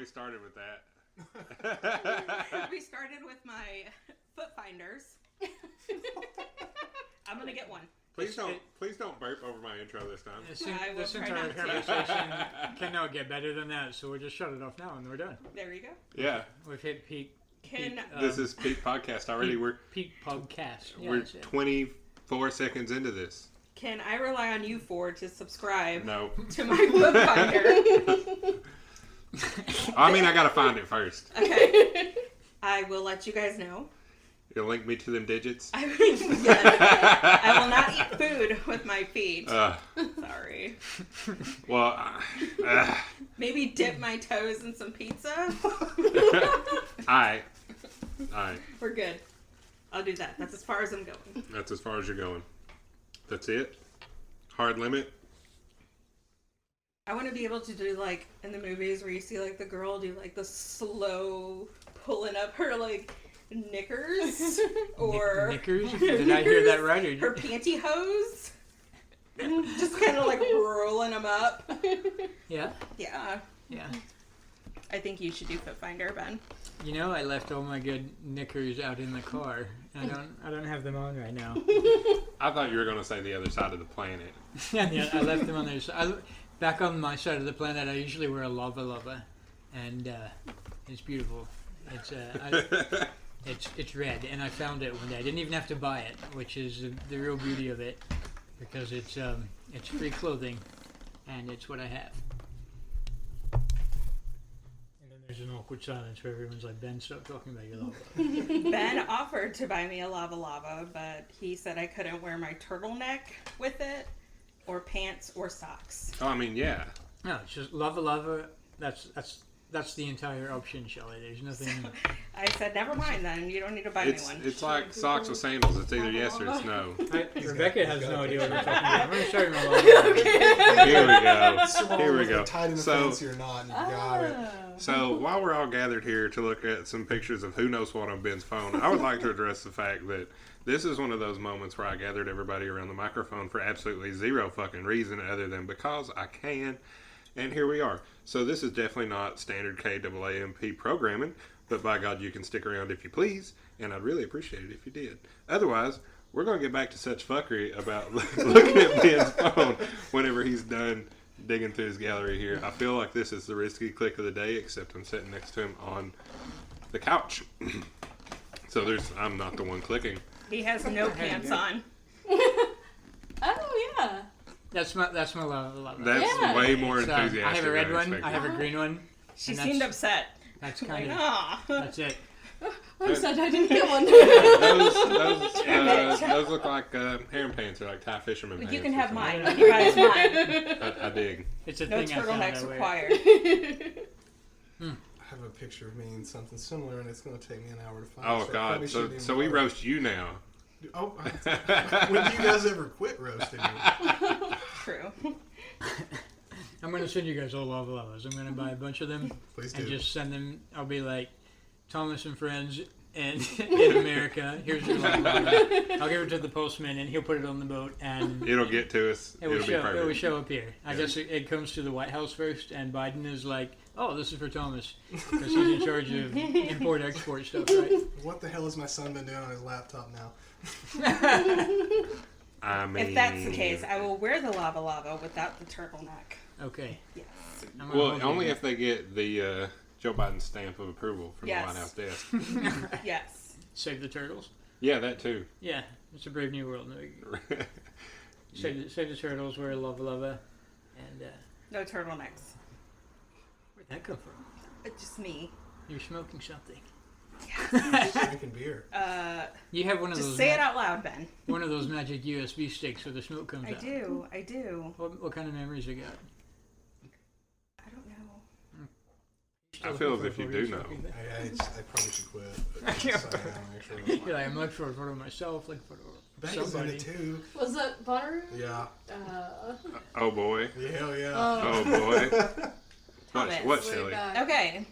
started with that. We started with my foot finders. I'm gonna get one. Please don't burp over my intro this time. This entire conversation cannot get better than that, so we'll just shut it off now and we're done. There you go. Yeah. We've hit peak. This is peak podcast already. Peak podcast. Yeah, we're 24 seconds into this. Can I rely on you to subscribe to my foot finder? I mean, I gotta find it first. Okay. I will let you guys know. You'll link me to them digits? I will not eat food with my feet. Sorry. Well, maybe dip my toes in some pizza. Alright. We're good. I'll do that. That's as far as I'm going. That's as far as you're going. That's it? Hard limit? I want to be able to do like in the movies where you see like the girl do like the slow pulling up her like knickers or knickers. Did I hear that right? Her pantyhose. Just kind of like rolling them up. Yeah. Yeah. Yeah. I think you should do Foot Finder, Ben. You know, I left all my good knickers out in the car. I don't have them on right now. I thought you were going to say the other side of the planet. Yeah, I left them on there. Back on my side of the planet, I usually wear a lava, and it's beautiful. It's red, and I found it one day. I didn't even have to buy it, which is the real beauty of it, because it's free clothing, and it's what I have. And then there's an awkward silence where everyone's like, Ben, stop talking about your lava. Ben offered to buy me a lava, but he said I couldn't wear my turtleneck with it, or pants, or socks. Oh, I mean, yeah. No, it's just lava. That's the entire option, Shelley. There's nothing. So I said, never mind then. You don't need to buy me one. It's like socks with sandals. It's either yes or it's no. Rebecca has no idea what we're talking about. I'm going to show you my lava. Here we go. Tied in the fancy or not, and you got it. So while we're all gathered here to look at some pictures of who knows what on Ben's phone, I would like to address the fact that this is one of those moments where I gathered everybody around the microphone for absolutely zero fucking reason other than because I can. And here we are. So this is definitely not standard KAAMP programming, but by God, you can stick around if you please, and I'd really appreciate it if you did. Otherwise, we're going to get back to such fuckery about looking at Ben's phone whenever he's done digging through his gallery here. I feel like this is the risky click of the day, except I'm sitting next to him on the couch. So I'm not the one clicking. He has no pants on. Oh, yeah. That's my lava. That's way more So, enthusiastic. I have a red than I one. expected. I have a green one. She seemed upset. That's kind of. Aw. That's it. I'm sad I didn't get one. Those look like harem pants or like Thai fisherman pants. You can or have something. mine. You guys mine. I dig. It's a No thing I found turtlenecks I wear. required. I have a picture of me in something similar, and it's going to take me an hour to find. Oh so God! So we roast you now. Oh, when do you guys ever quit roasting me? True. I'm going to send you guys all lavas. I'm going to buy a bunch of them. Please and do. just send them. I'll be like, Thomas and friends and in America. Here's your lava. I'll give it to the postman, and he'll put it on the boat, and It'll get to us. it will It'll be perfect. It will show up here. I guess it comes to the White House first, and Biden is like, "Oh, this is for Thomas," because he's in charge of import-export stuff, right? What the hell has my son been doing on his laptop now? I mean, If that's the case, I will wear the lava without the turtleneck. Okay. Yes. well, only if they get the Joe Biden stamp of approval from the White House desk. Yes. Save the turtles. Yeah, that too. Yeah, it's a brave new world. Save the turtles. Wear lava, and No turtlenecks. where'd that come from? Just me. You're smoking something. Drinking beer. You have one of Just those. say it out loud, Ben. One of those magic USB sticks where the smoke comes out. I do. What kind of memories you got? I don't know. I feel as if you do know. I probably should quit. But I am, actually. You're like, I'm looking for a photo of myself, looking for a photo of Becca's in somebody. it too. Was that Bonnaroo? Yeah. Oh boy. Yeah, hell yeah. Oh boy. Thomas. What, Way Shelley? back. Okay.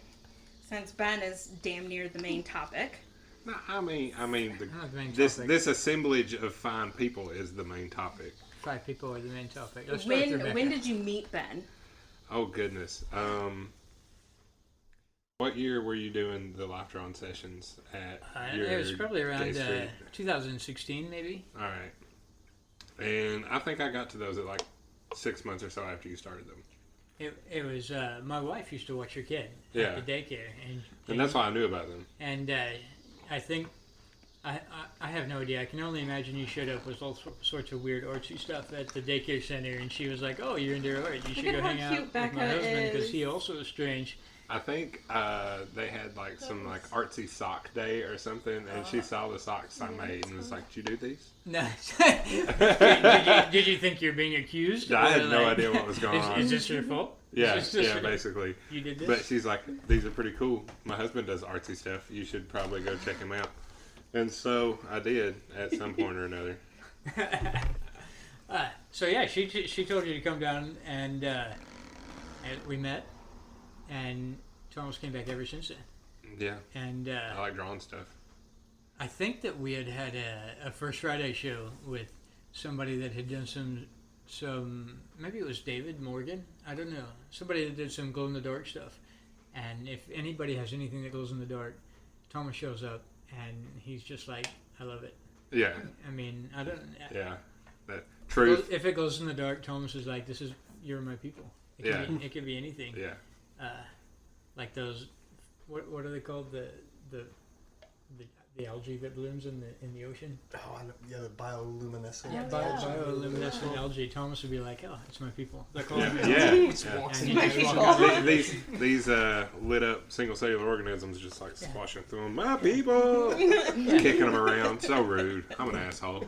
Since Ben is damn near the main topic. No, I mean, Not the main this topic. this assemblage of fine people is the main topic. 5 people are the main topic. Let's start with Rebecca. When did you meet Ben? Oh goodness. What year were you doing the live drawing sessions at your It was probably around gay street? 2016, maybe. All right. And I think I got to those at like 6 months or so after you started them. It was my wife used to watch your kid Yeah. at the daycare, And that's why I knew about them. And I think I have no idea. I can only imagine you showed up with all sorts of weird artsy stuff at the daycare center, and she was like, "Oh, you're into art. You should Look go at how hang out cute with my Becca husband because is." he also is strange." I think they had like some like artsy sock day or something, and she saw the socks I made and was like, "Did you do these?" No. did you think you're being accused? I Or, had no like, idea what was going on. Is this your fault? Yeah, Is this yeah, your- basically. You did this? But she's like, "These are pretty cool. My husband does artsy stuff. You should probably go check him out." And so I did at some point or another. So yeah, she told you to come down, and we met, and Thomas came back ever since then. Yeah, And I like drawing stuff. I think that we had a First Friday show with somebody that had done some maybe it was David Morgan, I don't know, somebody that did some glow in the dark stuff. And if anybody has anything that glows in the dark, Thomas shows up and he's just like, I love it. Yeah, I mean, I don't. yeah. That truth. If it glows in the dark, Thomas is like, this is you're my people. It could be anything. Yeah. Like those, what are they called? The algae that blooms in the ocean. Oh, I know. Yeah, the bioluminescent. Yeah, Bioluminescent algae. Thomas would be like, oh, it's my people. They're calling me. Yeah. Just yeah. walks And in. you just walk out. These lit up single cellular organisms just like squashing through them. My people, kicking them around. So rude. I'm an asshole.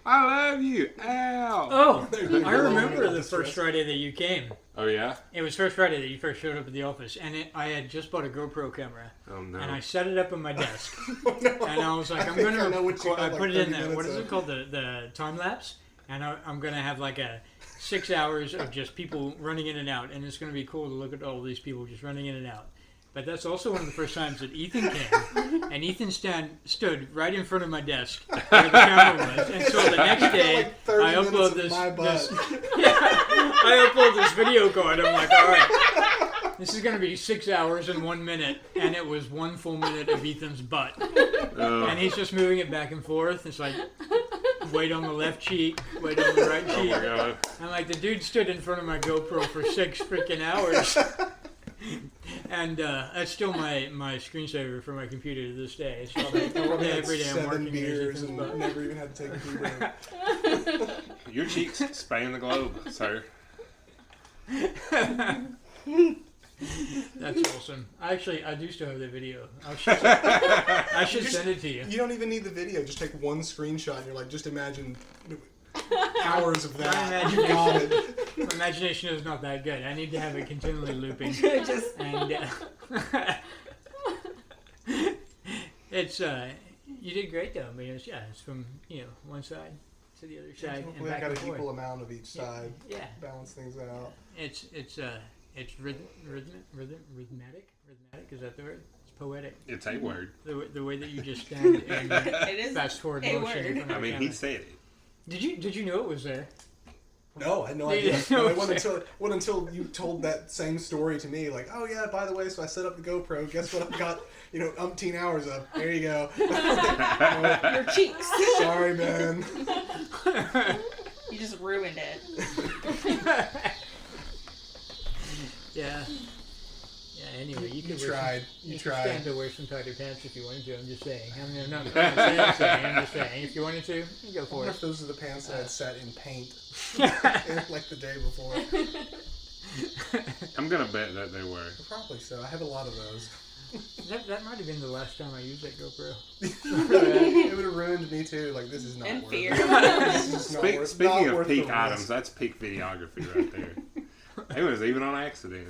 I love you. Ow. Oh, you I go. remember the first Friday that you came. Oh yeah. It was first Friday that you first showed up at the office, and I had just bought a GoPro camera, Oh no. and I set it up on my desk, Oh, no. and I was like, I'm think gonna. I know what you I got, put like it in 30 the what is minutes it of. called, the time lapse, and I'm gonna have like a 6 hours of just people running in and out, and it's gonna be cool to look at all these people just running in and out. But that's also one of the first times that Ethan came, and Ethan stood right in front of my desk where the camera was, and so the next day Like 30 I upload minutes of this. my butt. I upload this video card. I'm like, all right, this is gonna be 6 hours and 1 minute, and it was 1 full minute of Ethan's butt, Oh. and he's just moving it back and forth. It's like weight on the left cheek, weight on the right Oh cheek. my god. I'm like, the dude stood in front of my GoPro for 6 freaking hours. And that's still my screensaver for my computer to this day. It's probably every day I'm 7 working beers as and butt. never even had to take a pee break. Your cheeks span the globe, sir. That's awesome. I do still have that video. I should send it to you. You don't even need the video. Just take one screenshot and you're like, just imagine hours of that. You got it. My imagination is not that good. I need to have it continually looping. Just And it's you did great though. I mean, it's from one side to the other side and Hopefully I back got and an equal forth. amount of each side. Yeah, Balance things out. it's rhythmatic. Is that the word? It's poetic. It's a word. The way that you just stand and it is fast forward a motion. in word. front of I the mean, he camera. said it. Did you know it was there? No, I had no You idea. didn't know It wasn't it. until you told that same story to me. Like, oh yeah, by the way, so I set up the GoPro. Guess what? I've got umpteen hours of. There you go. Your cheeks. Sorry, man. You just ruined it. Yeah. Yeah. Anyway, you You could tried. You You could tried. stand to wear some tighter pants if you wanted to. I'm just saying. I'm not saying. I'm just saying. If you wanted to, you go I for wonder it. if those are the pants that I'd set in paint like the day before. I'm gonna bet that they were. Probably so. I have a lot of those. That might have been the last time I used that GoPro. It would have ruined me too. Like, this is not And worth fear. it. This is just not Speaking not of worth peak the items, risk. that's peak videography right there. It was even on accident.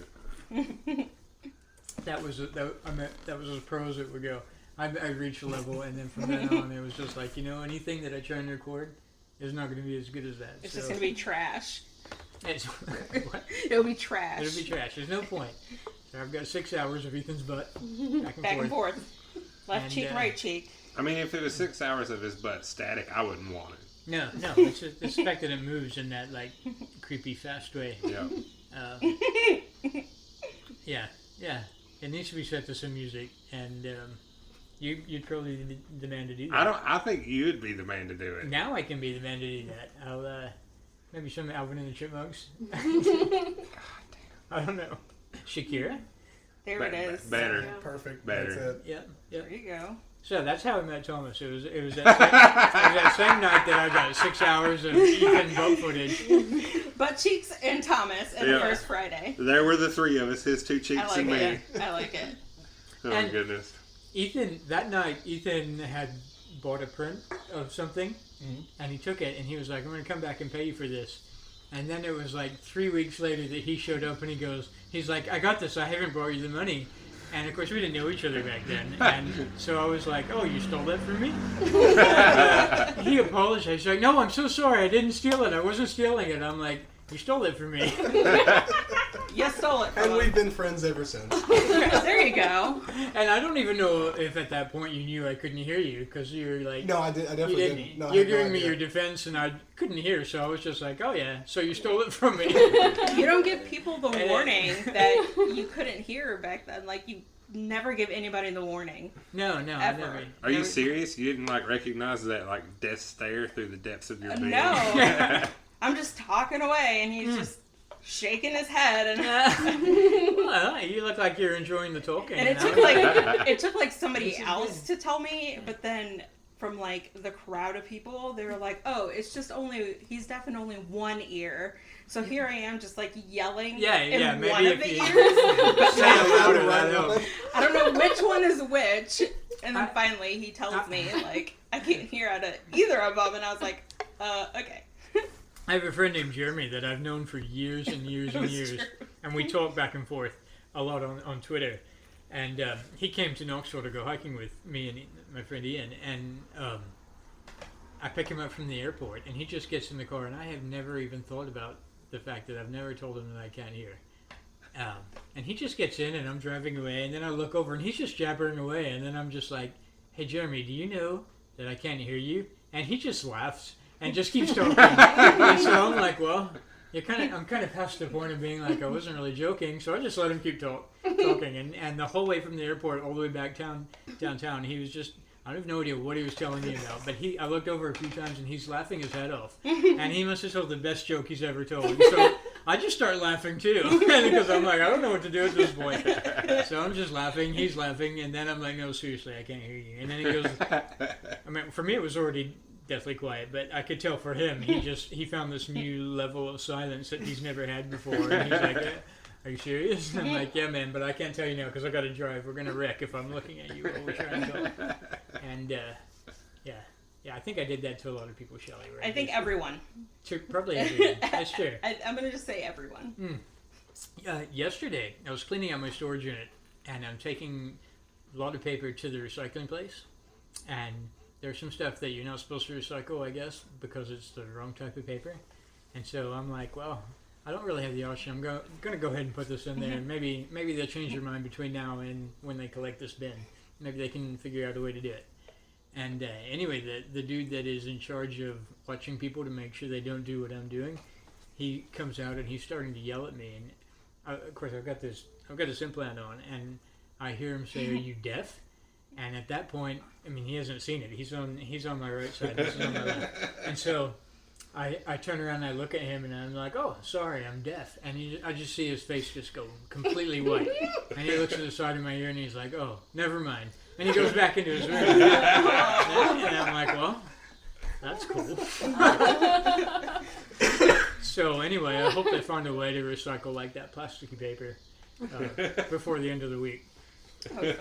That was as pro as it would go. I reached a level, and then from then on, it was just like, anything that I try and record is not going to be as good as that. It's So just gonna be trash. it's, what? It'll be trash. It'll be trash. There's no point. So I've got 6 hours of Ethan's butt Back and forth. Left And, cheek, right cheek. I mean, if it was 6 hours of his butt static, I wouldn't want it. No, it's just the fact that it moves in that like creepy fast way. Yeah. Yeah. It needs to be set to some music, and you'd probably be the man to do that. I think you'd be the man to do it. Now I can be the man to do that. I'll maybe some Alvin and the Chipmunks. I don't know. Shakira. There it is. Better. Yeah. Perfect. Better. That's it. Yep. There you go. So that's how I met Thomas. It was that same night that I got 6 hours of Ethan butt footage. Butt cheeks and Thomas and the first Friday. There were the three of us, his two I cheeks like and me. it. I like it. Oh my And- goodness. That night, Ethan had bought a print of something, and he took it, and he was like, I'm going to come back and pay you for this. And then it was like 3 weeks later that he showed up, and he's like, I got this, I haven't brought you the money. And of course, we didn't know each other back then. And so I was like, oh, you stole that from me? And, he apologized. He's like, no, I'm so sorry, I didn't steal it, I wasn't stealing it. I'm like, you stole it from me. You stole it from And him. we've been friends ever since. There you go. And I don't even know if at that point you knew I couldn't hear you, because you were like, No, I definitely you didn't. didn't. No, I You're had no giving me idea. your defense, and I couldn't hear, so I was just like, oh yeah, so you stole it from me. You don't give people the And- warning that you couldn't hear back then. Like, you never give anybody the warning. No, I Ever. never. Are you Never- serious? You didn't recognize that death stare through the depths of your being? No. I'm just talking away, and he's just shaking his head, and Well, you look like you're enjoying the talking. and it took like somebody else to tell me, but then from like the crowd of people, they were like, "Oh, he's deaf in only one ear." So here I am, just like yelling in maybe one of if the you- ears. Say it louder, that helps. I don't know which one is which. And then finally he tells me, like, I can't hear out of either of them. And I was like, okay. I have a friend named Jeremy that I've known for years and years and That's years. true. And we talk back and forth a lot on Twitter. And he came to Knoxville to go hiking with me and my friend Ian. And I pick him up from the airport, and he just gets in the car. And I have never even thought about the fact that I've never told him that I can't hear. And he just gets in, and I'm driving away. And then I look over, and he's just jabbering away. And then I'm just like, hey, Jeremy, do you know that I can't hear you? And he just laughs and just keeps talking. And so I'm like, well, I'm kind of past the point of being like, I wasn't really joking, so I just let him keep talking. And the whole way from the airport all the way back downtown, he was just, I have no idea what he was telling me about, but I looked over a few times and he's laughing his head off. And he must have told the best joke he's ever told. So I just start laughing too, because I'm like, I don't know what to do at this point. So I'm just laughing, he's laughing, and then I'm like, no, seriously, I can't hear you. And then he goes, I mean, for me it was already deathly quiet, but I could tell for him, he found this new level of silence that he's never had before. And he's like, are you serious? And I'm like, yeah, man, but I can't tell you now because I got to drive. We're going to wreck if I'm looking at you while we're trying to talk. And, yeah, I think I did that to a lot of people, Shelley. Right? I think everyone. Probably everyone. That's true. I'm going to just say everyone. Yesterday, I was cleaning out my storage unit, and I'm taking a lot of paper to the recycling place. And there's some stuff that you're not supposed to recycle, I guess, because it's the wrong type of paper. And so I'm like, well, I don't really have the option. I'm going to go ahead and put this in there, and maybe they'll change their mind between now and when they collect this bin. Maybe they can figure out a way to do it. And anyway, the dude that is in charge of watching people to make sure they don't do what I'm doing, he comes out and he's starting to yell at me. And of course, I've got this implant on, and I hear him say, "Are you deaf?" And at that point, I mean, he hasn't seen it. He's on my right side. This is on my left. And so I turn around and I look at him and I'm like, oh, sorry, I'm deaf. And I just see his face just go completely white. And he looks to the side of my ear and he's like, oh, never mind. And he goes back into his room. And I'm like, well, that's cool. So anyway, I hope they find a way to recycle like that plasticky paper before the end of the week. Because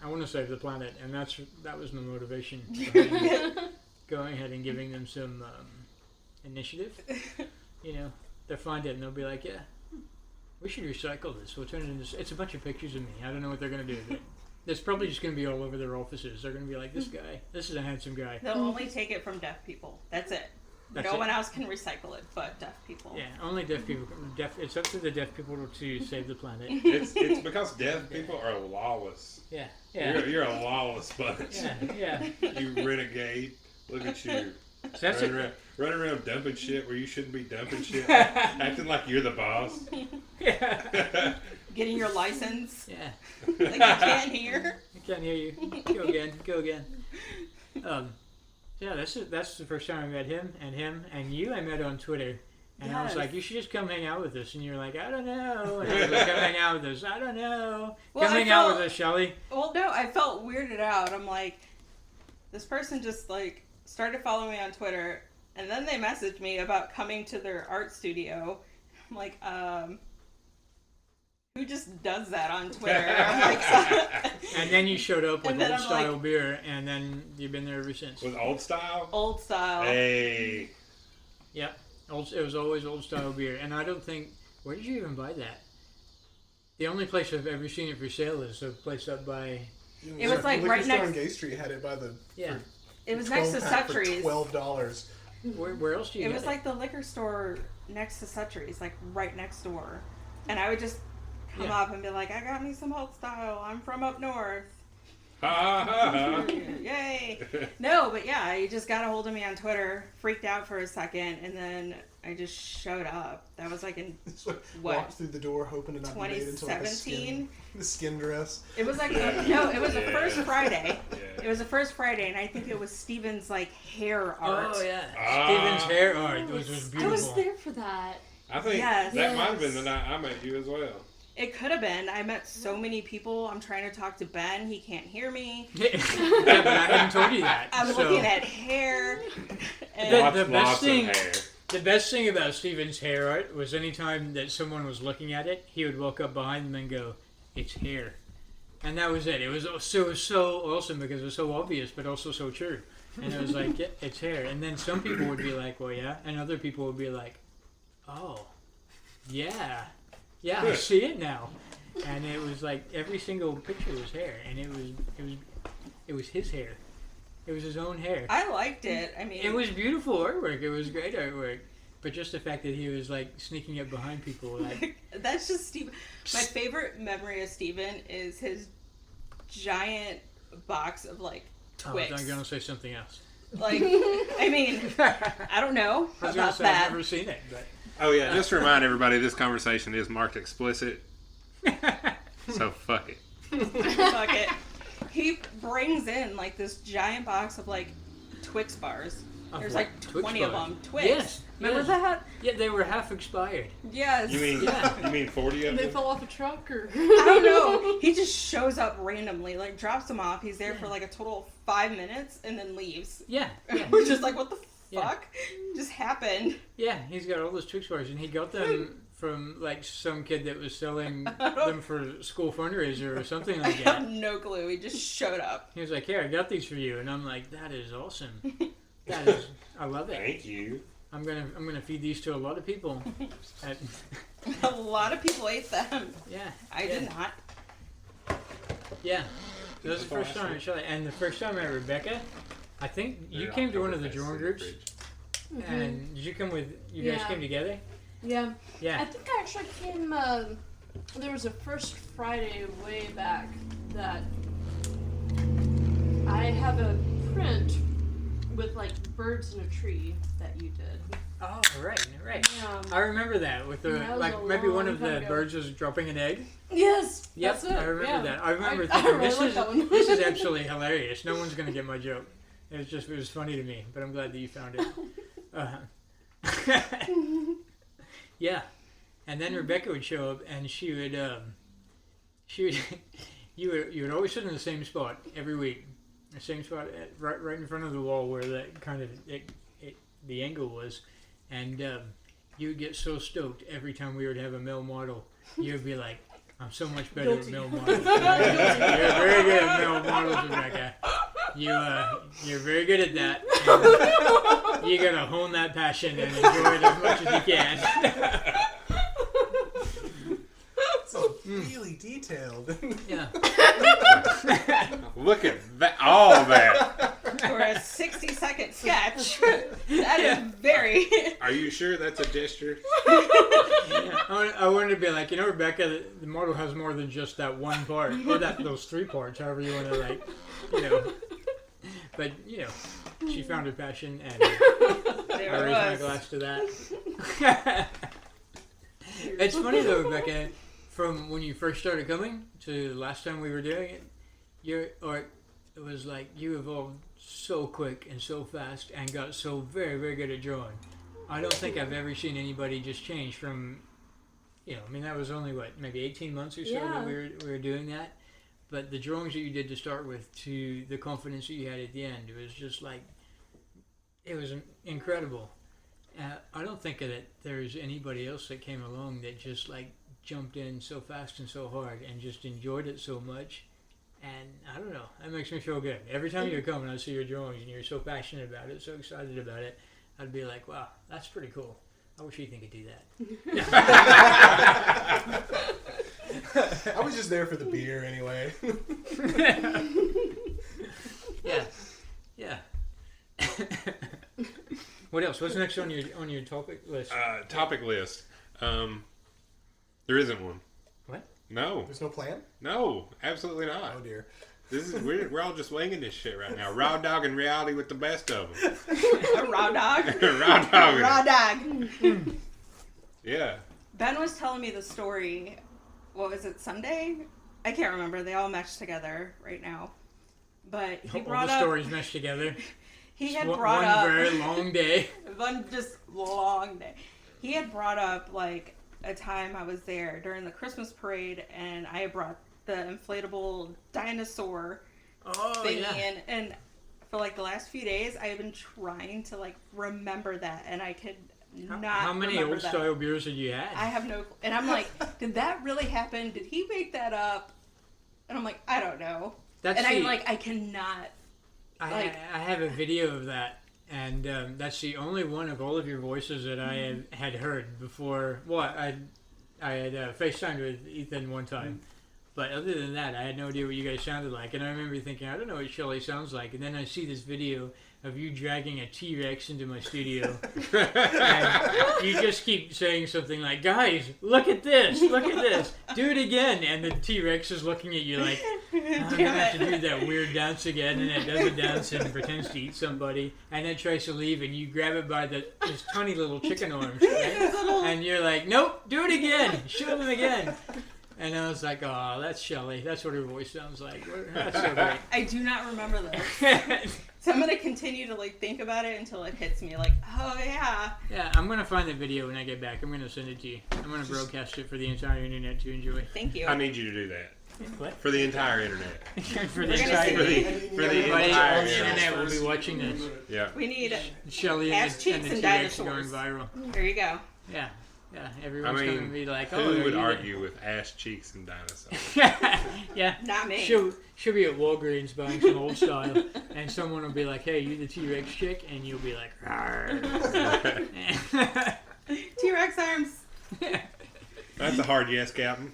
I want to save the planet, and that was my motivation behind going ahead and giving them some initiative. You know, they'll find it and they'll be like, yeah, we should recycle this. We'll turn it into, it's a bunch of pictures of me. I don't know what they're going to do with it. It's probably just going to be all over their offices. They're going to be like, this is a handsome guy. They'll only take it from deaf people. That's it. No one else can recycle it but deaf people. Yeah, only deaf people. It's up to the deaf people to save the planet. It's because deaf people are lawless. Yeah. You're a lawless bunch. Yeah. You renegade. Look at you. So that's Running around dumping shit where you shouldn't be dumping shit. Acting like you're the boss. Yeah. getting your license. Yeah. Like, you can't hear. I can't hear you. Go again. Yeah, that's the first time I met him, and you I met on Twitter. And I was Yes. like, you should just come hang out with us. And you're like, I don't know. And I was like, come hang out with us. I don't know. Well, Come I hang out felt- with us, Shelly. Well, no, I felt weirded out. I'm like, this person just, like, started following me on Twitter, and then they messaged me about coming to their art studio. I'm like, who just does that on Twitter? I'm like, And then you showed up with And then old I'm style like- beer, and then you've been there ever since. Was old style? old style. Hey. Yeah, it was always old style beer. And I don't think, where did you even buy that? The only place I've ever seen it for sale is a place up by, It was like the right liquor store next- on Gay Street had it by the yeah. It was next to 12-pack for Sutry's. $12. Where else do you It get was like the liquor store next to Sutry's, like right next door. And I would just come Yeah. up and be like, I got me some old style. I'm from up north. Ha ha ha. Yay. No, but yeah, he just got a hold of me on Twitter, freaked out for a second, and then I just showed up. That was like in Just like What? walked through the door hoping to not be made into like a 2017. the skin dress. It was like no, it was the Yeah. first Friday. Yeah. It was the first Friday, and I think it was Steven's like hair art. Oh yeah, Ah. Steven's hair art was I beautiful. was there for that. I think Yes. that might have been Yes. the night I met you as well. It could have been. I met so many people. I'm trying to talk to Ben. He can't hear me. Yeah, but I hadn't told you that. I'm so. looking at hair. And The Lots best of thing- hair. The best thing about Steven's hair art was anytime that someone was looking at it, he would walk up behind them and go, "It's hair," and that was it. It was so awesome because it was so obvious, but also so true. And it was like, yeah, it's hair. And then some people would be like, "Well, yeah," and other people would be like, "Oh, yeah, I see it now." And it was like every single picture was hair, and it was his hair. It was his own hair. I liked it. I mean, It was beautiful artwork. It was great artwork. But just the fact that he was like sneaking up behind people, like that's just Steven. My favorite memory of Steven is his giant box of like oh, Twix. I'm gonna say something else. Like, I mean, I don't know I was gonna about say I've that. never seen it, but Oh yeah, just to remind everybody, this conversation is marked explicit. So fuck it. Fuck it. He brings in like this giant box of like Twix bars. There's like Twix 20 of bars. them. Twix. Yes, Remember yes. that? Yeah, they were half expired. Yes. You mean Yeah. you mean 40 of They them? fell off a truck or. I don't know. He just shows up randomly, like drops them off. He's there for like a total of 5 minutes and then leaves. Yeah, We're just like, what the Yeah. fuck just happened? yeah. He's got all those Twix bars, and he got them from like some kid that was selling don't- them for school fundraiser or something I like have that. no clue. He just showed up. He was like, "Here, I got these for you," and I'm like, "That is awesome. That is, I love it. Thank you. I'm gonna feed these to a lot of people." At, A lot of people ate them. yeah, I yeah. did not. Yeah, that was the first time I saw it, and the first time I met Rebecca, I think you They're came to one of the Oktoberfest drawing in the groups, fridge. and did you come with? You guys Yeah. came together? Yeah. I Yeah. think I actually came. There was a first Friday way back that I have a print with like birds in a tree that you did. Oh, right. Yeah. I remember that with the That was like a maybe one long of time the ago. birds was dropping an egg. Yes. Yep, That's it. I remember yeah. that. I remember I thinking really this like is that one. this is absolutely hilarious. No one's gonna get my joke. It was funny to me, but I'm glad that you found it. Yeah, and then Rebecca would show up, and she would you would always sit in the same spot every week, the same spot right in front of the wall where that kind of the angle was, and you would get so stoked every time we would have a male model. You would be like, "I'm so much better at Guilty. male models. You're very good at male models, Rebecca. You're very good at that. And you gotta hone that passion and enjoy it as much as you can." So really detailed. Yeah. Look at that! All that. For a 60-second sketch. That is very. Are you sure that's a gesture? I wanted to be like, Rebecca, the model has more than just that one part, or those three parts, however you want to But, she found her passion, and There I it raised my was. glass to that. It's funny though, Rebecca, from when you first started coming to the last time we were doing it, your art, it was like you evolved so quick and so fast and got so very, very good at drawing. I don't think I've ever seen anybody just change from, I mean, that was only, maybe 18 months or so that we were doing that. But the drawings that you did to start with to the confidence that you had at the end, it was just like, it was incredible. I don't think that there's anybody else that came along that just like jumped in so fast and so hard and just enjoyed it so much. And I don't know, that makes me feel good. Every time you come and I see your drawings and you're so passionate about it, so excited about it, I'd be like, wow, that's pretty cool. I wish Ethan could do that. I was just there for the beer anyway. Yeah. What else? What's next on your topic list? Topic list. There isn't one. What? No. There's no plan? No, absolutely not. Oh dear. We're all just winging this shit right now. Raw dog and reality with the best of them. A raw dog. Raw dog. Raw dog. Yeah. Ben was telling me the story. What was it, Sunday? I can't remember. They all meshed together right now. But he brought all the up... stories meshed together. He had brought up... One very long day. One just long day. He had brought up, like, a time I was there during the Christmas parade, and I brought the inflatable dinosaur thingy in. And for, like, the last few days, I have been trying to, like, remember that, and I could... How many old style beers did you have? I have no clue. And I'm like, did that really happen? Did he make that up? And I'm like, I don't know. I cannot. I have a video of that, and that's the only one of all of your voices that I had heard before. Well, I had FaceTimed with Ethan one time, but other than that, I had no idea what you guys sounded like. And I remember thinking, I don't know what Shelley sounds like. And then I see this video of you dragging a T-Rex into my studio. And you just keep saying something like, guys, look at this, do it again. And the T-Rex is looking at you like, I'm going to have to do that weird dance again. And it does a dance and pretends to eat somebody. And then tries to leave, and you grab it by his tiny little chicken arms. Right? And you're like, nope, do it again, show them again. And I was like, oh, that's Shelley. That's what her voice sounds like. That's so great. I do not remember this. So I'm going to continue to, like, think about it until it hits me. Like, oh, yeah. Yeah, I'm going to find the video when I get back. I'm going to send it to you. I'm going to broadcast it for the entire internet to enjoy. Thank you. I need you to do that. What? For the entire internet. For the entire internet will be watching this. Yeah. We need Shelley and the T-Rex are going viral. There you go. Yeah. Yeah, everyone's going to be like, oh, who would argue with ass cheeks and dinosaurs? Yeah. Not me. She'll be at Walgreens buying some old style, and someone will be like, hey, you the T-Rex chick? And you'll be like, T-Rex arms. That's a hard yes, Captain.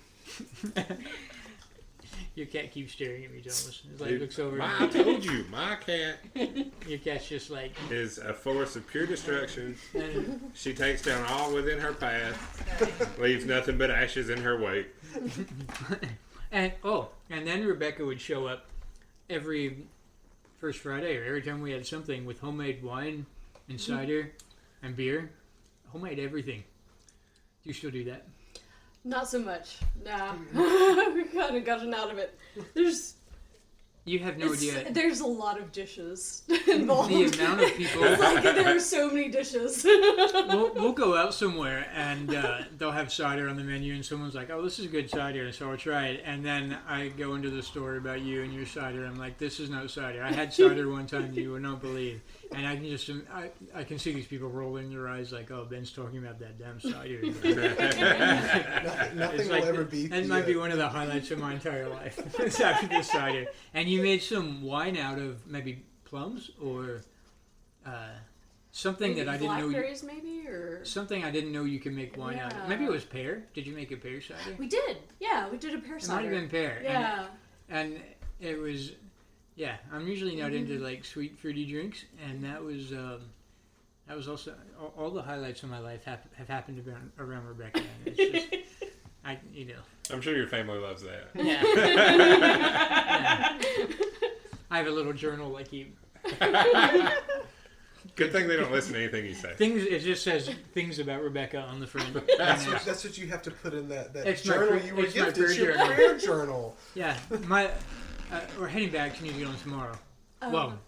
Your cat keeps staring at me, Thomas. It's like, looks over. I told you, my cat. Your cat's just like is a force of pure destruction. She takes down all within her path, leaves nothing but ashes in her wake. And then Rebecca would show up every first Friday or every time we had something with homemade wine and cider and beer, homemade everything. Do you still do that? Not so much. Nah. We kind of gotten out of it. You have no idea. There's a lot of dishes involved. The amount of people. It's like there are so many dishes. We'll go out somewhere and they'll have cider on the menu, and someone's like, "Oh, this is good cider," so I'll try it. And then I go into the story about you and your cider. I'm like, "This is not cider. I had cider one time that you would not believe." And I can just I can see these people rolling their eyes like, "Oh, Ben's talking about that damn cider." Nothing will ever beat. That might be one of the highlights of my entire life. It's after this cider. And you made some wine out of maybe plums or something that I didn't know. Blackberries, maybe, or something I didn't know you could make wine out of. Maybe it was pear. Did you make a pear cider? We did. Yeah, we did a pear cider. It might have been pear. Yeah. And it was. Yeah, I'm usually not into like sweet fruity drinks, and that was also all the highlights of my life have happened around Rebecca. And it's just, I'm sure your family loves that. Yeah. Yeah. I have a little journal like you. Good thing they don't listen to anything you say. Things. It just says things about Rebecca on the front. That's what you have to put in that It's journal my you were it's my gifted. It's prayer your journal. prayer journal. Yeah, we're heading back to New Zealand tomorrow. Well,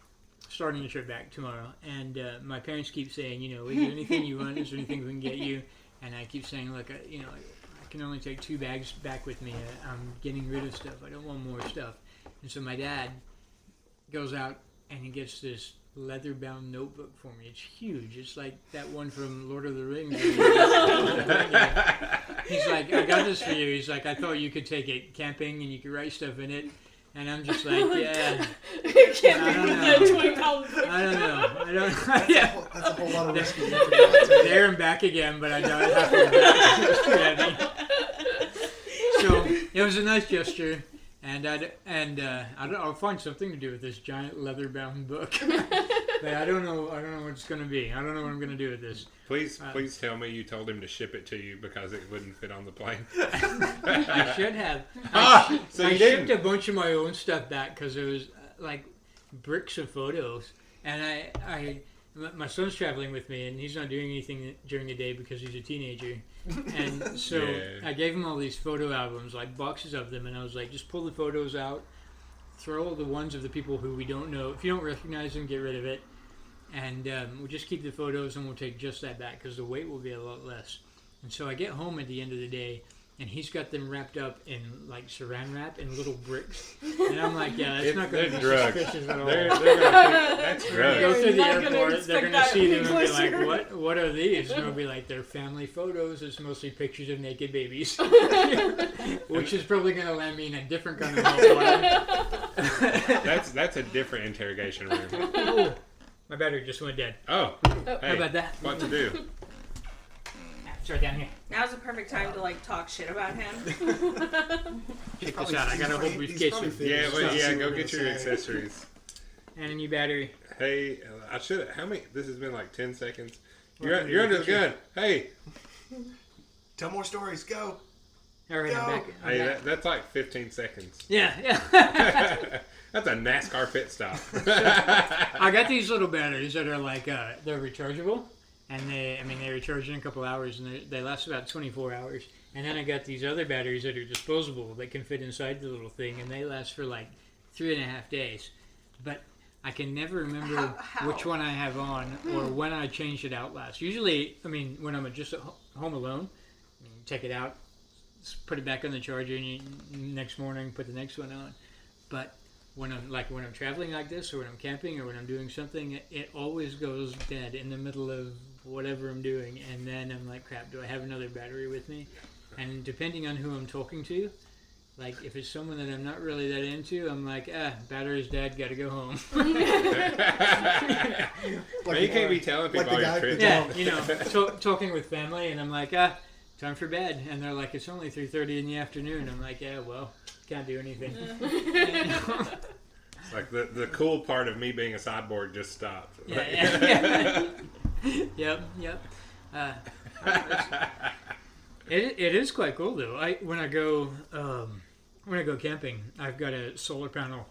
starting the trip back tomorrow, and my parents keep saying, you know, is there anything you want? Is there anything we can get you? And I keep saying, look, I can only take 2 bags back with me. I'm getting rid of stuff. I don't want more stuff. And so my dad goes out and he gets this leather-bound notebook for me. It's huge. It's like that one from Lord of the Rings. He's like, I got this for you. He's like, I thought you could take it camping and you could write stuff in it. And I'm just like, yeah. You can't I be don't with know. the 20-pound book. I don't know. That's a whole lot of whiskey. You have to not take. There and back again, but I don't have to go back. It's too heavy. So it was a nice gesture, and I'll find something to do with this giant leather-bound book. But I don't know what it's going to be. I don't know what I'm going to do with this. Please tell me you told him to ship it to you because it wouldn't fit on the plane. I should have. So I you shipped didn't. a bunch of my own stuff back because it was like bricks of photos, and my son's traveling with me, and he's not doing anything during the day because he's a teenager, and so Yeah. I gave him all these photo albums, like boxes of them, and I was like, just pull the photos out, throw all the ones of the people who we don't know. If you don't recognize them, get rid of it, and we'll just keep the photos, and we'll take just that back because the weight will be a lot less. And so I get home at the end of the day, and he's got them wrapped up in like saran wrap in little bricks. And I'm like, yeah, that's not going to be drugs. suspicious at all. They're gonna that's Go drugs. through the Not gonna airport, they're inspect going to that see them and be closer. like, what are these? And they'll be like, they're family photos. It's mostly pictures of naked babies. Which is probably going to land me in a different kind of hot water. That's a different interrogation room. Oh, my battery just went dead. Oh, How hey, about that? what to do? It's right down here. Now's the perfect time to like talk shit about him. Check this out. I got a whole briefcase of Yeah, go get your accessories. and a new battery. Hey, I should. How many? This has been like 10 seconds. You're under the gun. Hey, Tell more stories. Go. All right, I'm Go. back. I'm hey, back. that's like 15 seconds. Yeah. That's a NASCAR pit stop. I got these little batteries that are like they're rechargeable, and they recharge in a couple hours, and they last about 24 hours. And then I got these other batteries that are disposable that can fit inside the little thing, and they last for like 3.5 days. But I can never remember How? which one I have on or when I changed it out last. Usually, when I'm just at home alone, take it out, put it back on the charger, and next morning put the next one on. But when I'm traveling like this, or when I'm camping, or when I'm doing something, it always goes dead in the middle of whatever I'm doing, and then I'm like, crap, do I have another battery with me? And depending on who I'm talking to, like if it's someone that I'm not really that into, I'm like, battery's dead, gotta go home. Man, you can't be telling people like the all your guy- trips. Yeah, talking with family, and I'm like, time for bed, and they're like, it's only 3:30 in the afternoon. I'm like, yeah, well, can't do anything. It's like the cool part of me being a sideboard just stopped. Yeah. Yep. It is quite cool though. When I go camping, I've got a solar panel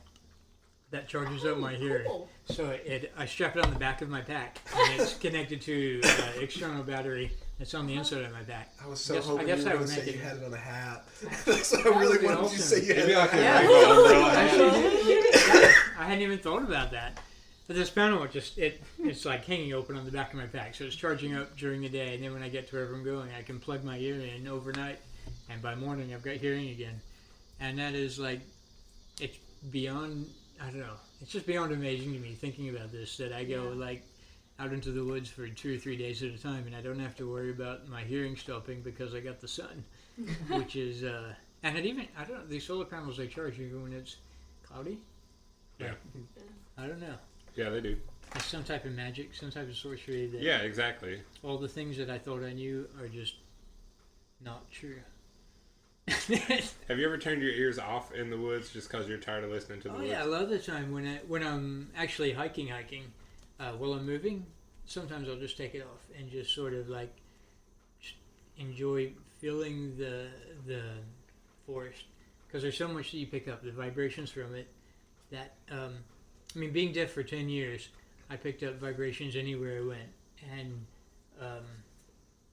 that charges up my hearing. Cool. So I strap it on the back of my pack, and it's connected to an external battery that's on the inside of my back. I was so I hoping guess you were I going would to say make you it. had it on a hat. So I really would be wanted you to awesome. say you had Maybe it on like a a hat. rainbow umbrella hat. Actually, I hadn't even thought about that. But this panel, it's like hanging open on the back of my pack, so it's charging up during the day, and then when I get to wherever I'm going, I can plug my ear in overnight, and by morning I've got hearing again. And that is like, it's beyond, I don't know, it's just beyond amazing to me thinking about this, that I go like out into the woods for 2 or 3 days at a time, and I don't have to worry about my hearing stopping because I got the sun, which is, and I don't know, these solar panels, they charge even when it's cloudy. Yeah. I don't know. Yeah, they do. It's some type of magic, some type of sorcery that Yeah, exactly. all the things that I thought I knew are just not true. Have you ever turned your ears off in the woods just because you're tired of listening to the Oh woods? yeah, a lot of the time when I'm actually hiking, while I'm moving, sometimes I'll just take it off and just sort of like just enjoy feeling the forest, because there's so much that you pick up, the vibrations from it. That being deaf for 10 years, I picked up vibrations anywhere I went, and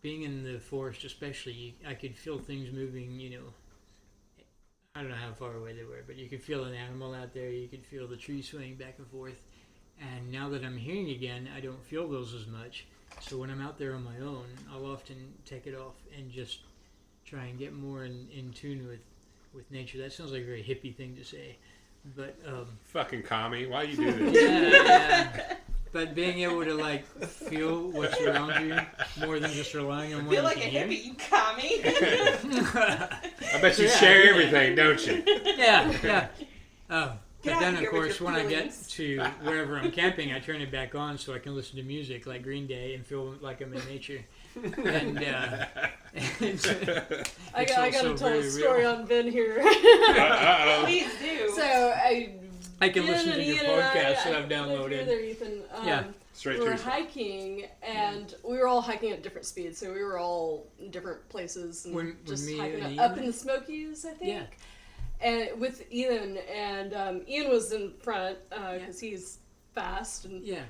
being in the forest, especially, I could feel things moving. I don't know how far away they were, but you could feel an animal out there. You could feel the tree swaying back and forth. And now that I'm hearing again, I don't feel those as much. So when I'm out there on my own, I'll often take it off and just try and get more in tune with nature. That sounds like a very hippie thing to say, but fucking commie, why you do this? yeah. But being able to feel what's around you more than just relying on what feel you like a can hear. hippie, you commie. I bet you share everything, don't you? Yeah. But Get then, out of here with course, your when I get feelings. to wherever I'm camping, I turn it back on so I can listen to music like Green Day and feel like I'm in nature. And I gotta tell a story on Ben here. Please do. So I can Ian listen to and your Ian and podcast that I I've don't know if you're downloaded. there, Ethan. Yeah. Straight We were through. hiking, and we were all hiking at different speeds, so we were all in different places, and When just me hiking and up Ian in the Smokies, I think. Yeah. And with Ian, and Ian was in front because he's fast, and Yeah.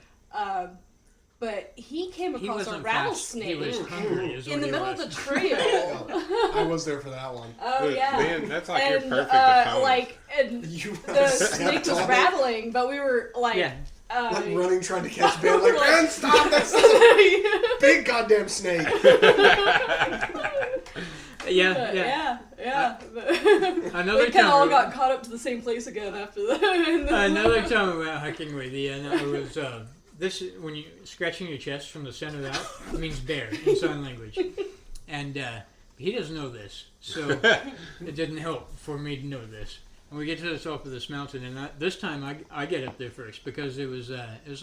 but he came He across a wasn't fast. rattlesnake He was hungry. Is in what the he middle of was. the trail. I was there for that one. Oh yeah. Ben, that's like your And perfect opponent. and You the snake was rattling, but we were Yeah. running, trying to catch Ben. Like, Like- Ben, stop! That's a big goddamn snake. Yeah. Another We kind of all time, got caught up to the same place again after that. another time I went hiking with Ian, I was this when you scratching your chest from the center out means bear in sign language, and he doesn't know this, so it didn't help for me to know this. And we get to the top of this mountain, and this time I get up there first because it was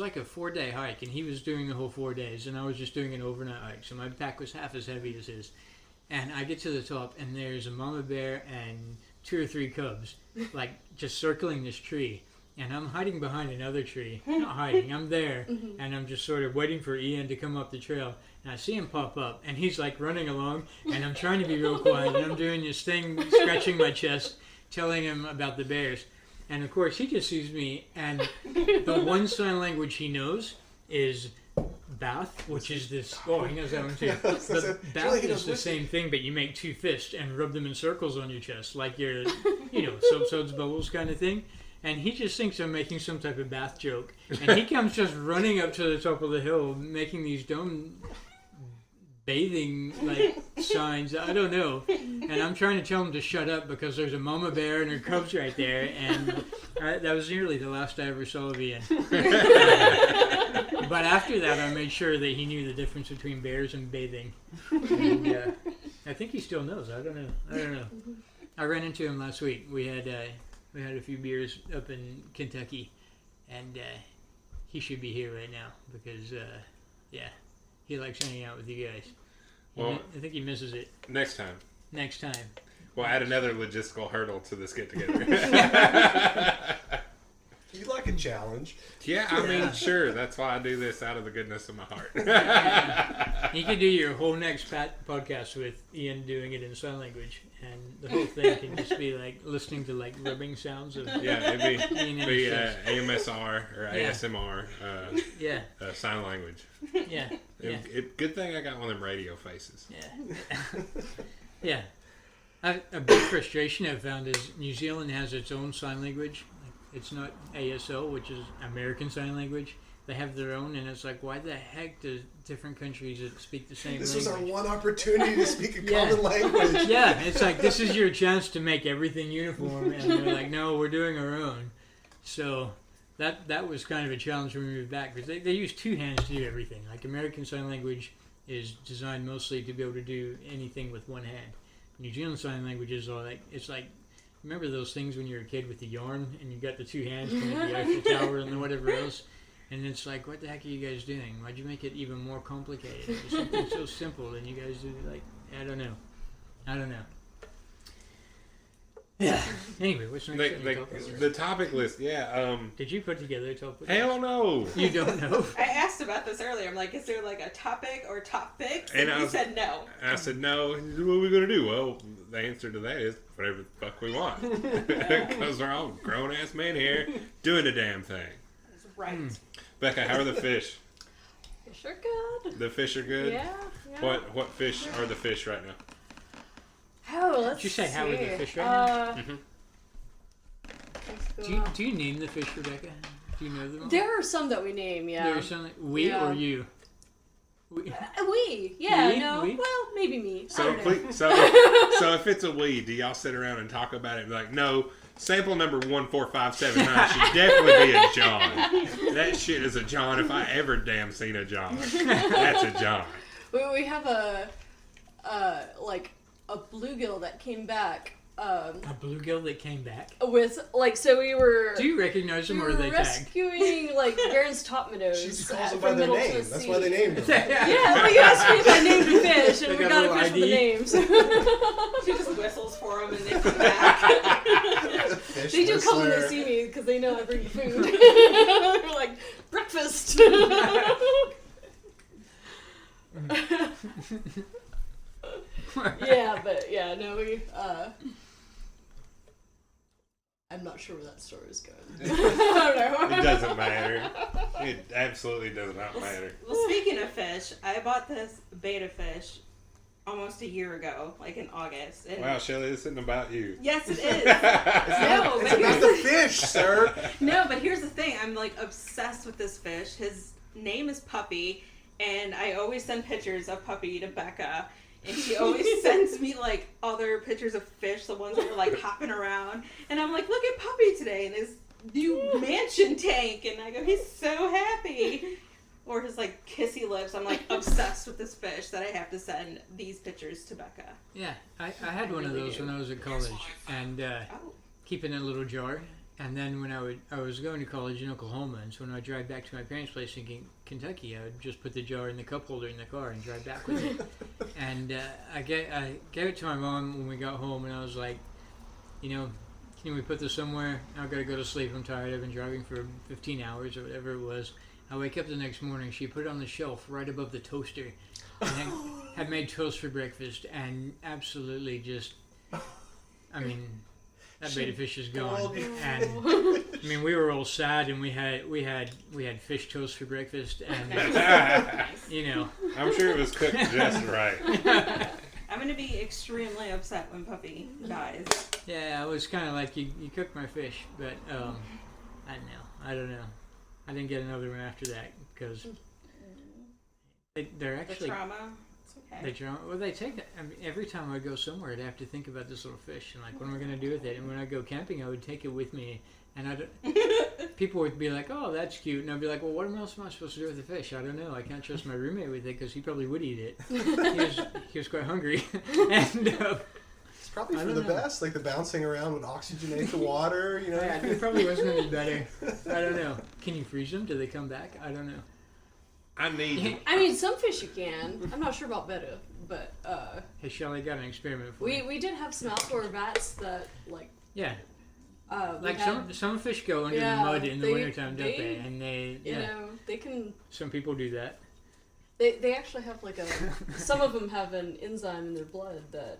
like a 4-day hike, and he was doing the whole 4 days, and I was just doing an overnight hike, so my pack was half as heavy as his. And I get to the top, and there's a mama bear and 2 or 3 cubs, just circling this tree. And I'm hiding behind another tree. Not hiding, I'm there. And I'm just sort of waiting for Ian to come up the trail. And I see him pop up, and he's running along, and I'm trying to be real quiet, and I'm doing this thing, scratching my chest, telling him about the bears. And of course, he just sees me, and the one sign language he knows is bath, which is this. Oh, he knows that one too. Yeah, I was gonna say, But surely bath he is knows the whiskey. same thing, but you make 2 fists and rub them in circles on your chest, like your, soap bubbles kind of thing. And he just thinks I'm making some type of bath joke, and he comes just running up to the top of the hill, making these dumb bathing signs. I don't know, and I'm trying to tell him to shut up because there's a mama bear and her cubs right there, and that was nearly the last I ever saw of Ian. But after that, I made sure that he knew the difference between bears and bathing. And, I think he still knows. I don't know. I ran into him last week. We had a few beers up in Kentucky, and he should be here right now because he likes hanging out with you guys. Well, I think he misses it. Next time, We'll add another logistical hurdle to this get together. You like a challenge. Yeah, I mean, sure. That's why I do this out of the goodness of my heart. You can do your whole next podcast with Ian doing it in sign language, and the whole thing can just be listening to rubbing sounds of Yeah, it'd Ian and be his chest. AMSR or ASMR sign language. Yeah. Good thing I got one of them radio faces. Yeah. A big frustration I've found is New Zealand has its own sign language. It's not ASL, which is American Sign Language. They have their own, and it's why the heck do different countries that speak the same This language? was our one opportunity to speak a Yeah. common language. Yeah, it's this is your chance to make everything uniform, and they're no, we're doing our own. So that was kind of a challenge when we moved back, because they use 2 hands to do everything. American Sign Language is designed mostly to be able to do anything with 1 hand. New Zealand Sign Languages are remember those things when you were a kid with the yarn and you got the 2 hands to make the Eiffel Tower and whatever else? And it's what the heck are you guys doing? Why'd you make it even more complicated? It's something so simple, and you guys do I don't know. Yeah. Anyway, what's next? on your topic list? The topic list, yeah. Did you put together a topic? Hell no. You don't know. I asked about this earlier. I'm is there a topic or top picks? And And I you was- said no. I said, no. What are we going to do? Well, the answer to that is whatever the fuck we want. Because we're all grown-ass men here doing the damn thing. That's right. Becca, how are the fish? Fish are good. The fish are good? Yeah. What fish are the fish right now? Oh, let's Did you say see. how are the fish right now? Mm-hmm. Do you name the fish, Rebecca? Do you know them all? There are some that we name, yeah. There's some we or you? We, We? no. We? Well, maybe me. I So, don't know. so if it's a we, do y'all sit around and talk about it and be like, no, sample number 14579 should definitely be a John. That shit is a John if I ever damn seen a John. That's a John. We have a bluegill that came back. A bluegill that came back. With so we were. Do you recognize them or are they tagged? rescuing Barron's top minnows. She just calls them from by their Middle name. Tennessee. That's why they named them. Yeah, well, you asked me if I named a fish, and They we got got a a fish little with the ID. names. She just whistles for them and they come back. Fish They do come when they whistler. see me because they know I bring the food. They're like, breakfast! we, I'm not sure where that story is going. I don't know. It doesn't matter. It absolutely does not matter. Well, speaking of fish, I bought this betta fish almost a year ago, like in August. And Wow, Shelly, this isn't about you. yes, it is. It's No, but about here's the the, fish, sir. no, but here's the thing. I'm like obsessed with this fish. His name is Puppy, and I always send pictures of Puppy to Becca. And she always sends me like other pictures of fish, the ones that are like hopping around. And I'm like, look at Puppy today in his new mansion tank. And I go, he's so happy. Or his like kissy lips. I'm like obsessed with this fish that I have to send these pictures to Becca. Yeah, I had one of really those do. when I was at college, and Oh. keep it in a little jar. And then when I was going to college in Oklahoma, and so when I would drive back to my parents' place in Kentucky, I would just put the jar in the cup holder in the car and drive back with it. And I gave it to my mom when we got home, and I was like, can we put this somewhere? I've got to go to sleep. I'm tired. I've been driving for 15 hours or whatever it was. I wake up the next morning. She put it on the shelf right above the toaster, and had made toast for breakfast, and absolutely just, that betta fish is gone. And I mean, we were all sad, and we had fish toast for breakfast, and I'm sure it was cooked just right. I'm going to be extremely upset when Puppy dies. yeah, it was kind of like you cooked my fish, but I don't know. I didn't get another one after that because they're actually The trauma. It's okay. they take that. I mean, every time I go somewhere, I'd have to think about this little fish and like, what am I going to do with it? And when I go camping, I would take it with me, and people would be like, "Oh, that's cute," and I'd be like, "Well, what else am I supposed to do with the fish? I don't know. I can't trust my roommate with it because he probably would eat it. he was quite hungry, and It's probably I for don't the know. best. Like the bouncing around would oxygenate the water. yeah, it probably wasn't any better. I don't know. Can you freeze them? Do they come back? I don't know. I need. I mean, some fish you can. I'm not sure about betta, but Hey, Shelly, got an experiment for you. we did have some outdoor vats that Yeah, we like had, some fish go under Yeah, the mud in the they- wintertime, don't they? they- And they, you know, they can. some people do that. They actually have some of them have an enzyme in their blood that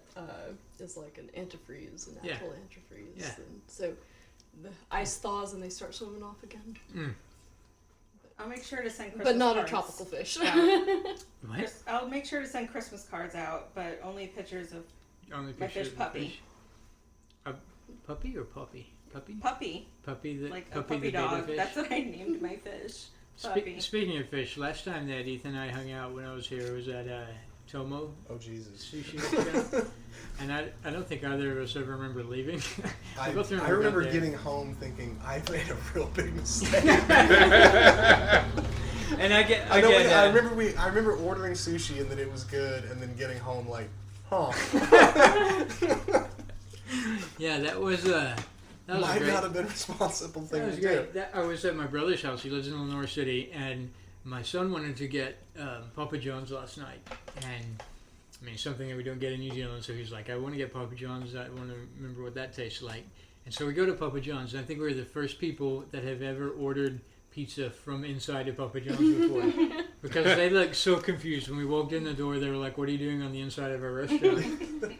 is like an antifreeze, a natural antifreeze. Yeah. And so the ice thaws and they start swimming off again. Mm. I'll make sure to send Christmas But not cards. a tropical fish. What? I'll make sure to send Christmas cards out, but only pictures of Only my pictures fish of the Puppy. fish. A puppy or puppy? Puppy? Puppy. Puppy the Like a puppy puppy the betta dog. fish. That's what I named my fish. Puppy. Speaking of fish, last time that Ethan and I hung out when I was here was at Tomo Oh Jesus. Sushi Restaurant. And I don't think either of us ever remember leaving. I We both remember got there. getting home thinking I made a real big mistake. And I remember ordering sushi and that it was good, and then getting home like, huh. yeah, that was a Might great. not have been a responsible thing That was to great. do. I was at my brother's house. He lives in Lenore City, and my son wanted to get Papa John's last night, and I mean something that we don't get in New Zealand. So he's like, "I want to get Papa John's. I want to remember what that tastes like." And so we go to Papa John's, and I think we're the first people that have ever ordered pizza from inside of Papa John's before. because they looked so confused when we walked in the door. They were like, "What are you doing on the inside of our restaurant?"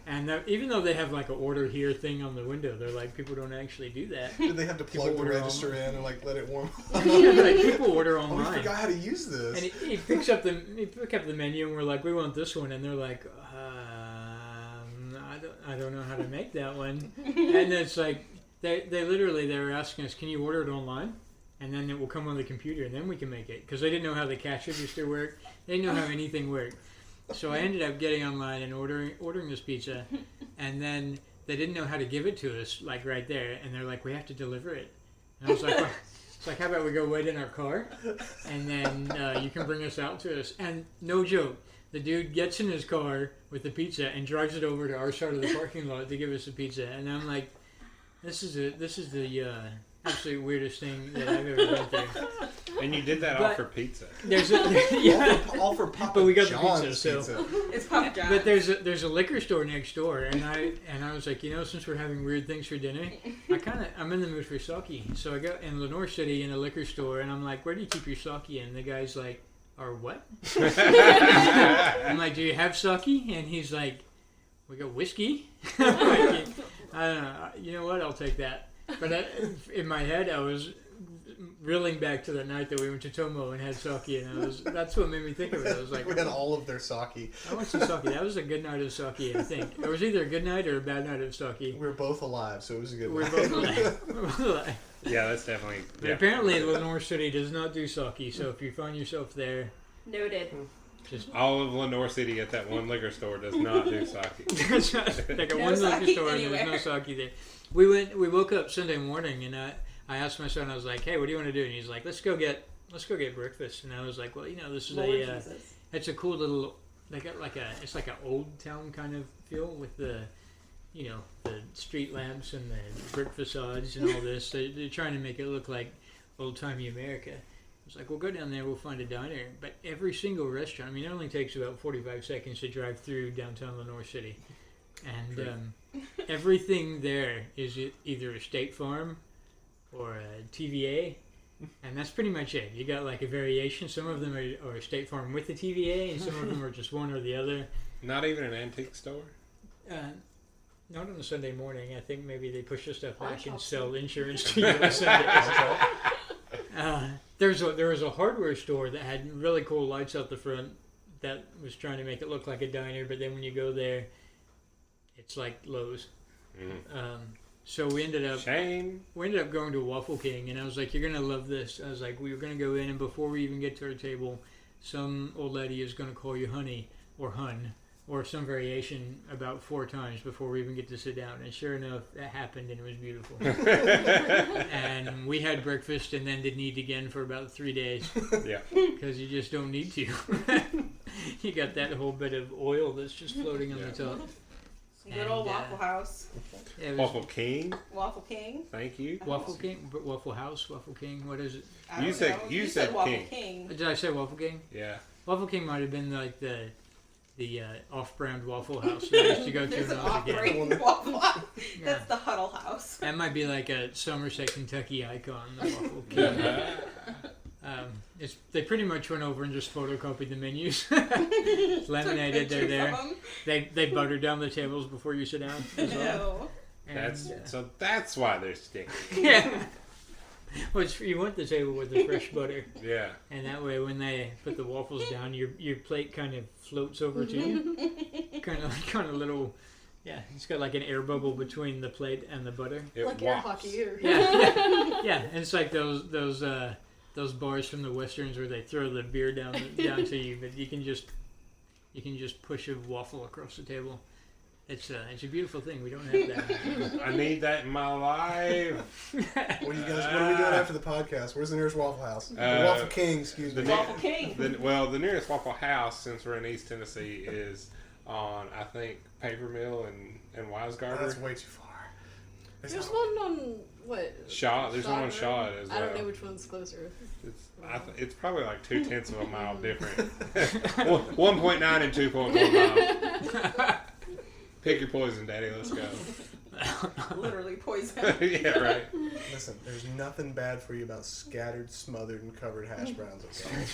And even though they have like an order here thing on the window, they're like, people don't actually do that. Did they have to plug the register in and like let it warm up? Yeah, like people order Oh, online. we forgot how to use this. And he picks up the menu, and we're like, we want this one, and they're like, I don't know how to make that one. And it's like they were asking us, can you order it online, and then it will come on the computer, and then we can make it, because they didn't know how the cash register worked. They didn't know how anything worked. So I ended up getting online and ordering this pizza, and then they didn't know how to give it to us, like right there, and they're like, we have to deliver it. And I was like, well, it's like, how about we go wait in our car, and then you can bring us out to us. And no joke, the dude gets in his car with the pizza and drives it over to our side of the parking lot to give us the pizza. And I'm like, this is the absolute weirdest thing that I've ever been through. And you did that all for pizza. All for Papa But we got John's the pizza, so It's Papa John's. But there's a liquor store next door, and I was like, since we're having weird things for dinner, I'm in the mood for sake. So I go in Lenore City in a liquor store, and I'm like, where do you keep your sake? And the guy's like, or what? I'm like, do you have sake? And he's like, we got whiskey. I'm like, I don't know. You know what? I'll take that. But in my head, I was reeling back to the night that we went to Tomo and had sake, and that's what made me think of it. I was like, we had all of their sake. how much is sake? That was a good night of sake, I think. It was either a good night or a bad night of sake. We were both alive, so it was a good We're night. both alive. Yeah, that's definitely. But Yeah. apparently, Lenore City does not do sake, so if you find yourself there, Noted. just All of Lenore City at that one liquor store does not do sake. they got No one liquor sake store and there's anywhere. no sake there. We woke up Sunday morning, and I asked my son, I was like, hey, what do you want to do? And he's like, let's go get breakfast. And I was like, well, this is Lord Jesus. it's a cool little, they got it's like an old town kind of feel with the street lamps and the brick facades and all this. They're trying to make it look like old-timey America. I was like, we'll go down there, we'll find a diner. But every single restaurant, it only takes about 45 seconds to drive through downtown Lenore City. And everything there is either a State Farm or a TVA. And that's pretty much it. You got like a variation. Some of them are State Farm with the TVA, and some of them are just one or the other. Not even an antique store? Not on a Sunday morning. I think maybe they push the stuff back and sell insurance to you on Sundays. There was a hardware store that had really cool lights out the front that was trying to make it look like a diner, but then when you go there, it's like Lowe's. Mm. So we ended up going to Waffle King, and I was like, you're going to love this. I was like, we were going to go in, and before we even get to our table, some old lady is going to call you honey or hun or some variation about 4 times before we even get to sit down. And sure enough, that happened, and it was beautiful. And we had breakfast and then didn't eat again for about 3 days. Yeah. Because you just don't need to. You got that whole bit of oil that's just floating on the top. Good old Waffle House. Yeah, it was Waffle King? Waffle King. Thank you. Waffle King? Waffle House? Waffle King? What is it? I don't know. You said Waffle King. King. Did I say Waffle King? Yeah. Waffle King might have been like the off-brand Waffle House that I used to go to There's when an I was a kid. off-brand Waffle House. Yeah. That's the Huddle House. That might be like a Somerset, Kentucky icon, the Waffle King. They pretty much went over and just photocopied the menus. Laminated, they're there. They butter down the tables before you sit down as well. No. And, That's why they're sticky. yeah. Which you want the table with the fresh butter, Yeah. and that way when they put the waffles down, your plate kind of floats over to you, kind of little. Yeah, it's got like an air bubble between the plate and the butter. It Like air walks. hockey or Yeah, and it's like those bars from the westerns where they throw the beer down to you, but you can just push a waffle across the table. It's a beautiful thing. We don't have that. I need that in my life. What are we doing after the podcast? Where's the nearest Waffle House? Waffle King, excuse me. Waffle King. The nearest Waffle House, since we're in East Tennessee, is on, I think, Paper Mill and Wisegarter. That's way too far. There's one on what? Shaw. There's one on Road? Shaw as well. I don't know which one's closer. It's probably like 0.2 of a mile different. 1.9 and 2.1 miles. Pick your poison, Daddy. Let's go. Literally poison. Yeah, right. Listen, there's nothing bad for you about scattered, smothered, and covered hash browns.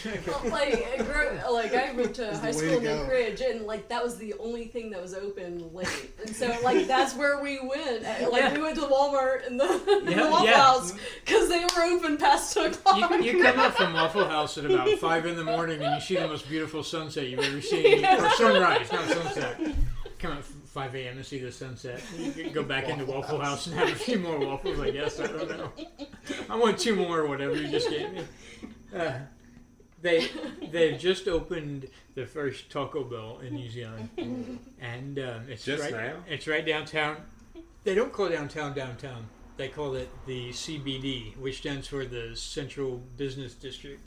Okay? Well, I went to It's the high way school to in go. Oak Ridge, and that was the only thing that was open late, and so that's where we went. We went to Walmart and the Waffle House because they were open past 2 o'clock. You come up from Waffle House at about 5 in the morning and you see the most beautiful sunset you've ever seen, or sunrise, not sunset. Come up 5 a.m. to see the sunset. You can go back into Waffle House and have a few more waffles, I guess. I don't know. I want 2 more or whatever you just gave me. They've just opened the first Taco Bell in New Zealand, and it's Just now? It's right downtown. They don't call downtown. They call it the CBD, which stands for the Central Business District.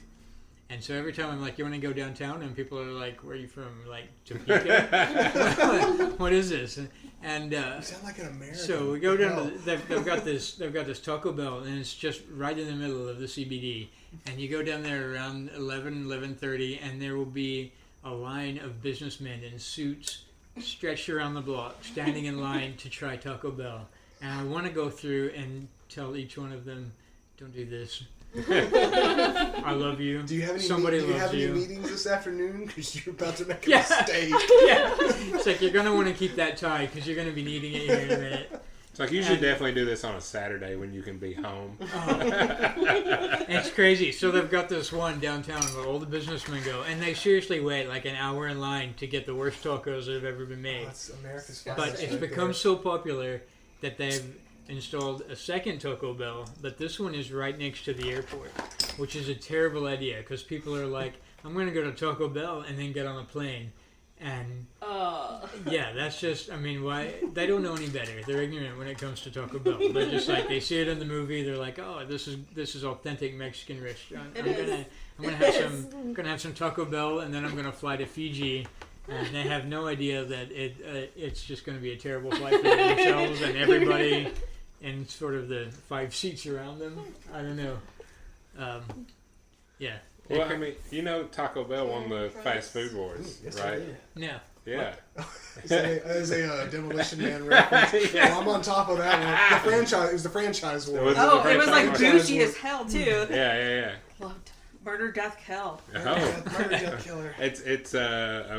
And so every time I'm like, you want to go downtown? And people are like, where are you from? Like, Topeka? What is this? And You sound like an American. so we go down to, they've got this Taco Bell, and it's just right in the middle of the CBD. And you go down there around 11:30, and there will be a line of businessmen in suits stretched around the block, standing in line to try Taco Bell. And I want to go through and tell each one of them, don't do this. I love you. Do you have any, Somebody do you loves have any you. meetings this afternoon? Because you're about to make a Yeah. mistake. Yeah. It's like you're going to want to keep that tie because you're going to be needing it here in a minute. It's like you should definitely do this on a Saturday when you can be home. It's crazy. So they've got this one downtown where all the businessmen go, and they seriously wait like an hour in line to get the worst tacos that have ever been made. That's America's But finest it's right become there. so popular that they've installed a second Taco Bell, but this one is right next to the airport, which is a terrible idea because people are like, I'm going to go to Taco Bell and then get on a plane. And yeah, that's just, I mean, why? They don't know any better. They're ignorant when it comes to Taco Bell. They're just like, they see it in the movie. They're like, oh, this is authentic Mexican restaurant. I'm gonna have some Taco Bell, and then I'm gonna fly to Fiji. And they have no idea that it's just going to be a terrible flight for themselves and everybody in sort of the 5 seats around them. I don't know. Yeah. Well, I mean, Taco Bell won the fast food wars, Yes, right? I did. No. Yeah. Is a Demolition Man reference. Yeah. Well, I'm on top of that one. The franchise. It was the franchise war. It was- Oh, it was like franchise bougie war. as hell too. Yeah. Loved Murder, Death, Kill. Oh. Murder, Death, Killer. It's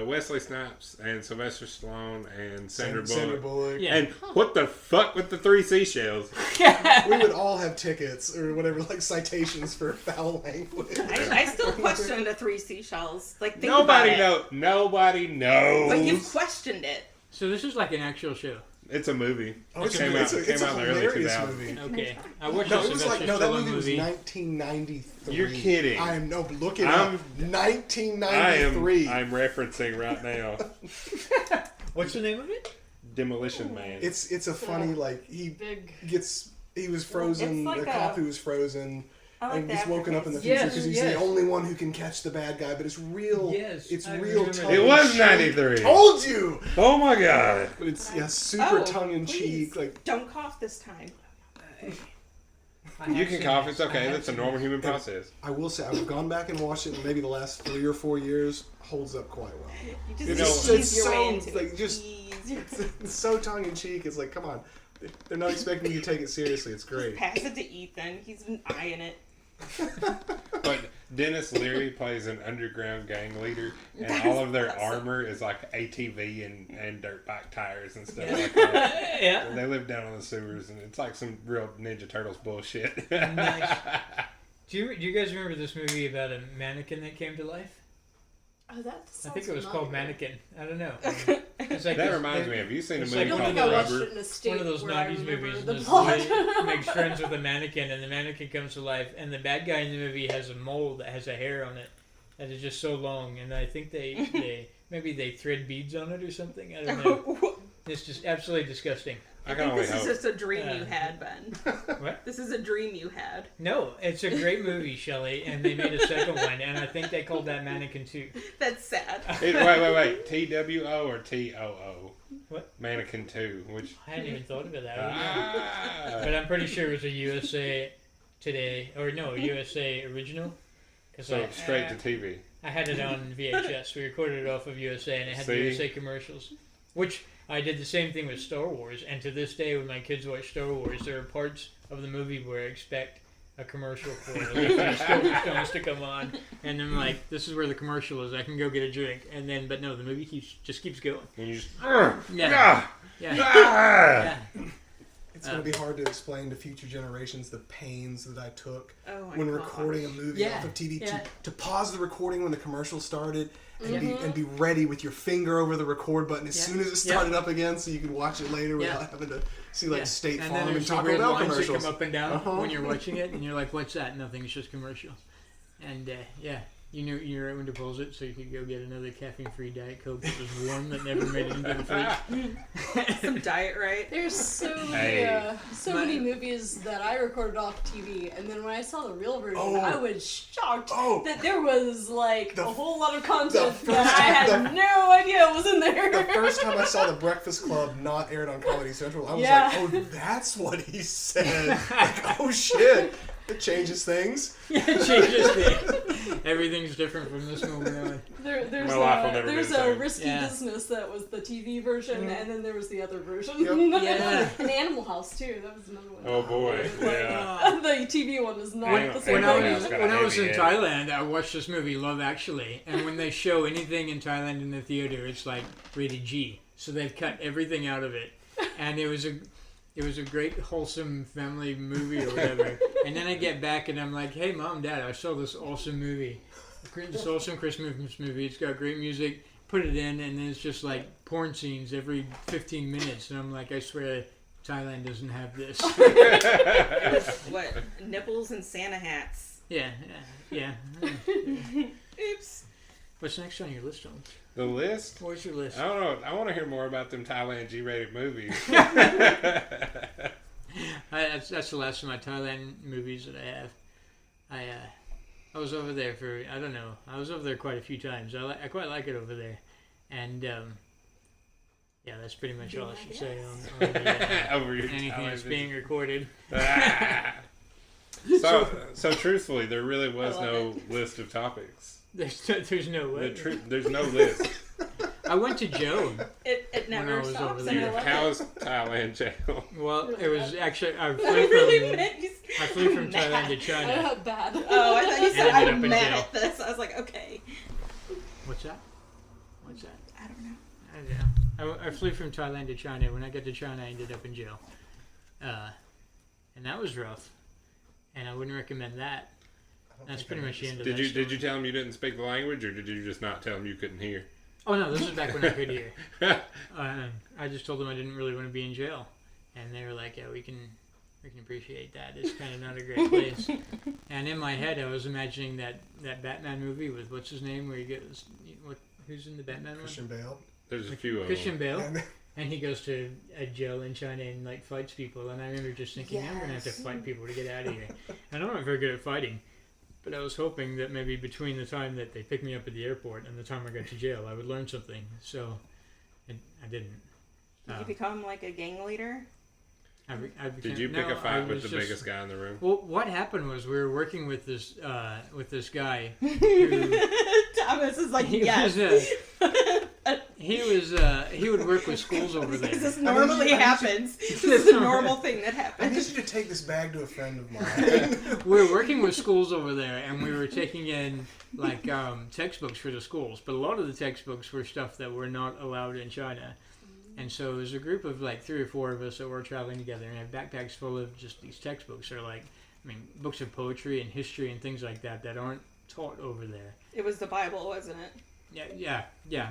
Wesley Snipes and Sylvester Stallone and Sandra Sandra Bullock. Bullock. Yeah. And what the fuck with the 3 seashells? We would all have tickets or whatever, like citations for foul language. I still question the 3 seashells. Like, think Nobody about it. Nobody knows. But you've questioned it. So this is like an actual show. It's a movie. Oh, It came out in the early hilarious 2000s. movie. Okay. I watched No, the it was Sylvester like, that Stallone movie was movie. 1993. You're kidding. Look it up. 1993. I'm referencing right now. What's the name of it? Demolition Man. It's a funny, like, he was frozen, It's like a cop who was frozen, I like and the he's woken up in the aftertaste. future Yes, because he's yes. the only one who can catch the bad guy, but it's real. Yes, it's I real remember tongue that. It was in 93. cheek. Told you! Oh my god. But it's super Oh, tongue in please. cheek. Like, Don't cough this time. You can cough, it's okay. That's a normal human process. I will say, I've gone back and watched it in maybe the last 3 or 4 years. Holds up quite well. You You just know, ease your way it's into so, it. like, just- Ease your- It's so tongue in cheek. It's like, come on. They're not expecting you to take it seriously. It's great. Pass it to Ethan. He's been eyeing it. But Dennis Leary plays an underground gang leader, and That's all of their awesome. armor is like ATV and dirt bike tires and stuff like that. Yeah. And they live down in the sewers, and it's like some real Ninja Turtles bullshit. Nice. Do you guys remember this movie about a mannequin that came to life? Oh, that I think it was sounds called familiar. Mannequin. I don't know. It's like That this- reminds me. Have you seen a it's movie like I one don't of called think I those- watched it in a state one of those where I 90s remember movies. the This plot. boy makes friends with a mannequin, and the mannequin comes to life, and the bad guy in the movie has a mole that has a hair on it that is just so long, and I think they maybe they thread beads on it or something. I don't know. It's just absolutely disgusting. I I can think only this is hope. just a dream you had, Ben. What? This is a dream you had. No, it's a great movie, Shelley, and they made a second one, and I think they called that Mannequin 2. That's sad. Wait. TWO or TOO? What? Mannequin 2. Which. I hadn't even thought of it that way. But Ah. I'm pretty sure it was a USA Today, or no, USA original. Cause So straight to TV. I had it on VHS. We recorded it off of USA, and it had See? USA commercials. Which I did the same thing with Star Wars, and to this day, when my kids watch Star Wars, there are parts of the movie where I expect a commercial for the Stones to come on, and I'm like, this is where the commercial is. I can go get a drink, and then, but no, the movie just keeps going. And you just, Yeah. Yeah. It's going to be hard to explain to future generations the pains that I took when gosh. recording a movie off of TV to pause the recording when the commercial started and be ready with your finger over the record button as soon as it started up again, so you could watch it later without having to see like State Farm and Taco Bell commercials. That come up and down when you're watching it, and you're like, "What's that?" Nothing. It's just commercial. And you knew you were right when to pause it, so you could go get another caffeine-free Diet Coke that was warm that never made it into the fridge. Some Diet Right. There's so many movies that I recorded off TV, and then when I saw the real version, I was shocked that there was like a whole lot of content that I had no idea was in there. The first time I saw The Breakfast Club not aired on Comedy Central, I was like, oh, that's what he said. Like, oh shit. It changes things. It changes things. Everything's different from this moment on. There's a Risky Business that was the TV version, and then there was the other version. Yep. And Animal House too. That was another one. Oh boy, the TV one is not the same. When I was in Thailand, I watched this movie Love Actually, and when they show anything in Thailand in the theater, it's like rated G. So they've cut everything out of it, and it was a great wholesome family movie or whatever. And then I get back and I'm like, hey Mom, Dad, I saw this awesome movie. This awesome Christmas movie. It's got great music. Put it in, and then it's just like porn scenes every 15 minutes. And I'm like, I swear Thailand doesn't have this. What? Nipples and Santa hats. Yeah. Oops. What's next on your list, Tom? The list? What's your list? I don't know. I want to hear more about them Thailand G-rated movies. That's the last of my Thailand movies that I have. I was over there for, I don't know, I was over there quite a few times. I quite like it over there. And, that's pretty much all I should say on anything that's being recorded. So truthfully, there really was no list of topics. There's no way. There's no list. I went to Joe. It never stops. How's Thailand jail? Well, it was actually I flew from Thailand to China. Oh, bad. Oh, I thought you said I'm mad at this. I was like, okay. What's that? I don't know. I don't know. I flew from Thailand to China. When I got to China, I ended up in jail, and that was rough. And I wouldn't recommend that. That's pretty much the end of that. Did you tell him you didn't speak the language, or did you just not tell him you couldn't hear? Oh no, this is back when I could hear. I just told them I didn't really want to be in jail, and they were like, "Yeah, we can appreciate that. It's kind of not a great place." And in my head, I was imagining that Batman movie with what's his name, where he goes, who's in the Batman Christian one? Bale. There's a few of Christian them. Bale. And he goes to a jail in China and like fights people, and I remember just thinking, I'm gonna have to fight people to get out of here. And I'm not very good at fighting. But I was hoping that maybe between the time that they picked me up at the airport and the time I got to jail, I would learn something. So, I didn't. Did you become like a gang leader? Did you pick a fight with the biggest guy in the room? Well, what happened was we were working with this guy. Who, Thomas is like, yes. He would work with schools over there. This normally happens. This is a normal thing that I happens. need you to take this bag to a friend of mine. We were working with schools over there, and we were taking in like textbooks for the schools. But a lot of the textbooks were stuff that were not allowed in China. And so it was a group of like 3 or 4 of us that were traveling together and had backpacks full of just these textbooks, or like, books of poetry and history and things like that aren't taught over there. It was the Bible, wasn't it? Yeah.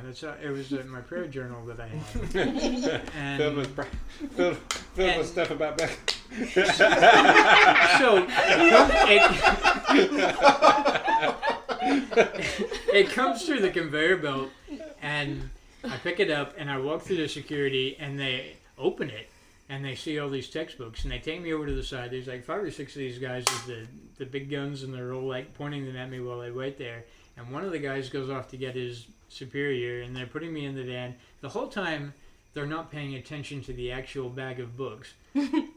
That's it was my prayer journal that I had. And filled with stuff about back. So it comes through the conveyor belt, and I pick it up and I walk through the security, and they open it and they see all these textbooks, and they take me over to the side. There's like 5 or 6 of these guys with the big guns, and they're all like pointing them at me while I wait there. And one of the guys goes off to get his superior, and they're putting me in the van. The whole time they're not paying attention to the actual bag of books.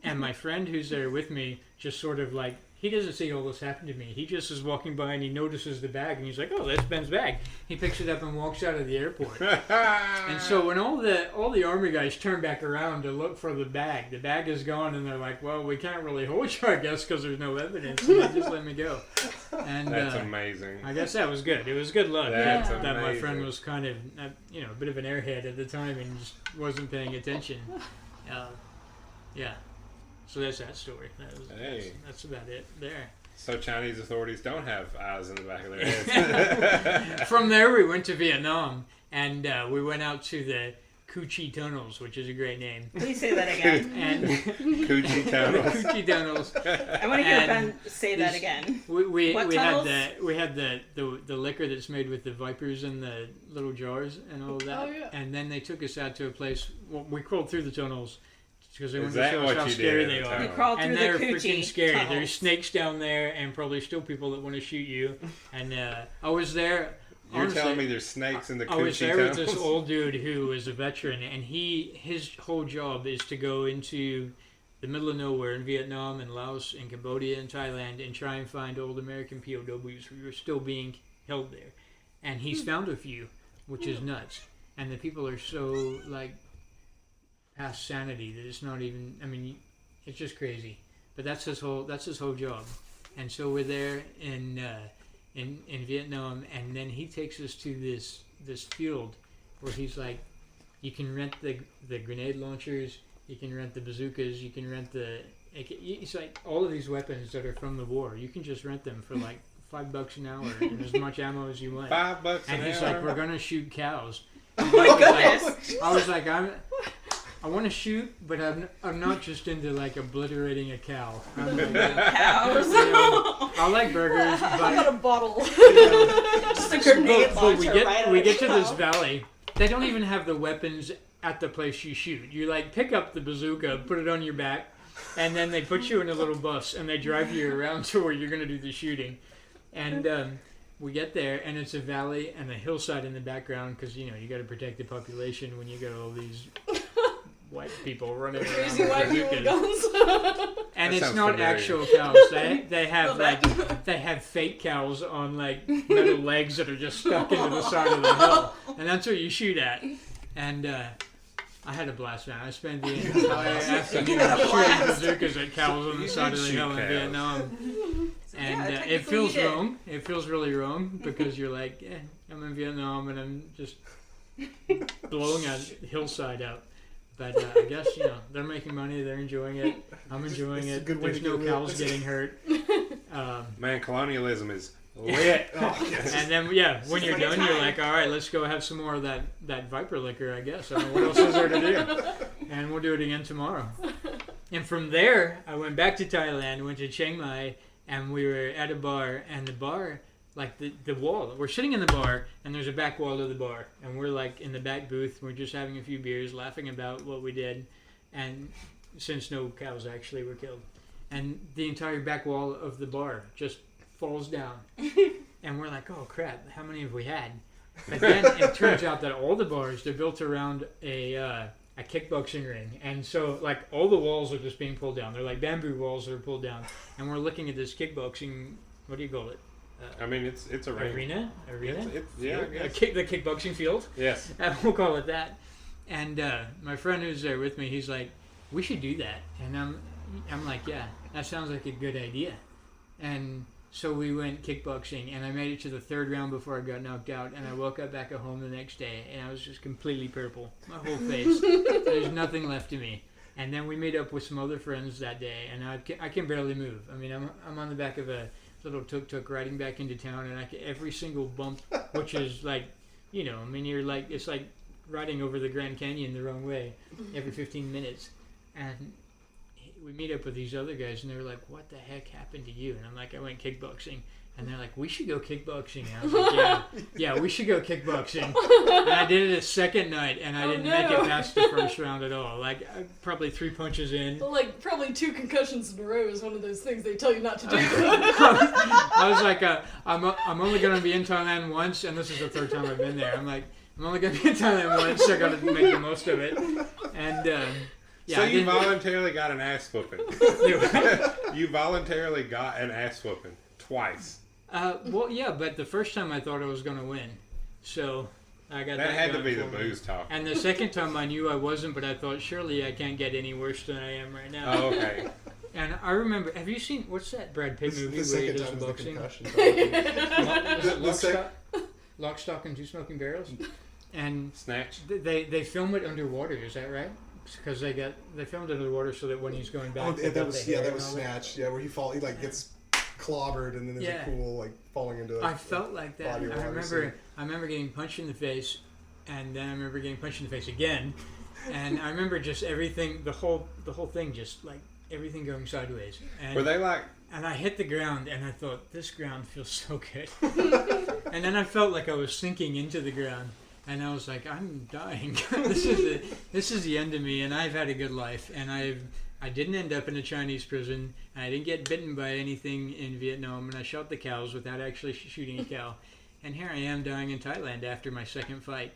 And my friend who's there with me just sort of like, he doesn't see all this happen to me. He just is walking by and he notices the bag and he's like, oh, that's Ben's bag. He picks it up and walks out of the airport. And so when all the army guys turn back around to look for the bag is gone, and they're like, well, we can't really hold you, I guess, because there's no evidence. And they just let me go. And that's amazing. I guess that was good. It was good luck That's that my amazing. friend was kind of, a bit of an airhead at the time and just wasn't paying attention. Yeah. So that's that story. That's about it there. So Chinese authorities don't have eyes in the back of their heads. From there, we went to Vietnam, and we went out to the Coochie Tunnels, which is a great name. Please say that again. And Coochie Tunnels. Coochie Tunnels. I want to hear Ben say that again. We tunnels? had the liquor that's made with the vipers in the little jars and all of that. Oh, yeah. And then they took us out to a place. Well, we crawled through the tunnels because they wanted Is to that show us what how you scary did they at the are. time? You crawled And through they're the freaking coochie scary. tunnels. There's snakes down there, and probably still people that want to shoot you. And I was there. You're honestly, telling me there's snakes in the I was Coochie there with Tunnels? this old dude who is a veteran, and his whole job is to go into the middle of nowhere in Vietnam and Laos and Cambodia and Thailand and try and find old American POWs who are still being held there. And he's found a few, which is nuts. And the people are so, past sanity that it's not even, it's just crazy. But that's his whole job. And so we're there in Vietnam, and then he takes us to this field where he's like, you can rent the grenade launchers, you can rent the bazookas, you can rent it's like all of these weapons that are from the war, you can just rent them for like $5 an hour and as much ammo as you want. $5 an hour. And he's like, we're gonna shoot cows. Oh my goodness. I was like, I want to shoot, but I'm not just into like obliterating a cow. I'm into, Cows. I like burgers, How about a but bottle? Just a grenade but we launcher get right we at get a to this cow. valley. They don't even have the weapons at the place you shoot. You like pick up the bazooka, put it on your back, and then they put you in a little bus and they drive you around to where you're gonna do the shooting. And we get there, and it's a valley and a hillside in the background because you got to protect the population when you got all these white people running around Crazy with white people with bazookas. guns. And That it's sounds not familiar. actual cows. They have they have fake cows on like metal legs that are just stuck into the side of the hill, and that's what you shoot at. And I had a blast, man. I spent the entire afternoon shooting bazookas at cows on the You side did of the shoot hill in cows. Vietnam. And Yeah, it technically feels you did. wrong. It feels really wrong because you're like, I'm in Vietnam and I'm just blowing a hillside up. But I guess they're making money. They're enjoying it. I'm enjoying It's a it. good way There's to no get cows lit. getting hurt. Man, colonialism is lit. Oh, yes. And then when you're like a done, you're time. like, all right, let's go have some more of that viper liquor. I guess. I don't know what else is there to do. And we'll do it again tomorrow. And from there, I went back to Thailand. Went to Chiang Mai. And we were at a bar, and the bar, like the wall, we're sitting in the bar, and there's a back wall to the bar, and we're like in the back booth, we're just having a few beers, laughing about what we did, and since no cows actually were killed, and the entire back wall of the bar just falls down, and we're like, oh crap, how many have we had? But then it turns out that all the bars, they're built around a kickboxing ring, and so like all the walls are just being pulled down. They're like bamboo walls that are pulled down, and we're looking at this kickboxing. What do you call it? I mean, it's a ring. Arena. Yeah, I guess. The kickboxing field. Yes. We'll call it that. And my friend who's there with me, he's like, "We should do that." And I'm like, "Yeah, that sounds like a good idea." And so we went kickboxing, and I made it to the third round before I got knocked out, and I woke up back at home the next day, and I was just completely purple. My whole face. There's nothing left of me. And then we made up with some other friends that day, and I can barely move. I mean, I'm on the back of a little tuk-tuk riding back into town, and every single bump, which is like, you're like, it's like riding over the Grand Canyon the wrong way every 15 minutes. And we meet up with these other guys, and they were like, what the heck happened to you? And I'm like, I went kickboxing. And they're like, we should go kickboxing. And I was like, yeah, we should go kickboxing. And I did it a second night, and I didn't make it past the first round at all. Like, probably 3 punches in. Well, like, probably 2 concussions in a row is one of those things they tell you not to do. I was like, I'm only going to be in Thailand once, and this is the third time I've been there. I'm like, I'm only going to be in Thailand once, so I got to make the most of it. And Yeah, so you voluntarily got an ass whooping. You voluntarily got an ass whooping twice. Well, yeah, but the first time I thought I was going to win. So I got that had to be the for me. booze talk. And the second time I knew I wasn't, but I thought surely I can't get any worse than I am right now. Oh, okay. And I remember, have you seen, what's that Brad Pitt movie where he does boxing? Lock, Stock, and Two Smoking Barrels? And Snatch. They film it underwater, is that right? Because they filmed it underwater so that when he's going back, that was Snatch. Yeah, where he gets clobbered and then there's a cool falling into it. I felt like that. I remember getting punched in the face, and then I remember getting punched in the face again, and I remember just everything, the whole thing, just like everything going sideways. And, were they like? And I hit the ground, and I thought, this ground feels so good. And then I felt like I was sinking into the ground. And I was like, I'm dying. This is the end of me, and I've had a good life, and I didn't end up in a Chinese prison. I didn't get bitten by anything in Vietnam, and I shot the cows without actually shooting a cow. And here I am dying in Thailand after my second fight,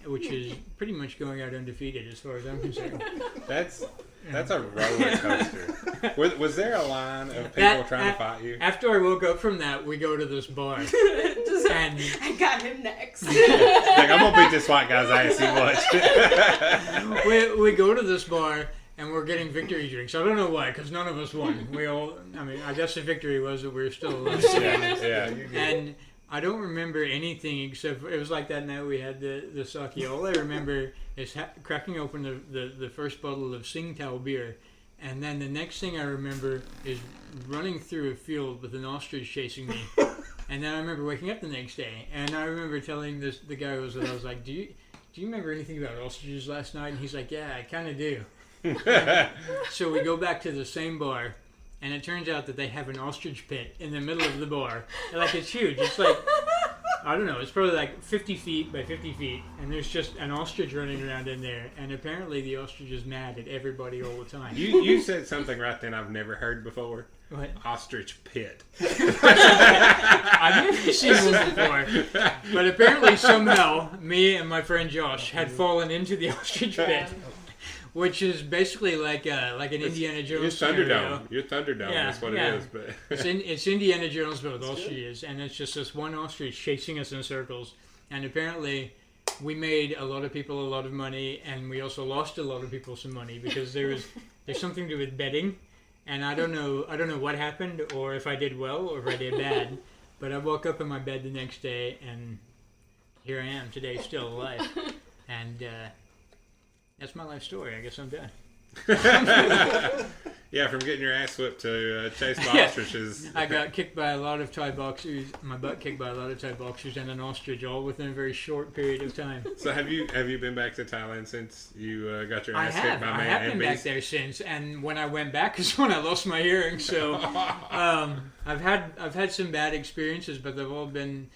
which is pretty much going out undefeated as far as I'm concerned. That's a roller coaster. Was there a line of people trying to fight you? After I woke up from that, we go to this bar. And I got him next. Like, I'm going to beat this white guy's ass, you watch. we go to this bar, and we're getting victory drinks. I don't know why, because none of us won. I guess the victory was that we were still alive. Yeah. And I don't remember anything except it was like that night we had the sake. All I remember is cracking open the first bottle of Tsingtao beer, and then the next thing I remember is running through a field with an ostrich chasing me. And then I remember waking up the next day, and I remember telling the guy I was like, do you remember anything about ostriches last night? And he's like, yeah, I kind of do. So we go back to the same bar, and it turns out that they have an ostrich pit in the middle of the bar. Like, it's huge. It's like, I don't know, it's probably like 50 feet by 50 feet, and there's just an ostrich running around in there, and apparently the ostrich is mad at everybody all the time. You said something right then I've never heard before. What? Ostrich pit. I've never seen one before, but apparently somehow me and my friend Josh had fallen into the ostrich pit, which is basically like an Indiana Jones scenario. Your Thunderdome is what it is. But it's Indiana Jones but with ostriches, and it's just this one ostrich chasing us in circles. And apparently we made a lot of people a lot of money, and we also lost a lot of people some money because there's something to do with betting. And I don't know what happened, or if I did well, or if I did bad. But I woke up in my bed the next day, and here I am today, still alive. And that's my life story. I guess I'm done. Yeah, from getting your ass whipped to chased by ostriches. I got kicked by a lot of Thai boxers. My butt kicked by a lot of Thai boxers and an ostrich, all within a very short period of time. So have you been back to Thailand since you got your ass kicked by man? I have been back there since, and when I went back is when I lost my hearing. So I've had some bad experiences, but they've all been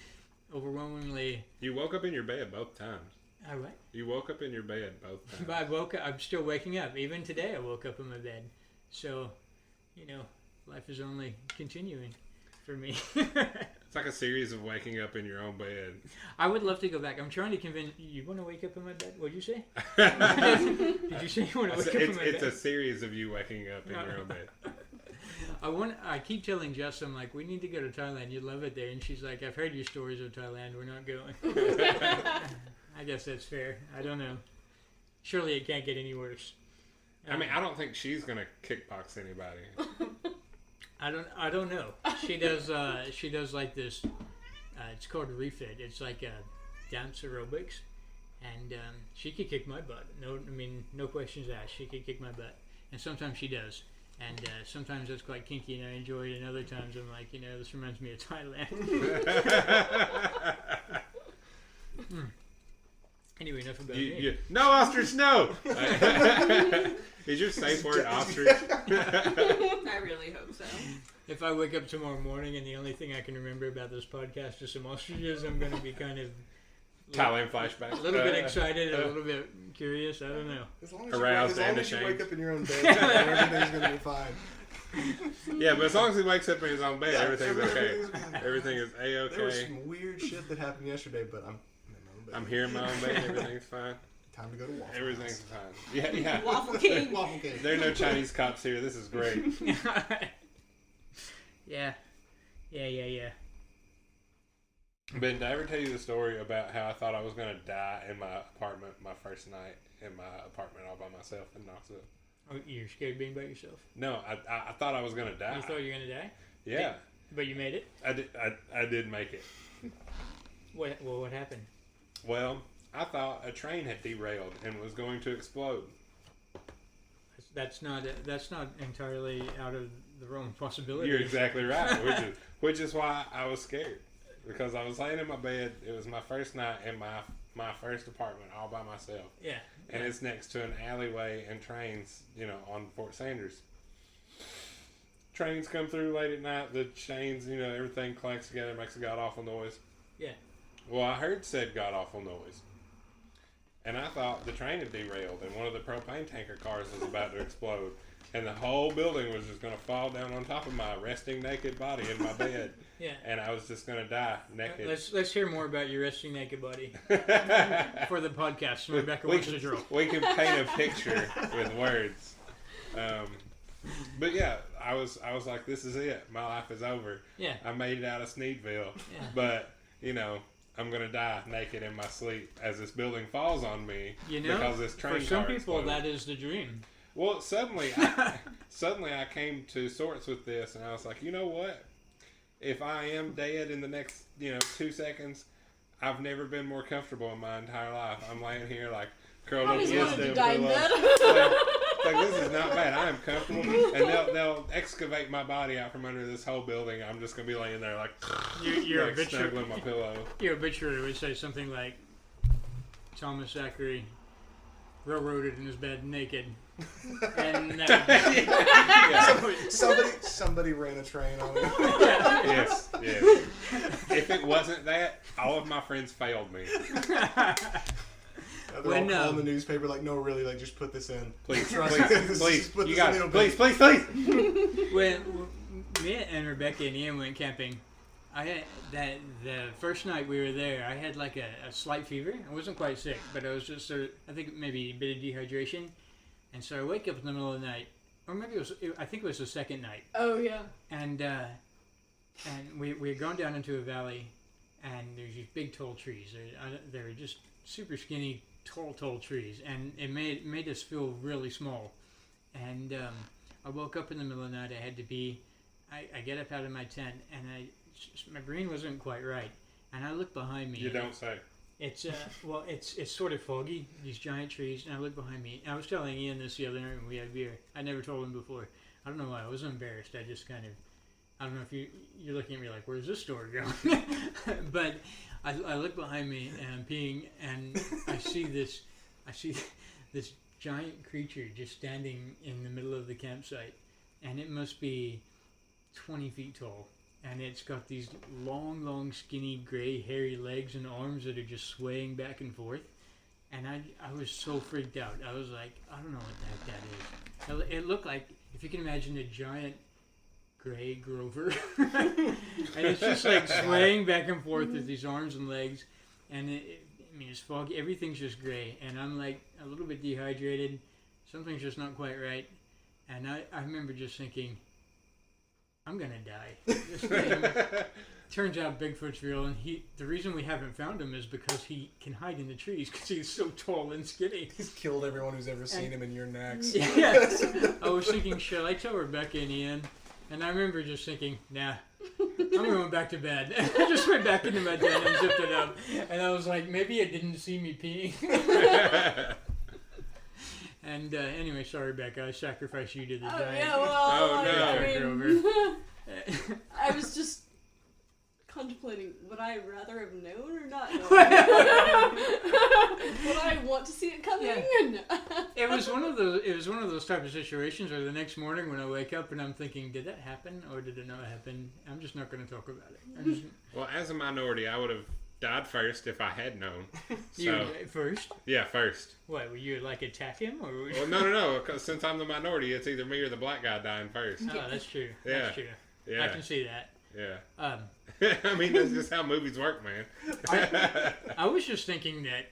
overwhelmingly. You woke up in your bed both times. What? You woke up in your bed both times. I'm still waking up. Even today, I woke up in my bed. So, life is only continuing for me. It's like a series of waking up in your own bed. I would love to go back. I'm trying to convince you. Want to wake up in my bed? What'd you say? Did you say you want to wake up in my bed? It's a series of you waking up in your own bed. I keep telling Jess, I'm like, we need to go to Thailand. You'd love it there. And she's like, I've heard your stories of Thailand. We're not going. I guess that's fair. I don't know. Surely it can't get any worse. I mean, I don't think she's gonna kickbox anybody. I don't know. She does like this. It's called refit. It's like dance aerobics, and she could kick my butt. No questions asked. She could kick my butt, and sometimes she does. And sometimes that's quite kinky, and I enjoy it. And other times I'm like, this reminds me of Thailand. Anyway, enough about me. No ostrich, no. Is your safe word ostrich? I really hope so. If I wake up tomorrow morning and the only thing I can remember about this podcast is some ostriches, I'm going to be kind of Thailand flashback. A little bit excited, a little bit curious. I don't know. As long as you wake up in your own bed, everything's going to be fine. Yeah, but as long as he wakes up in his own bed, everything's okay. Everything is A-okay. There was some weird shit that happened yesterday, but I'm here in my own bed. Everything's fine. Time to go to Waffle Everything's House. fine. Yeah. Waffle King. Waffle King. There are no Chinese cops here. This is great. Yeah. Ben, did I ever tell you the story about how I thought I was going to die in my apartment my first night in my apartment all by myself in Knoxville? Oh, you're scared being by yourself? No, I thought I was going to die. You thought you were going to die? Yeah. But you made it? I did make it. What happened? Well, I thought a train had derailed and was going to explode. That's not entirely out of the realm of possibility. You're exactly right, which is why I was scared. Because I was laying in my bed. It was my first night in my first apartment all by myself. Yeah. And it's next to an alleyway and trains, on Fort Sanders. Trains come through late at night. The chains, everything clanks together, makes a god-awful noise. Yeah. Well, I heard said god-awful noise. And I thought the train had derailed and one of the propane tanker cars was about to explode. And the whole building was just going to fall down on top of my resting naked body in my bed. Yeah. And I was just going to die naked. Let's hear more about your resting naked body for the podcast. Rebecca wants to draw. We can paint a picture with words. But yeah, I was like, this is it. My life is over. Yeah. I made it out of Sneedville. Yeah. But, I'm going to die naked in my sleep as this building falls on me because this train car for some people, exploded. that is the dream. Well, suddenly I came to sorts with this, and I was like, you know what? If I am dead in the next, 2 seconds, I've never been more comfortable in my entire life. I'm laying here like curled up against the pillow. Like, this is not bad. I am comfortable, and they'll excavate my body out from under this whole building. I'm just gonna be laying there like Your like snuggling my pillow. Your obituary would say something like, Thomas Zachary railroaded in his bed naked. And somebody ran a train on him. Yes. If it wasn't that, all of my friends failed me. They're all calling the newspaper like, no, really, like, just put this in. Please, please, please. When me and Rebecca and Ian went camping, I had the first night we were there, I had like a slight fever. I wasn't quite sick, but I was just I think maybe a bit of dehydration. And so I wake up in the middle of the night, or maybe I think it was the second night. Oh yeah. And we had gone down into a valley, and there's these big tall trees. They were just super skinny, tall trees, and it made us feel really small. And I woke up in the middle of the night. I had to be. I get up out of my tent, and my brain wasn't quite right, and I look behind me. You don't say. It's it's sort of foggy, these giant trees, and I look behind me. And I was telling Ian this the other night when we had beer. I never told him before. I don't know why. I was embarrassed. I just kind of, I don't know if you're looking at me like, where's this story going? But I look behind me and I'm peeing, and I see this giant creature just standing in the middle of the campsite, and it must be 20 feet tall. And it's got these long, skinny, gray, hairy legs and arms that are just swaying back and forth. And I was so freaked out. I was like, I don't know what the heck that is. It looked like, if you can imagine, a giant gray Grover. And it's just like swaying back and forth with these arms and legs. And it's foggy. Everything's just gray. And I'm like a little bit dehydrated. Something's just not quite right. And I remember just thinking, I'm gonna die. This thing turns out Bigfoot's real, and the reason we haven't found him is because he can hide in the trees because he's so tall and skinny. He's killed everyone who's ever seen him in your necks. Yeah. I was thinking, shall I tell Rebecca and Ian? And I remember just thinking, nah, I'm going back to bed. I just went back into my tent and zipped it up. And I was like, maybe it didn't see me peeing. And anyway, sorry, Becca, I sacrificed you to the giant. Yeah, well, no. I was just contemplating, would I rather have known or not known? Would I want to see it coming? Yeah. It was one of those type of situations where the next morning when I wake up and I'm thinking, did that happen or did it not happen? I'm just not going to talk about it. Well, as a minority, I would have died first if I had known. So, you first? Yeah, first. What, would you like attack him? Or would Well, no. Because since I'm the minority, it's either me or the black guy dying first. Oh, that's true. Yeah. That's true. Yeah. I can see that. Yeah. I mean, that's just how movies work, man. I was just thinking that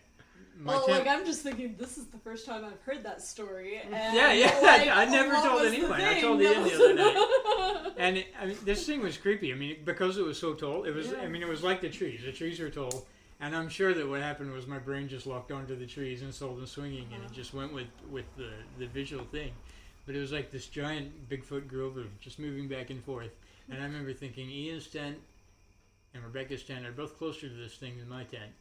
like I'm just thinking, this is the first time I've heard that story. And, Like, I never told anyone. I told Ian the other night. And this thing was creepy. I mean, because it was so tall, it was. I mean, it was like the trees. The trees were tall, and I'm sure that what happened was my brain just locked onto the trees and started them swinging, and it just went with the visual thing. But it was like this giant Bigfoot grover just moving back and forth. And I remember thinking, Ian's tent and Rebecca's tent are both closer to this thing than my tent.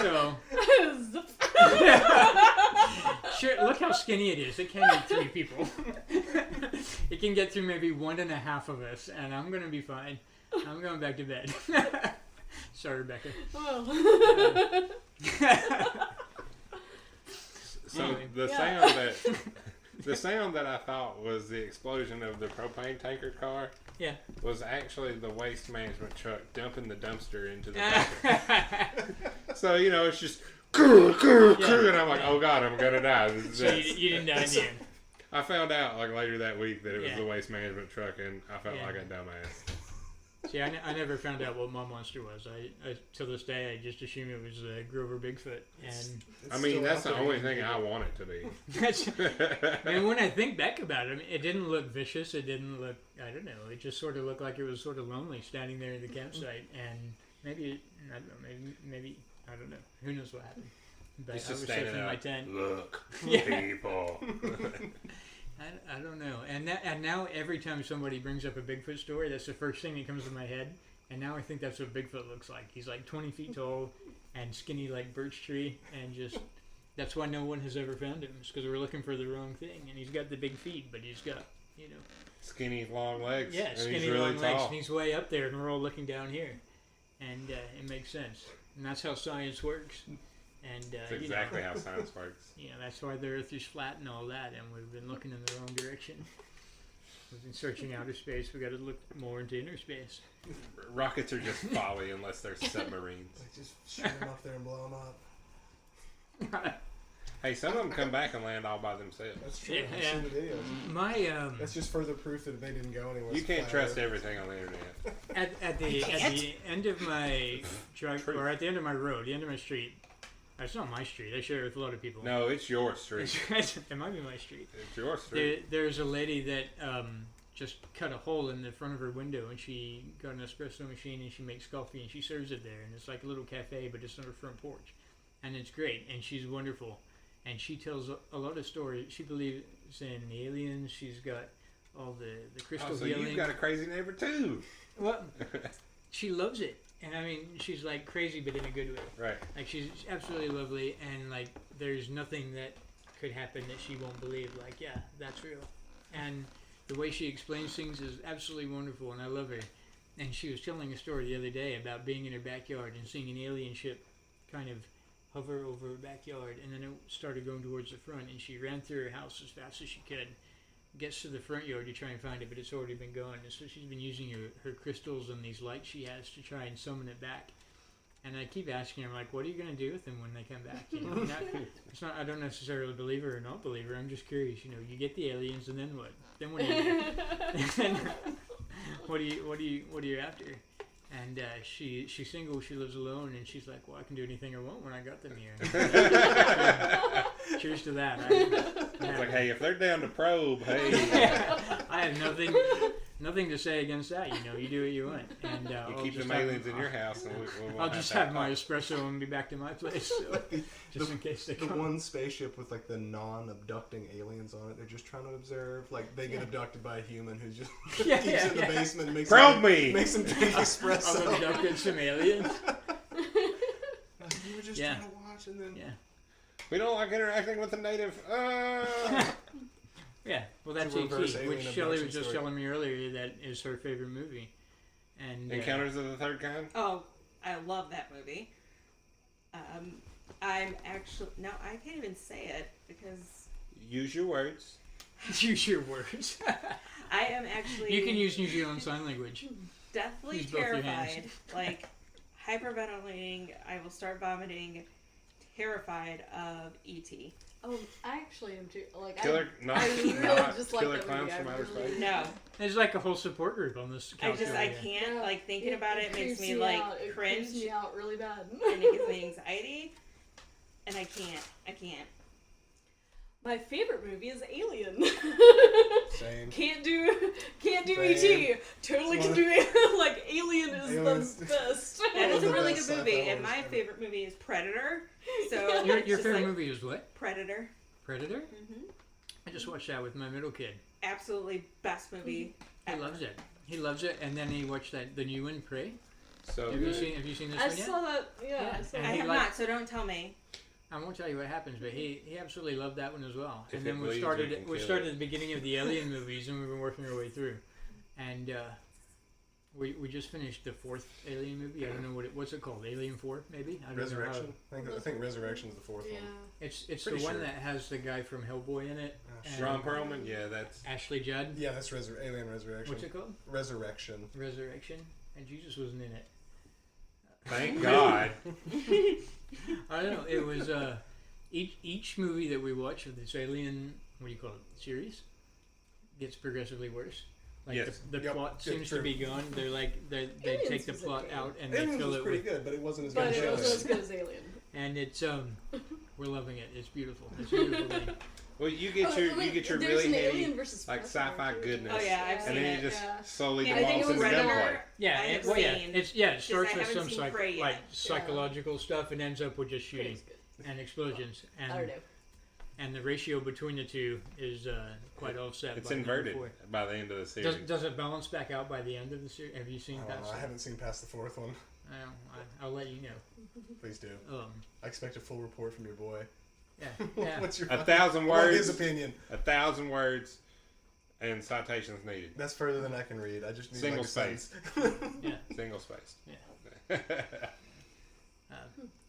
So, sure, look how skinny it is. It can't eat 3 people. It can get through maybe 1.5 of us, and I'm going to be fine. I'm going back to bed. Sorry, Rebecca. Oh. So the sound that I thought was the explosion of the propane tanker car was actually the waste management truck dumping the dumpster into the tanker. So, it's just and I'm like, oh God, I'm going to die. So you didn't die in the end. I found out later that week that it was the waste management truck, and I felt like a dumbass. See, I never found out what my monster was. I to this day, I just assumed it was Grover Bigfoot. And I mean, that's the only thing I want it to be. And when I think back about it, it didn't look vicious. It didn't look, I don't know. It just sort of looked like it was sort of lonely standing there in the campsite. And maybe, I don't know, maybe, I don't know. Who knows what happened. But I was safe in my tent. Look, people. I don't know. And now every time somebody brings up a Bigfoot story, that's the first thing that comes to my head. And now I think that's what Bigfoot looks like. He's like 20 feet tall and skinny like birch tree, and just that's why no one has ever found him. It's because we're looking for the wrong thing. And he's got the big feet, but he's got, skinny long legs. Yeah, and skinny he's really long tall. legs, and he's way up there, and we're all looking down here. And it makes sense. And that's how science works. And that's exactly how science works. That's why the Earth is flat and all that, and we've been looking in the wrong direction. We've been searching outer space. We've got to look more into inner space. Rockets are just folly unless they're submarines. Just shoot them up there and blow them up. Hey, some of them come back and land all by themselves. That's true. I've seen the videos. That's just further proof that they didn't go anywhere. You can't trust everything on the internet. At the end of my truck, or at the end of my road, the end of my street. It's not my street. I share it with a lot of people. No, it's your street. It might be my street. It's your street. There's a lady that just cut a hole in the front of her window, and she got an espresso machine, and she makes coffee, and she serves it there. And it's like a little cafe, but it's on her front porch. And it's great, and she's wonderful. And she tells a lot of stories. She believes in aliens. She's got all the crystal healing. So you've got a crazy neighbor, too. Well, she loves it. And I mean, she's like crazy, but in a good way. Right. Like, she's absolutely lovely, and like, there's nothing that could happen that she won't believe. Like, yeah, that's real. And the way she explains things is absolutely wonderful, and I love her. And she was telling a story the other day about being in her backyard and seeing an alien ship kind of hover over her backyard, and then it started going towards the front, and she ran through her house as fast as she could. Gets to the front yard to try and find it, but it's already been gone. And so she's been using her crystals and these lights she has to try and summon it back. And I keep asking her, like, what are you going to do with them when they come back? It's not. I don't necessarily believe her or not believe her. I'm just curious. You get the aliens, and then what? Then what do you do? what are you after? And she's single, she lives alone, and she's like, well, I can do anything I want when I got them here. Cheers to that. It's like, hey, if they're down to probe, hey. I have nothing to say against that. You do what you want. And you keep them aliens in your house, and I'll just have my espresso and be back to my place. So, just in case they come. The one spaceship with like the non-abducting aliens on it, they're just trying to observe. Like they get abducted by a human who just keeps in the basement and makes them drink espresso. I've abducted some aliens. You were just trying to watch, and then we don't like interacting with the native. Yeah, well, that's A.T., which Shelley was just telling me earlier that is her favorite movie. And Encounters of the Third Kind? Oh, I love that movie. I'm actually... No, I can't even say it because... Use your words. Use your words. I am actually... You can use New Zealand Sign Language. Deathly terrified. Like, hyperventilating. I will start vomiting. Terrified of E.T. Oh, I actually am too. Like, Killer, I really just like Killer that Clowns movie. from Outer Space? No. There's like a whole support group on this couch. I can't, like, thinking about it makes me, like, cringe. It creeps me out really bad. And it gives me anxiety. and I can't. My favorite movie is Alien. Same. Can't do E.T. Totally can do like Alien is the best. That is a really best good movie, sci-fi and my ever. favorite movie is Predator. So Your it's just favorite like movie is what? Predator. Predator? I just watched that with my middle kid. Absolutely best movie. He ever. loves it. He loves it, and then he watched the new one, Prey. So Have good. you seen this I one yet? saw that. Yeah, I saw And I that. he have liked- not, so don't tell me. I won't tell you what happens, but he absolutely loved that one as well. If And it then we bleeds, started you can we kill started it. at the beginning of the Alien movies, and we've been working our way through. And we just finished the fourth Alien movie. I don't know what's it called? Alien 4, maybe? I don't Resurrection. know. I think Resurrection is the fourth Yeah. one. It's the Pretty one sure. that has the guy from Hellboy in it. and Ron Perlman? Yeah, that's... Ashley Judd. Yeah, that's Alien Resurrection. What's it called? Resurrection. Resurrection. And Jesus wasn't in it. Thank God. I don't know. It was each movie that we watch of this Alien, what do you call it, series, gets progressively worse. Like Yes. the Yep, plot it's seems true. to be gone. They're like they Aliens take the was plot okay. out and they Aliens fill was it pretty with. good, but it wasn't as But good it as wasn't as Alien. good as Alien. And it's we're loving it. It's beautiful. It's a beautiful thing. Well, you get your There's really an heavy, Alien versus like Predator, sci-fi too. goodness. Oh yeah, I've seen And then it. you just Yeah. slowly Yeah, I think devolves it was into gunplay. Predator. Yeah, I have well, yeah, seen. it starts I with haven't some seen Prey yet. like psychological stuff and ends up with just shooting Pretty's good. and explosions. I don't know. And the ratio between the two is quite offset. It's by number inverted 4. by the end of the series. Does it balance back out by the end of the series? Have you seen I don't past know. I it? haven't seen past the fourth one. I'll let you know. Please do. Um, I expect a full report from your boy. yeah, yeah. What's your 1,000 I want his words. opinion? 1,000 words, and citations needed. That's further than I can read. I just need Single like a space. Yeah. Single spaced. Yeah.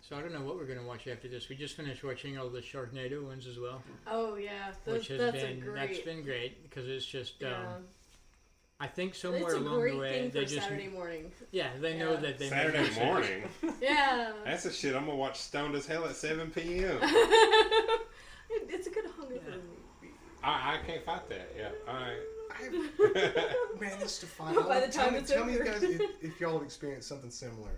So I don't know what we're gonna watch after this. We just finished watching all the Sharknado ones as well, Oh yeah, which has that's been a great. that's been great because it's just Yeah. I think somewhere It's a along great the way thing they for just Saturday morning. they know Yeah. that they Saturday make mistakes. morning. Yeah. That's the shit I'm gonna watch stoned as hell at 7 p.m. It's a good hungover Yeah. movie. I can't fight that. Yeah. All right. I've managed to find. By the time it's tell me, over. guys, if y'all have experienced something similar.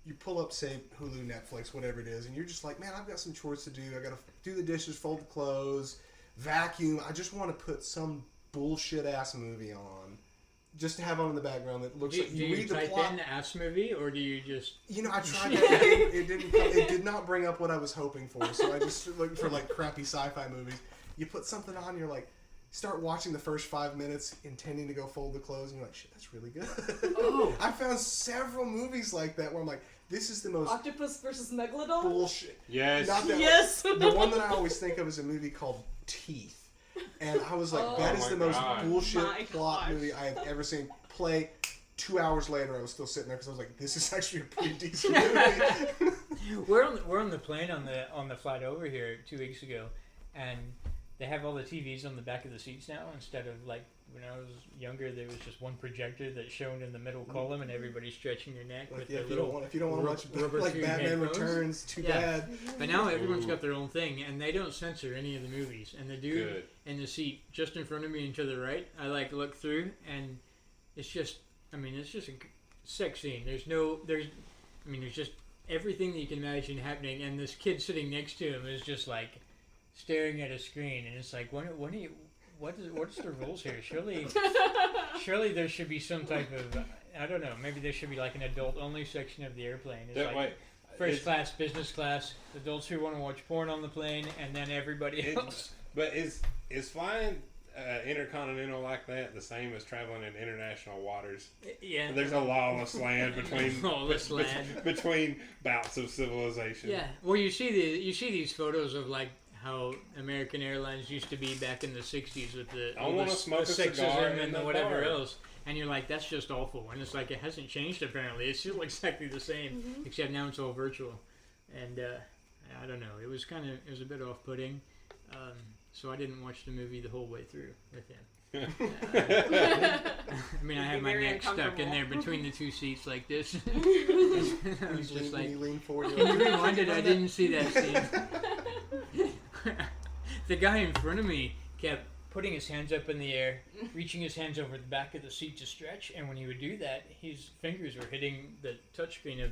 You pull up, say, Hulu, Netflix, whatever it is, and you're just like, man, I've got some chores to do. I got to do the dishes, fold the clothes, vacuum. I just want to put some bullshit ass movie on, just to have on in the background that looks like Do you you read the type plot. in ass movie or do you just? You know, I tried that. It did not bring up what I was hoping for. So I just looked for like crappy sci-fi movies. You put something on, you're like, start watching the first 5 minutes, intending to go fold the clothes, and you're like, shit, that's really good. Oh. I found several movies like that where I'm like, this is the most Octopus versus Megalodon. bullshit. Yes. Not that Yes. The one that I always think of is a movie called Teeth. And I was like, that is my the most God. bullshit My plot gosh. movie I have ever seen. Play 2 hours later, I was still sitting there because I was like, this is actually a pretty decent movie. We're on the plane on the flight over here 2 weeks ago, and they have all the TVs on the back of the seats now instead of like when I was younger there was just one projector that's shown in the middle column and everybody's stretching their neck Like, with yeah, their if you don't want to watch rubber like tube Batman headphones. Returns, too Yeah. bad. But now everyone's got their own thing and they don't censor any of the movies. And the dude Good. in the seat just in front of me and to the right, I like look through and it's just a sex scene. There's just everything that you can imagine happening, and this kid sitting next to him is just like staring at a screen, and it's like, what is the rules here? Surely there should be some type of, I don't know, maybe there should be like an adult only section of the airplane. It's like Wait, first class, business class, adults who want to watch porn on the plane, and then everybody else. But is flying intercontinental like that the same as traveling in international waters? Yeah. There's a lawless land between Lawless land. between bouts of civilization. Yeah. Well, you see these photos of like how American Airlines used to be back in the '60s with the I wanna smoke a cigar sexism in and the the whatever bar. else, and you're like, that's just awful. And it's like it hasn't changed apparently. It's still exactly the same, except now it's all virtual. And I don't know. It was a bit off-putting. So I didn't watch the movie the whole way through with him. I mean, I had my Very neck stuck in uncomfortable. there between the two seats like this. I When was you just like, lean forward, can you're you like, rewind it? I didn't see that scene. The guy in front of me kept putting his hands up in the air, reaching his hands over the back of the seat to stretch, and when he would do that, his fingers were hitting the touchscreen of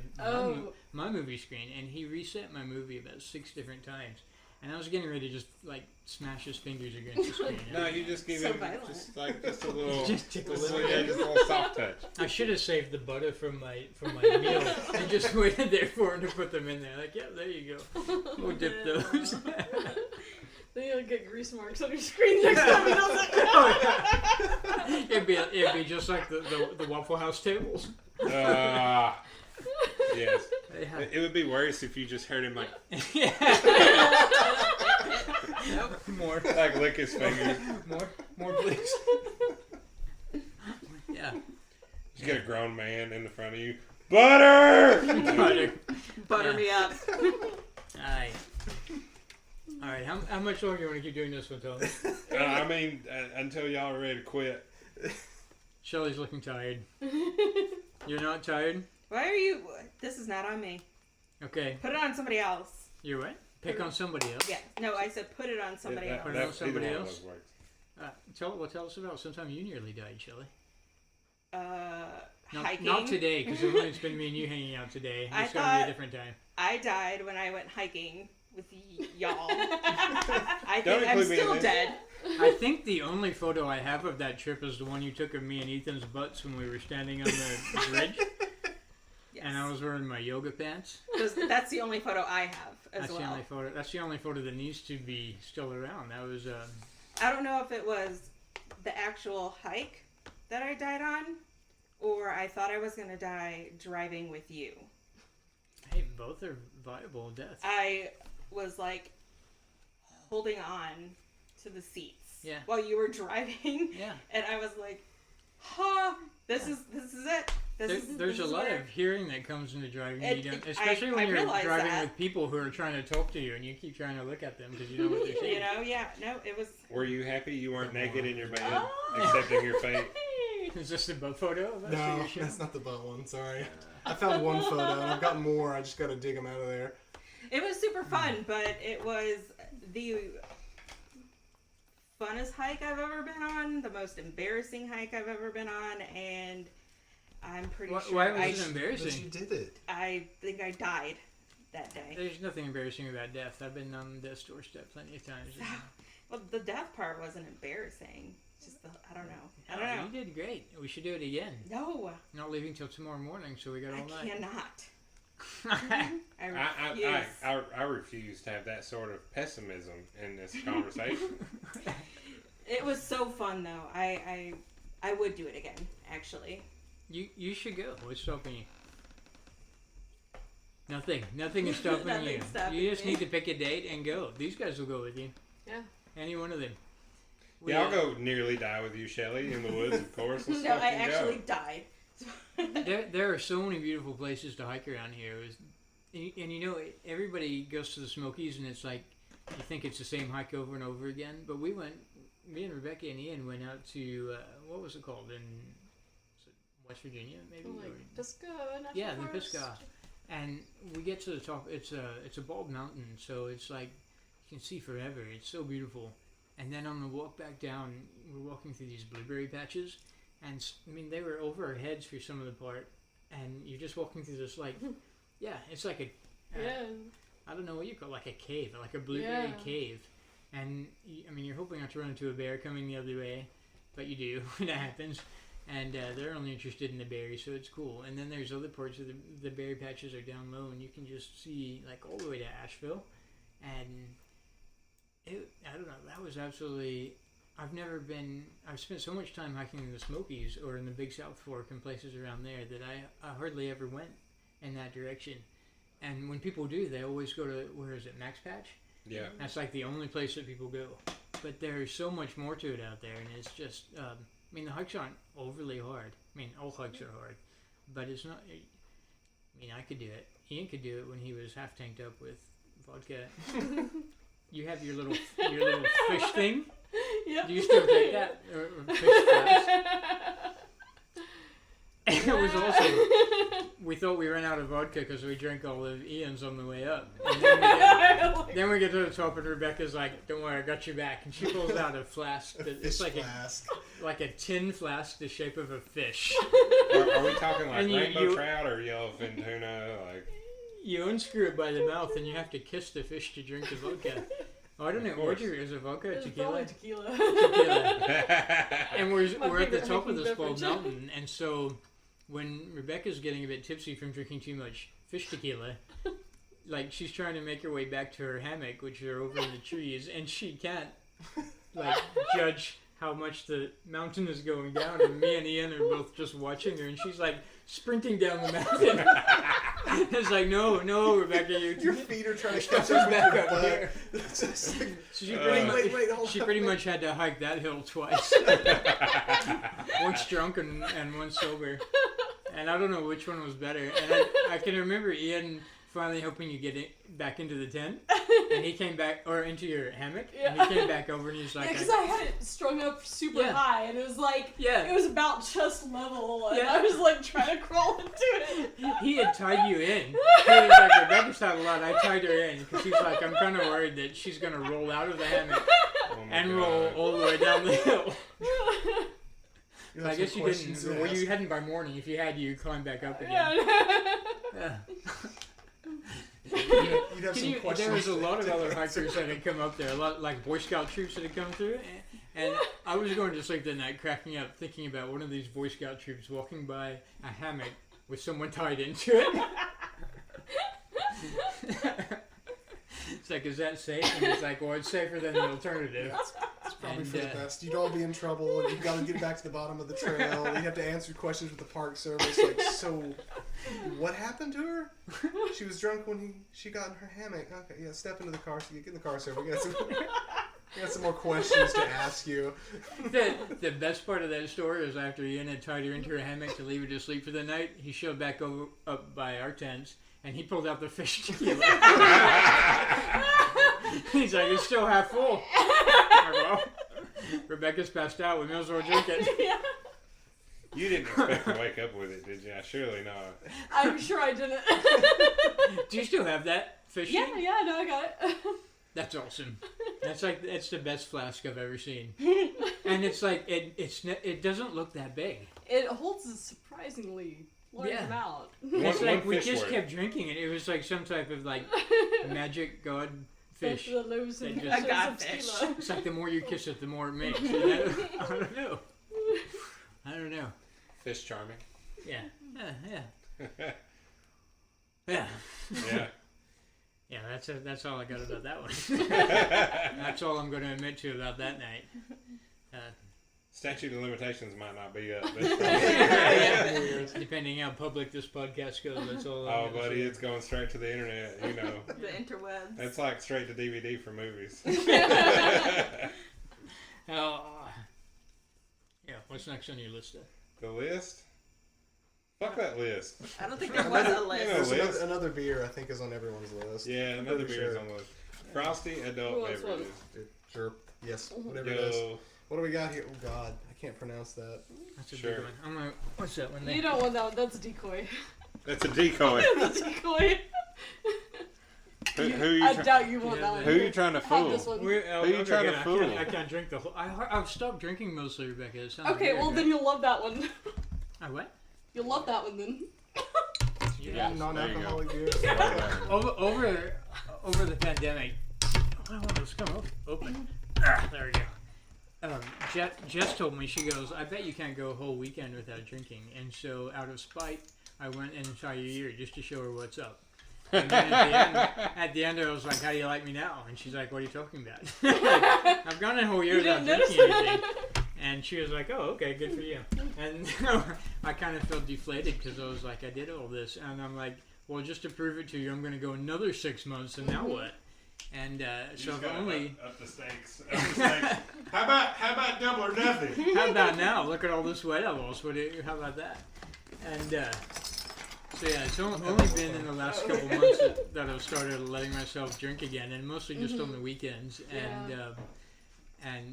my movie screen, and he reset my movie about 6 different times. And I was getting ready to just like smash his fingers against the screen. No, you just give him just a little, just a little soft touch. I should have saved the butter from my meal and just waited there for him to put them in there. Like, yeah, there you go. We'll dip those. Then you'll get grease marks on your screen next time he does it. It'd be just like the Waffle House tables. Yes. It would be worse if you just heard him like more like lick his fingers. More please. Yeah. You get a grown man in the front of you. Butter! Butter me up. Alright, how much longer do you want to keep doing this one, Tony? I mean, until y'all are ready to quit. Shelly's looking tired. You're not tired? Why are you... This is not on me. Okay. Put it on somebody else. You're what? Pick on somebody else? Yeah. No, I said put it on somebody else. Put it on somebody else? Tell us about sometime you nearly died, Shelly. Hiking. Not today, because it's been me and you hanging out today. It's going to be a different time. I died when I went hiking with y'all. I think I'm still dead. I think the only photo I have of that trip is the one you took of me and Ethan's butts when we were standing on the bridge. Yes. And I was wearing my yoga pants. That's the only photo I have as well. That's the only photo that needs to be still around. That was... I don't know if it was the actual hike that I died on, or I thought I was going to die driving with you. Hey, both are viable deaths. I was like holding on to the seats while you were driving. Yeah. And I was like, this is it. There's a lot of hearing that comes into driving, especially when you're driving with people who are trying to talk to you and you keep trying to look at them because you know what they're saying. It was... Were you happy you weren't naked in your bed, accepting your fate? Is this the boat photo? No, that's not the boat one, sorry. I found one photo and I've got more, I just gotta dig them out of there. It was super fun, but it was the funnest hike I've ever been on, the most embarrassing hike I've ever been on, and I'm pretty sure... Why was it embarrassing? But you did it. I think I died that day. There's nothing embarrassing about death. I've been on death's doorstep plenty of times. Well, the death part wasn't embarrassing. Just I don't know. You did great. We should do it again. No. Not leaving till tomorrow morning, so we got all night. I cannot. I refuse to have that sort of pessimism in this conversation. It was so fun, though. I would do it again, actually. You should go. What's stopping you? Nothing. Nothing is stopping you. You just need to pick a date and go. These guys will go with you. Yeah. Any one of them. I'll go nearly die with you, Shelly, in the woods, of course. No, I actually died. There are so many beautiful places to hike around here. And everybody goes to the Smokies and it's like, you think it's the same hike over and over again. But me and Rebecca and Ian went out to, what was it called? In West Virginia, maybe? Pisgah National Yeah, the Forest. Pisgah. And we get to the top, it's a bald mountain, so it's like, you can see forever. It's so beautiful. And then on the walk back down, we're walking through these blueberry patches. And, they were over our heads for some of the part. And you're just walking through this, it's like I don't know what you call it, like a cave, like a blueberry cave. And, you're hoping not to run into a bear coming the other way. But you do, when that happens. And they're only interested in the berries, so it's cool. And then there's other parts of the berry patches are down low, and you can just see, all the way to Asheville. And I don't know, that was absolutely... I've spent so much time hiking in the Smokies or in the Big South Fork and places around there that I hardly ever went in that direction. And when people do, they always go to, where is it, Max Patch? Yeah. That's like the only place that people go. But there's so much more to it out there, and it's just, the hikes aren't overly hard. All hikes are hard, but it's not, I could do it. Ian could do it when he was half tanked up with vodka. You have your little fish thing. Yep. Do you still take that? Or fish flaps? And it was also we thought we ran out of vodka because we drank all of Ian's on the way up. And then we get to the top, and Rebecca's like, "Don't worry, I got your back." And she pulls out a flask. It's like a tin flask, the shape of a fish. Are we talking like rainbow trout or yellowfin tuna? Like you unscrew it by the mouth, and you have to kiss the fish to drink the vodka. Oh, I don't know. Is it vodka or tequila? Tequila. And we're at the top of this small mountain, and so when Rebecca's getting a bit tipsy from drinking too much fish tequila, like she's trying to make her way back to her hammock, which are over in the trees, and she can't like judge how much the mountain is going down, and me and Ian are both just watching her, and she's like sprinting down the mountain. It's like, no, Rebecca, your feet are trying to catch up with your butt. So she pretty much had to hike that hill twice. Once drunk and once sober. And I don't know which one was better. And I can remember Ian finally helping you get back into the tent, and he came back, or into your hammock, and he came back over and he's like, because I had it strung up super high, and it was like, it was about chest level, and I was like trying to crawl into it. He had tied you in. He was like, Rebecca's had a lot. I tied her in because he's like, I'm kind of worried that she's gonna roll out of the hammock and roll all the way down the hill. I guess you didn't. Well, you hadn't by morning. If you had, you climbed back up again. Yeah. You'd have some questions. There was a lot of other hikers that had come up there, a lot like Boy Scout troops that had come through, and I was going to sleep that night cracking up, thinking about one of these Boy Scout troops walking by a hammock with someone tied into it. It's like, is that safe? And it's like, well, it's safer than the alternative. It's probably for the best. You'd all be in trouble, and you've got to get back to the bottom of the trail. You have to answer questions with the Park Service. Like, so, what happened to her? She was drunk when she got in her hammock. Okay, yeah, step into the car. So you get in the car, sir. We got some more questions to ask you. The best part of that story is after Ian had tied her into her hammock to leave her to sleep for the night, he showed back up by our tents, and he pulled out the fish tequila. He's like, it's still half full. Well, Rebecca's passed out. We may as well drink it. Yeah. You didn't expect to wake up with it, did you? Surely not. I'm sure I didn't. Do you still have that fish? Yeah, no, I got it. That's awesome. It's the best flask I've ever seen. And it's like it doesn't look that big. It holds a surprisingly large amount. It's like we just kept drinking it. It was like some type of like magic god fish. The loaves and a god fish. It's like the more you kiss it, the more it makes. I don't know. Fish charming. Yeah. Yeah, that's all I got about that one. That's all I'm going to admit to about that night. Statute of limitations might not be up. Depending how public this podcast goes, that's all. Oh, buddy, it's going straight to the internet. You know, the interwebs. It's like straight to DVD for movies. What's next on your list? The list? Fuck that list. I don't think there was a list. Another beer, I think, is on everyone's list. Yeah, another beer is on the list. Frosty adult beverages. Sure. Yes. Whatever it is. What do we got here? Oh God, I can't pronounce that. That's a big one. What's that one? You don't want that one. That's a decoy. That's a decoy. That's a decoy. I doubt you want that one. Who are you trying to fool? Who are you trying to fool? I can't drink the whole. I've stopped drinking mostly, Rebecca. Okay, well then you'll love that one. What? You'll love that one then. Yeah, non-alcoholic beer. Over the pandemic. Let's come open. There we go. Jess told me, she goes, I bet you can't go a whole weekend without drinking. And so, out of spite, I went an entire year just to show her what's up. And then at the end, I was like, how do you like me now? And she's like, what are you talking about? I've gone a whole year without drinking anything. And she was like, oh, okay, good for you. And I kind of felt deflated because I was like, I did all this. And I'm like, well, just to prove it to you, I'm going to go another 6 months, and now what? And so I've only up the stakes. How about double or nothing? How about now? Look at all this sweat I've lost. How about that? And so yeah, it's only been in the last couple months that I've started letting myself drink again, and mostly just on the weekends.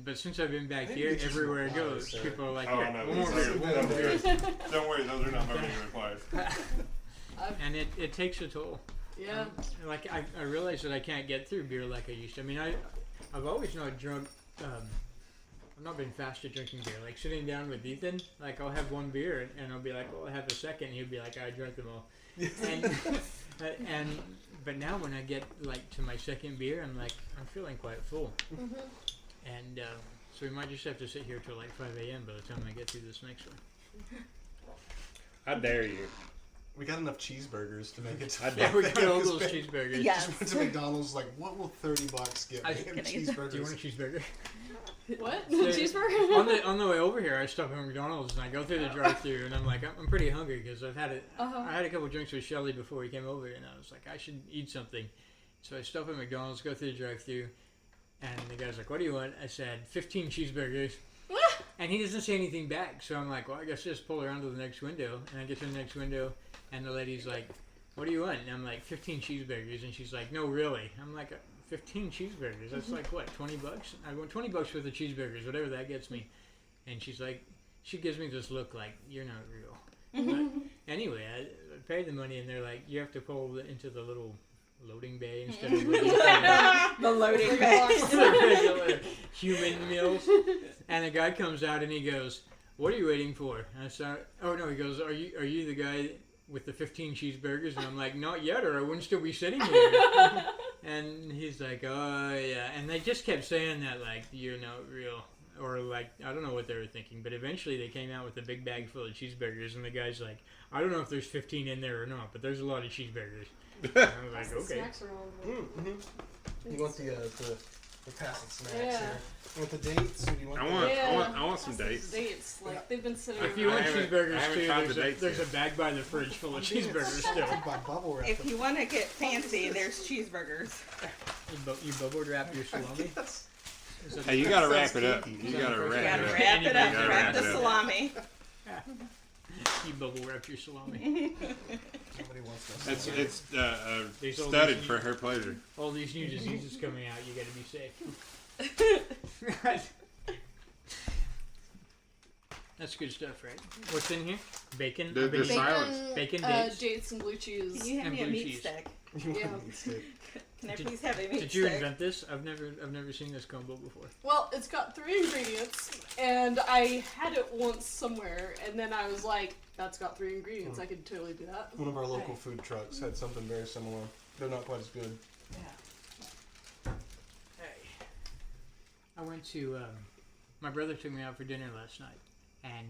But since I've been back here, everywhere I go, people are like, one more beer. Don't worry, those are not my beer replies. and it takes a toll. Yeah. Like I realize that I can't get through beer like I used to. I mean, I've always not drunk. I've not been fast at drinking beer. Like sitting down with Ethan, like I'll have one beer and I'll be like, "Well, I have a second." And he'll be like, "I drank them all." But now when I get like to my second beer, I'm feeling quite full. Mm-hmm. And so we might just have to sit here till like 5 a.m. by the time I get through this next one. I dare you. We got enough cheeseburgers to make it. Yeah, we got all those cheeseburgers. Yes. Just went to McDonald's. Like, what will $30 get me? Cheeseburgers. Do you want a cheeseburger? What? So, Cheeseburger? on the way over here, I stop at McDonald's and I go through the drive-thru and I'm like, I'm pretty hungry because I've had it. I had a couple drinks with Shelly before we came over and I was like, I should eat something. So I stop at McDonald's, go through the drive-thru, and the guy's like, "What do you want?" I said, 15 cheeseburgers. And he doesn't say anything back, so I'm like, well, I guess just pull around to the next window. And I get to the next window, and the lady's like, "What do you want?" And I'm like, 15 cheeseburgers. And she's like, "No, really?" I'm like, 15 cheeseburgers? That's like, what, 20 bucks? I want 20 bucks for the cheeseburgers, whatever that gets me. And she's like, she gives me this look like, you're not real. But anyway, I paid the money, and they're like, you have to pull into the little loading bay instead of the loading bay. The regular human meals. And the guy comes out and he goes, "What are you waiting for?" And I said, "Oh no," he goes, "Are you the guy with the 15 cheeseburgers?" And I'm like, "Not yet, or I wouldn't still be sitting here." And he's like, "Oh yeah," and they just kept saying that like, "You're not real," or like, I don't know what they were thinking. But eventually they came out with a big bag full of cheeseburgers, and the guy's like, "I don't know if there's 15 in there or not, but there's a lot of cheeseburgers." And I was like, "Okay." Snacks are on. You want the passing snacks Yeah. here? You want the dates? Or do you want I want some dates. Dates. Like, they've been sitting If you want cheeseburgers too, tried the dates there's a yet. bag by the fridge full of cheeseburgers still. By bubble wrap. If you want to get fancy, there's cheeseburgers. You bubble wrap your salami? Yes. Is that Hey, you gotta wrap it up. You gotta You wrap gotta it up. wrap it up. gotta Wrap wrap the it up. salami. You bubble wrap your salami. Somebody wants those. It's These old studded these- for her pleasure. All these new diseases coming out, you gotta be safe. That's good stuff, right? What's in here? Bacon? The bacon, silence. Bacon dates. dates and blue cheese. Can you hand And me a blue meat cheese. stick? You want Yeah. a meat stick. Can I please have a meat Did you stick? invent this? I've never seen this combo before. Well, it's got 3 ingredients, and I had it once somewhere, and then I was like, that's got 3 ingredients, I could totally do that. One of our local food trucks had something very similar. They're not quite as good. Hey. I went to my brother took me out for dinner last night, and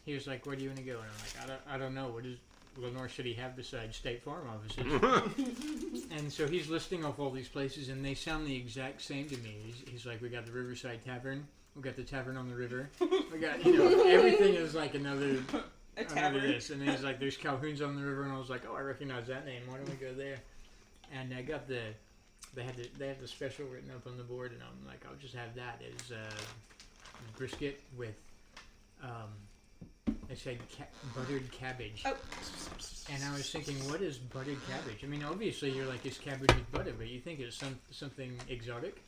he was like, "Where do you want to go?" And I'm like, I don't know. What does Lenore City have besides State Farm offices? And so he's listing off all these places, and they sound the exact same to me. He's like, "We got the Riverside Tavern. We got the Tavern on the River. We got, everything is like another tavern. this." And then he's like, "There's Calhoun's on the River," and I was like, "Oh, I recognize that name. Why don't we go there?" And I got they had the special written up on the board, and I'm like, I'll just have that. It's brisket with they said buttered cabbage. Oh. And I was thinking, what is buttered cabbage? I mean, obviously you're like, it's cabbage with butter, but you think it's something exotic.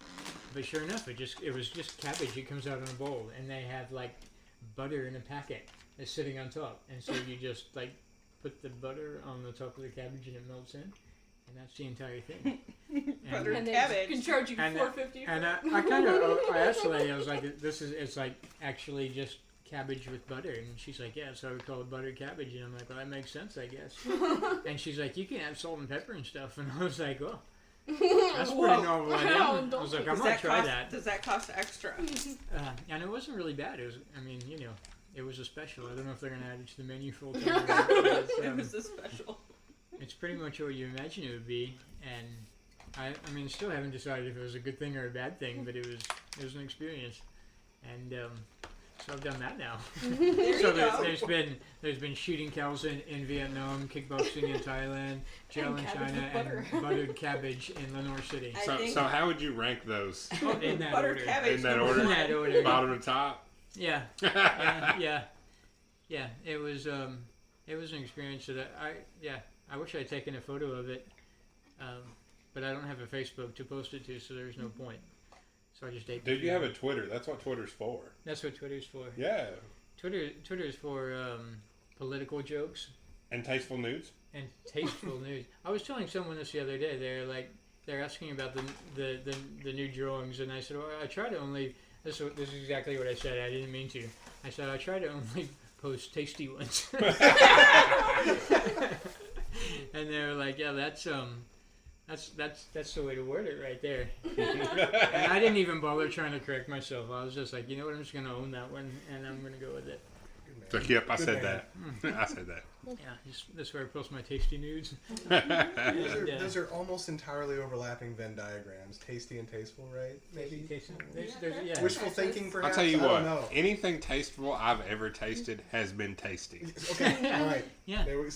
But sure enough, it was just cabbage. It comes out in a bowl, and they have like butter in a packet that's sitting on top, and so you just like put the butter on the top of the cabbage, and it melts in, and that's the entire thing. Butter And they cabbage. can charge you And, $4.50 for And it. I kind of, I asked the lady, I was like, it's like actually just cabbage with butter. And she's like, yeah, so I would call it buttered cabbage. And I'm like, well, that makes sense, I guess. And she's like, you can add salt and pepper and stuff. And I was like, well, that's pretty Whoa. normal. Wow, I was like, I Does might that try cost, that. Does that cost extra? And it wasn't really bad. It was, I mean, it was a special. I don't know if they're going to add it to the menu full time. It was a special. It's pretty much what you imagine it would be. And I mean, still haven't decided if it was a good thing or a bad thing, but it was an experience. And so I've done that now. There So you go. there's been shooting cows in Vietnam, kickboxing in Thailand, jail in cabbage China, with butter. and buttered cabbage in Lenore City. I think- So how would you rank those? In that Buttered order. cabbage. In that number order? In one. that order. Bottom to top? Yeah. Yeah. It was an experience that I wish I'd taken a photo of it, but I don't have a Facebook to post it to, so there's no point. So I just ate. Dude, you have a Twitter. That's what Twitter's for. That's what Twitter's for. Yeah. Twitter is for political jokes And tasteful nudes. And tasteful nudes. I was telling someone this the other day. They're asking about the new drawings, and I said, well, I try to only. This is exactly what I said. I didn't mean to. I said I try to only post tasty ones. And they were like, yeah, that's the way to word it right there. And I didn't even bother trying to correct myself. I was just like, you know what, I'm just going to own that one, and I'm going to go with it. So, yep, I said that. I said that. Yeah, that's where I post my tasty nudes. Those are almost entirely overlapping Venn diagrams. Tasty and tasteful, right? Maybe. Tasty. Yeah. Wishful thinking, perhaps? I'll tell you what. Know. Anything tasteful I've ever tasted has been tasty. Okay, all right. Yeah. There we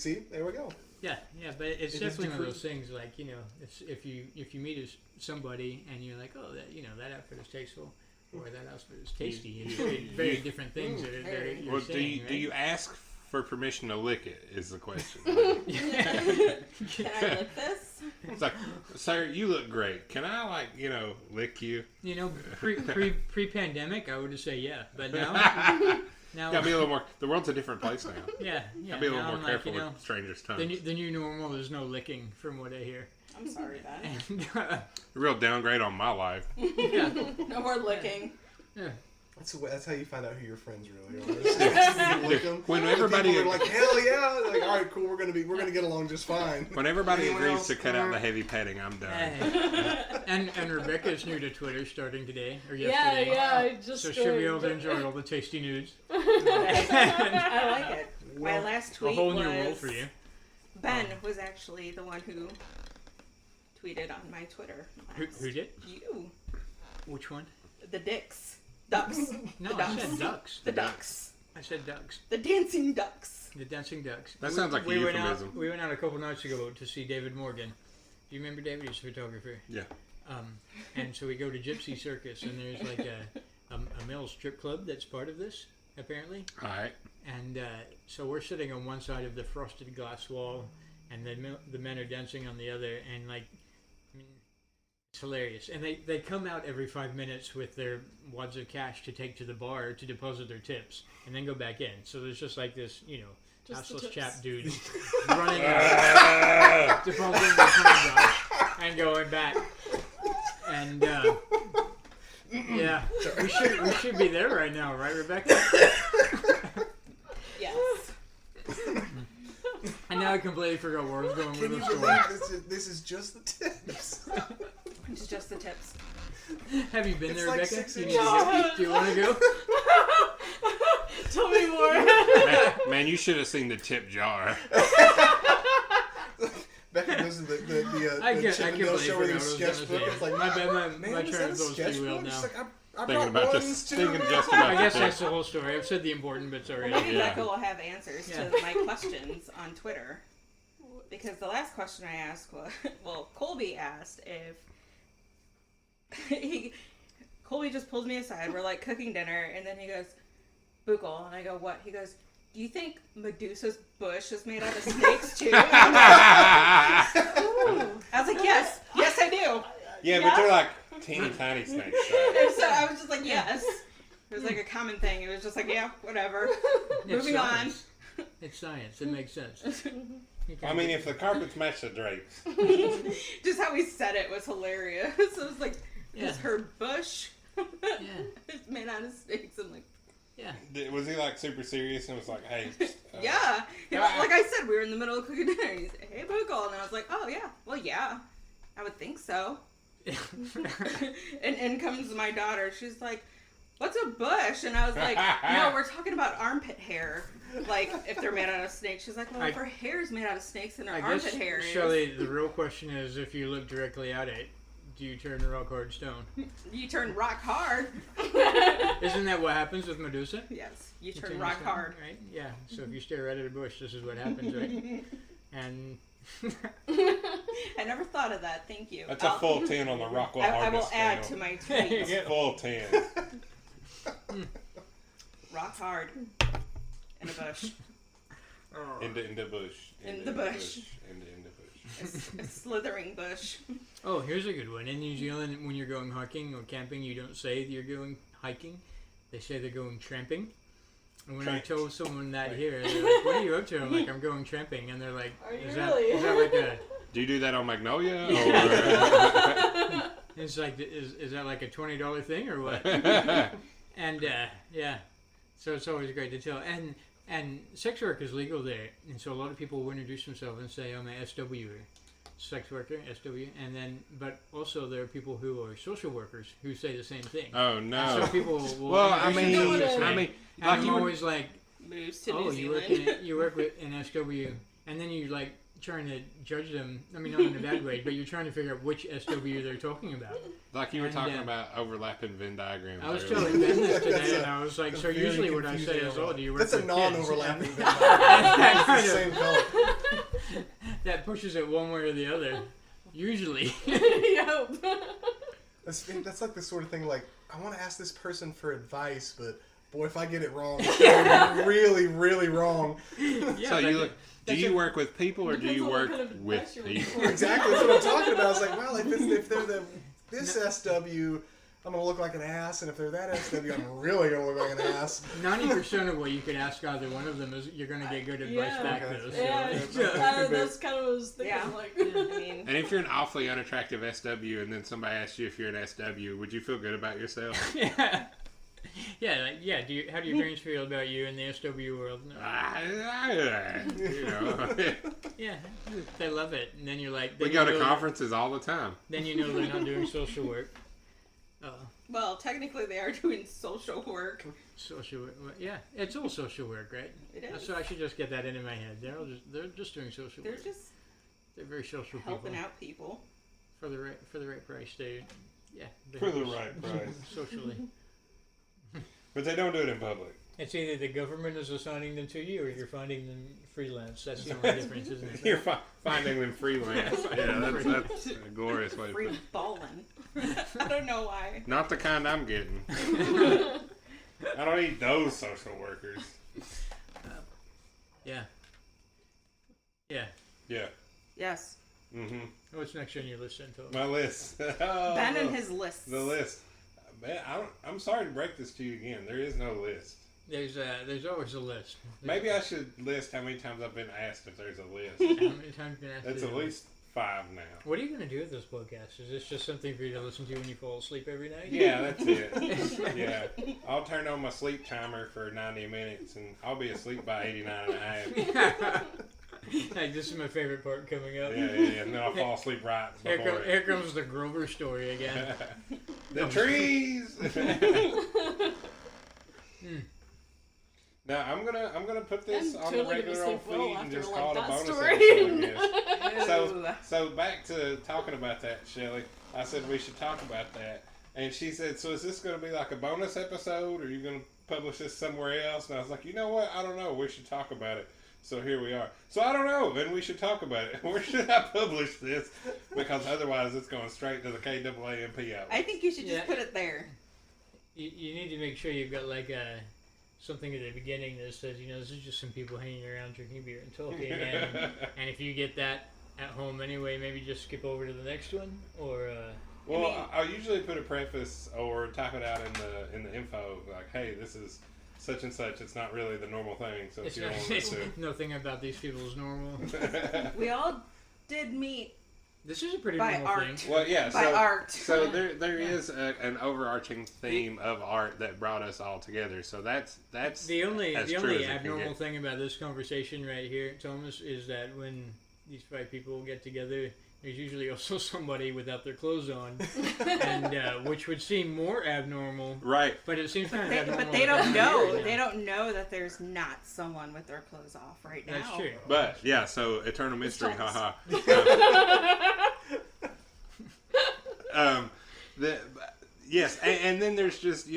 go. Yeah, but it's definitely one of those things. Like, you know, it's if you meet somebody and you're like, oh, that outfit is tasteful, or that outfit is tasty. It's very different things. You're Well, saying, right? do you ask for permission to lick it? Is the question. Can I lick this? It's like, sir, you look great. Can I lick you? You know, pre-pandemic, I would say yeah, but now Gotta be a little more. The world's a different place now. Yeah. Gotta be a little more I'm careful like, with strangers' tongues. The new normal is no licking, from what I hear. I'm sorry, Ben. And, A real downgrade on my life. yeah. No more licking. Yeah. That's how you find out who your friends really are. Lick them. When everybody are like, hell yeah, like, all right, cool, we're gonna get along just fine. When everybody Anyone agrees else? to cut out the heavy petting, I'm done. And Rebecca's new to Twitter starting today or Yeah, yesterday. I just So she'll be able to enjoy all the tasty nudes. I like it. My last A tweet whole was new role for you. Ben was actually the one who tweeted on my Twitter. Who did? You. Which one? The dicks. Ducks. No, The I ducks. said ducks. The ducks. I said ducks. The dancing ducks. The dancing ducks. That sounds like a we euphemism. We went out a couple nights ago to see David Morgan. Do you remember David? He's a photographer. Yeah. And so we go to Gypsy Circus, and there's like a male strip club that's part of this, apparently. All right. And so we're sitting on one side of the frosted glass wall, and the men are dancing on the other, and like, I mean, it's hilarious. And they come out every 5 minutes with their wads of cash to take to the bar to deposit their tips, and then go back in. So there's just like this, Just the assless tips. chap dude running out, depositing the $20 and going back. And yeah, we should be there right now, right, Rebecca? Yes. And now I completely forgot where I was going Can with you the story. believe this is just the tips? It's just the tips. Have you been It's there, like Rebecca? 6 You inches. need to go. Do you want to go? Tell me more. Man, you should have seen the tip jar. Becca goes to the I Chip can't and Dale believe show with I her was gonna sketchbook. say. It's like, My bad, my man, is train that a of thought sketchbook? derailed She's now. like, I Thinking brought about ones just too. thinking just about I guess the that's tip. the whole story. I've said the important bits already. Maybe Yeah. Becca will have answers Yeah. to my questions on Twitter. Because the last question I asked was, Colby asked if Colby just pulls me aside. We're like cooking dinner, and then he goes, "Buchel," and I go, "What?" He goes, "Do you think Medusa's bush is made out of snakes too?" I was like, "Yes, I do." Yeah, but they're like teeny tiny snakes. Right? And so I was just like, "Yes." It was like a common thing. It was just like, "Yeah, whatever." It's Moving on. science. It's science. It makes sense. I mean, if the carpets match the drapes. Just how he said it was hilarious. It was like, "Is her bush it's made out of snakes?" I'm like, Yeah. Was he like super serious and was like, hey. yeah. Like I said, we were in the middle of cooking dinner. He's like, "Hey, Buchel," and I was like, "Oh yeah, well yeah, I would think so." And in comes my daughter. She's like, "What's a bush?" And I was like, "No, we're talking about armpit hair. Like if they're made out of snakes." She's like, "Well, if her hair is made out of snakes, then her I armpit guess, hair is." Shelley, the real question is, if you look directly at it, do you turn rock hard stone? You turn rock hard. Isn't that what happens with Medusa? Yes, you turn rock stone, hard. right? Yeah. So if you stare right at a bush, this is what happens, right? And I never thought of that. Thank you. That's a full 10 on the Rockwell I will hardness add to scale. my There you tweets. go. Full 10. Rock hard. In a bush. In the bush. In the bush. In the bush. A slithering bush. oh, here's a good one. In New Zealand, when you're going hiking or camping, you don't say you're going hiking. They say they're going tramping. When I told someone that here, they're like, "What are you up to?" I'm like, "I'm going tramping," and they're like, Are you "Is really? that like a?" Do you do that on Magnolia? Or? It's like, is that like a $20 thing or what? And yeah, so it's always great to tell. And sex work is legal there, and so a lot of people will introduce themselves and say, "I'm a SW, sex worker, SW," and then, but also there are people who are social workers who say the same thing. Oh no! And so people will. Well, I introduce mean, themselves this way. like I'm you always like, Moves to "Oh, New Zealand. you work with an SW," and then you like trying to judge them. I mean, not in a bad way, but you're trying to figure out which SW they're talking about. Like you were talking about overlapping Venn diagrams. I was earlier. telling Ben this today, and I was like, so Very usually what I say is, confusing "Oh, do you work That's a with non-overlapping kids?" Venn diagram. It's the same color. That pushes it one way or the other. Usually. Yep. That's like the sort of thing, like, I want to ask this person for advice, but boy, if I get it wrong, it's gonna be really, really wrong. Yeah, So you look. Do you work with people or do Depends you on what work kind of with advice you're looking people? for. Exactly, that's what I'm talking about. I was like, well, if they're this SW, I'm gonna look like an ass, and if they're that SW, I'm really gonna look like an ass. 90% of what you could ask either one of them is you're going to get good advice Yeah. back Okay. though. So Yeah, it's, that's kind of what I was thinking. Yeah. Like, I mean, And if you're an awfully unattractive SW and then somebody asks you if you're an SW, would you feel good about yourself? yeah. Yeah, like, yeah. How do your parents feel about you in the SW world? No. You know. Yeah, they love it. And then you're like... We then go you to know conferences all the time. Then you know they're not doing social work. well, technically they are doing social work. Social work. Well, yeah, it's all social work, right? It is. So I should just get that into my head. They're just doing social They're work. just They're very social helping people. out people. For the right price, they For the right price. Socially. But they don't do it in public. It's either the government is assigning them to you or you're finding them freelance. That's the only difference, isn't it? You're finding them freelance. Yeah, that's a glorious way to put Free it. balling. I don't know why. Not the kind I'm getting. I don't need those social workers. Yeah. Yeah. Yeah. Yes. Mm-hmm. What's next on your list, then, Tom? My list. Ben and his lists. The list. Man, I'm sorry to break this to you again. There is no list. There's always a list. Maybe I should list how many times I've been asked if there's a list. How many times you been asked It's to at do it? least 5 now. What are you going to do with this podcast? Is this just something for you to listen to when you fall asleep every night? Yeah, that's it. Yeah. I'll turn on my sleep timer for 90 minutes and I'll be asleep by 89 and a half. Like, this is my favorite part coming up. Yeah. And then I'll fall asleep right before it. Here comes the Grover story again. The trees. Now I'm gonna put this I'm on totally the gonna regular old sleep well feed and after, just like, call it a that bonus story. episode, I guess. So back to talking about that, Shelly. I said we should talk about that, and she said, "So is this going to be like a bonus episode, or are you going to publish this somewhere else?" And I was like, "You know what? I don't know. We should talk about it." So here we are. So I don't know, and we should talk about it. Where should I publish this? Because otherwise, it's going straight to the KAAMP out. I think you should just put it there. You need to make sure you've got like something at the beginning that says, this is just some people hanging around drinking beer and talking. And if you get that at home anyway, maybe just skip over to the next one. Or well, I'll usually put a preface or type it out in the info, like, "Hey, this is such and such. It's not really the normal thing. So if you don't want to listen, nothing about these people is normal. We all did meet This is a pretty by normal art. thing. well, yeah. By art. So there is an overarching theme of art that brought us all together. So that's The only as true as it can abnormal get. thing about this conversation right here, Thomas, is that when these 5 people get together, there's usually also somebody without their clothes on, and which would seem more abnormal. Right. But it seems kind of abnormal. But they don't that know. they're here They now. don't know that there's not someone with their clothes off right now. That's true. But yeah, so eternal mystery, Thomas. haha. Yes, and then there's just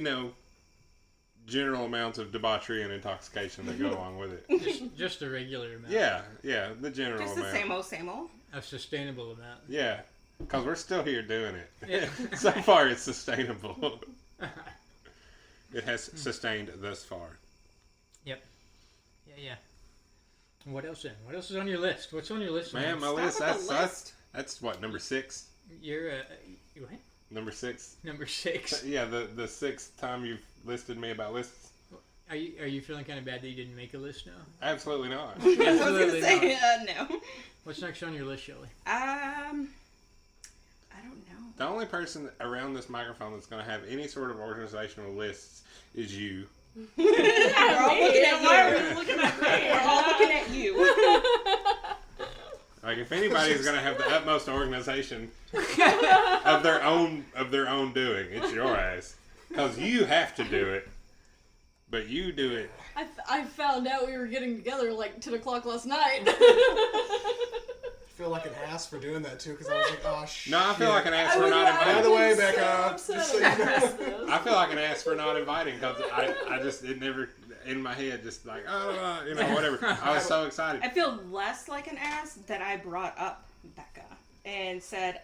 general amounts of debauchery and intoxication that go along with it. Just a regular amount. Yeah, the general Just the amount. same old. A sustainable amount. Yeah, because we're still here doing it. Yeah. So far, it's sustainable. It has sustained thus far. Yep. Yeah. What else then? What else is on your list? What's on your list? Man, my Stop list, with the that's what, number 6? You're what? Number 6? Number 6. Yeah, the 6th time you've listed me about lists. Are you feeling kind of bad that you didn't make a list now? Absolutely not. I was Absolutely gonna say not. no. What's next on your list, Shelley? I don't know. The only person around this microphone that's going to have any sort of organizational lists is you. We're all looking at you. Why are you looking at me? We're all looking at you. Like, if anybody's going to have the utmost organization of their own doing, it's your ass. Because you have to do it, but you do it. I found out we were getting together like 10 o'clock last night. I feel like an ass for doing that too, because I was like, oh shit. No, I feel like an ass for not By the inviting. way, Becca, just so you know. I feel like an ass for not inviting because it never in my head just like whatever. I was so excited. I feel less like an ass that I brought up Becca and said,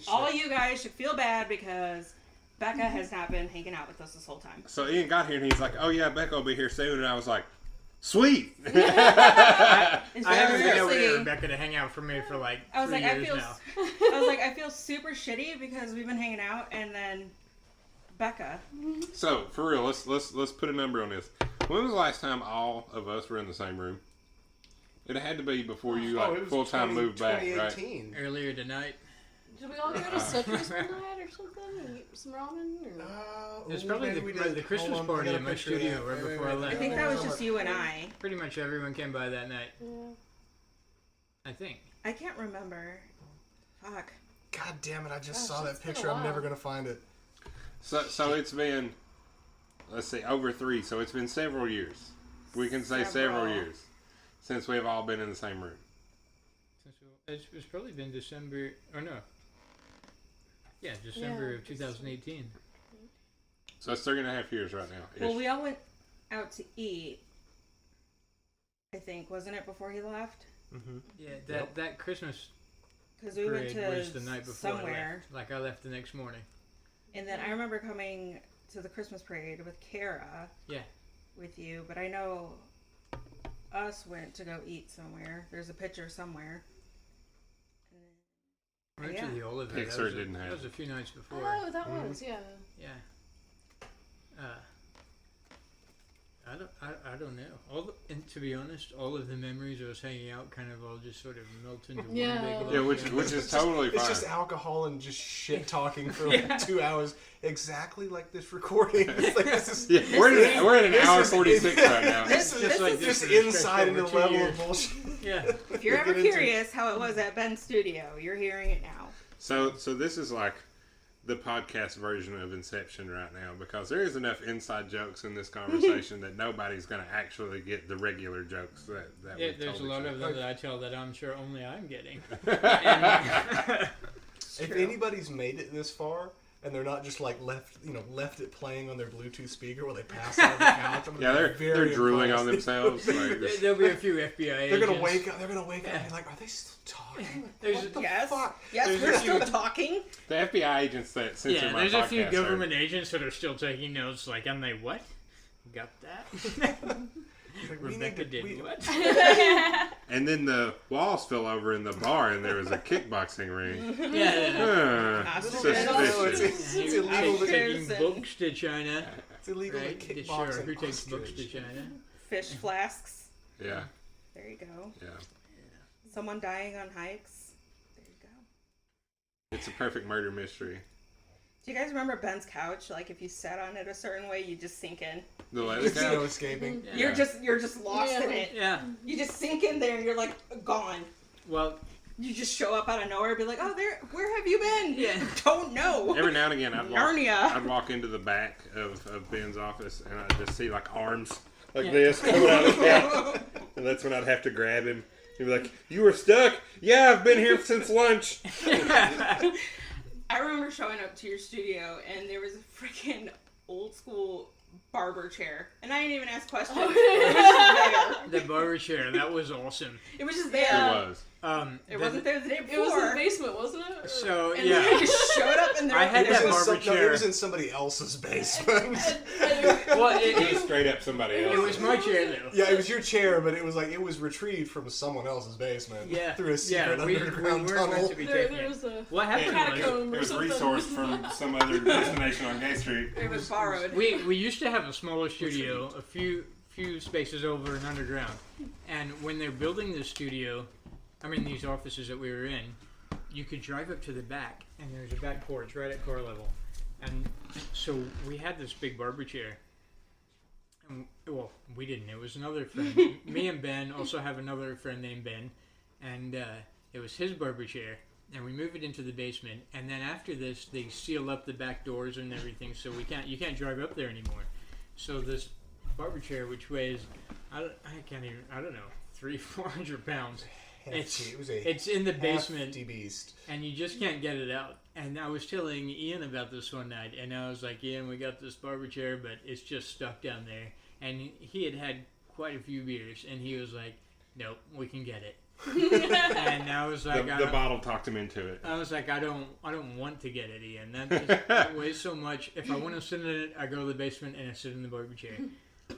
all you guys should feel bad because Becca has not been hanging out with us this whole time. So Ian got here and he's like, "Oh yeah, Becca will be here soon," and I was like, "Sweet." I haven't been over seriously, to Rebecca to hang out for me for like I was 3 like, years now. I feel super shitty because we've been hanging out, and then Becca. So for real, let's put a number on this. When was the last time all of us were in the same room? It had to be before you it was full time moved back, right? 2018. Earlier tonight. Did we all go to Centric one night or something and eat some ramen? Or... It was probably maybe the Christmas party in my studio right before I left. I think that was just you and I. Pretty much everyone came by that night. Yeah. I think. I can't remember. Fuck. God damn it! I just Gosh, saw that it's been a picture. I'm while. never gonna find it. So it's been, let's see, over 3. So it's been several years. We can say several years since we've all been in the same room. It's probably been December, or no. Yeah, December of 2018. So it's 3.5 years right now. Well, we all went out to eat. I think, wasn't it, before he left? Mm-hmm. Yeah, that Christmas Because we went parade to was the night before I somewhere, left. Like I left the next morning. and then I remember coming to the Christmas parade with Kara. Yeah. With you, but I know us went to go eat somewhere. There's a picture somewhere. I went Yeah. to the Olive. Pixar didn't have That was a few nights before. Oh, that was, yeah. Yeah. I don't know. And to be honest, all of the memories of us hanging out kind of all just sort of melt into one big lump. Yeah, which is totally fine. It's just alcohol and just shit talking for like 2 hours, exactly like this recording. It's like this is. Yeah, we're at an hour 46 right now. This is Just insight into the level of bullshit. Yeah. If you're ever Get into- curious how it was at Ben's studio, you're hearing it now. So this is like the podcast version of Inception right now because there is enough inside jokes in this conversation that nobody's going to actually get the regular jokes that Yeah, we've there's a told lot each of other. them that I tell that I'm sure only I'm getting. If anybody's made it this far and they're not just like left it playing on their Bluetooth speaker while they pass out on the couch, I'm Yeah, gonna be they're very drooling on impressed. themselves. Like, just- There'll be a few FBI They're agents. gonna wake up. They're gonna wake up and be like, "Are they still talking? What the Yes. fuck?" Yes, There's we're a still few- talking. the FBI agents that censor Yeah, my there's a few podcast government agents that are still taking notes. Like, I'm like, what? Got that? Like, we Rebecca need to- did what? And then the walls fell over in the bar and there was a kickboxing ring. Yeah. Not Suspicious. It's He was illegal to taking Suspicious. books to China. It's illegal Right? to Sure, kickbox who an takes books to ostrich. China? Fish flasks. Yeah, There you go. yeah. Someone dying on hikes. There you go. It's a perfect murder mystery. Do you guys remember Ben's couch? Like if you sat on it a certain way, you just sink in. The leather There's no couch? escaping. Yeah. You're just lost in it. Yeah. You just sink in there and you're like gone. Well, You just show up out of nowhere and be like, oh, where have you been? Yeah. Don't know. Every now and again, Narnia. I'd walk into the back of Ben's office and I'd just see like arms like this coming out of the couch. And that's when I'd have to grab him. He'd be like, "You were stuck? Yeah, I've been here since lunch." I remember showing up to your studio and there was a freaking old school barber chair. And I didn't even ask questions. It was just there. the barber chair, that was awesome. It was just It there. was. It wasn't there the day before. It was in the basement, wasn't it? So and yeah, then I just showed up and there I had that barber chair. It was in somebody else's basement. Well, it was straight up somebody else. It was my chair though. Yeah, it was your chair, but it was like it was retrieved from someone else's basement. Yeah, through a secret underground we tunnel. Meant to be there was a what happened? catacomb It or was something. resourced from some other destination on Gay Street. It was borrowed. We used to have a smaller studio, a few spaces over and underground, and when they're building this studio, these offices that we were in, you could drive up to the back, and there's a back porch right at car level, and so we had this big barber chair. And, well, we didn't. It was another friend. Me and Ben also have another friend named Ben, and it was his barber chair. And we moved it into the basement, and then after this, they seal up the back doors and everything, so you can't drive up there anymore. So this barber chair, which weighs, I don't know, 300-400 pounds. It's in the basement, beast. and you just can't get it out. And I was telling Ian about this one night, and I was like, Ian, we got this barber chair, but it's just stuck down there. And he had quite a few beers, and he was like, nope, we can get it. And I was like, the bottle talked him into it. I was like, I don't want to get it, Ian. That weighs so much. If I want to sit in it, I go to the basement and I sit in the barber chair.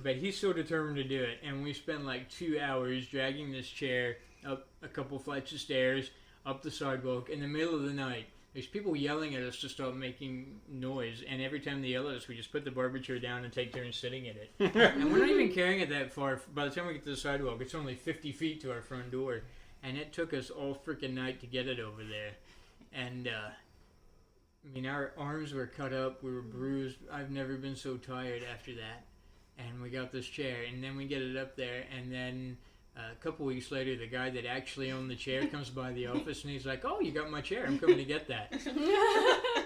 But he's so determined to do it, and we spent like 2 hours dragging this chair up a couple flights of stairs, up the sidewalk in the middle of the night. There's people yelling at us to stop making noise, and every time they yell at us, we just put the barber chair down and take turns sitting in it. And we're not even carrying it that far. By the time we get to the sidewalk, it's only 50 feet to our front door, and it took us all freaking night to get it over there. And our arms were cut up, we were bruised. I've never been so tired after that. And we got this chair, and then we get it up there, and then a couple weeks later, the guy that actually owned the chair comes by the office, and he's like, oh, you got my chair, I'm coming to get that.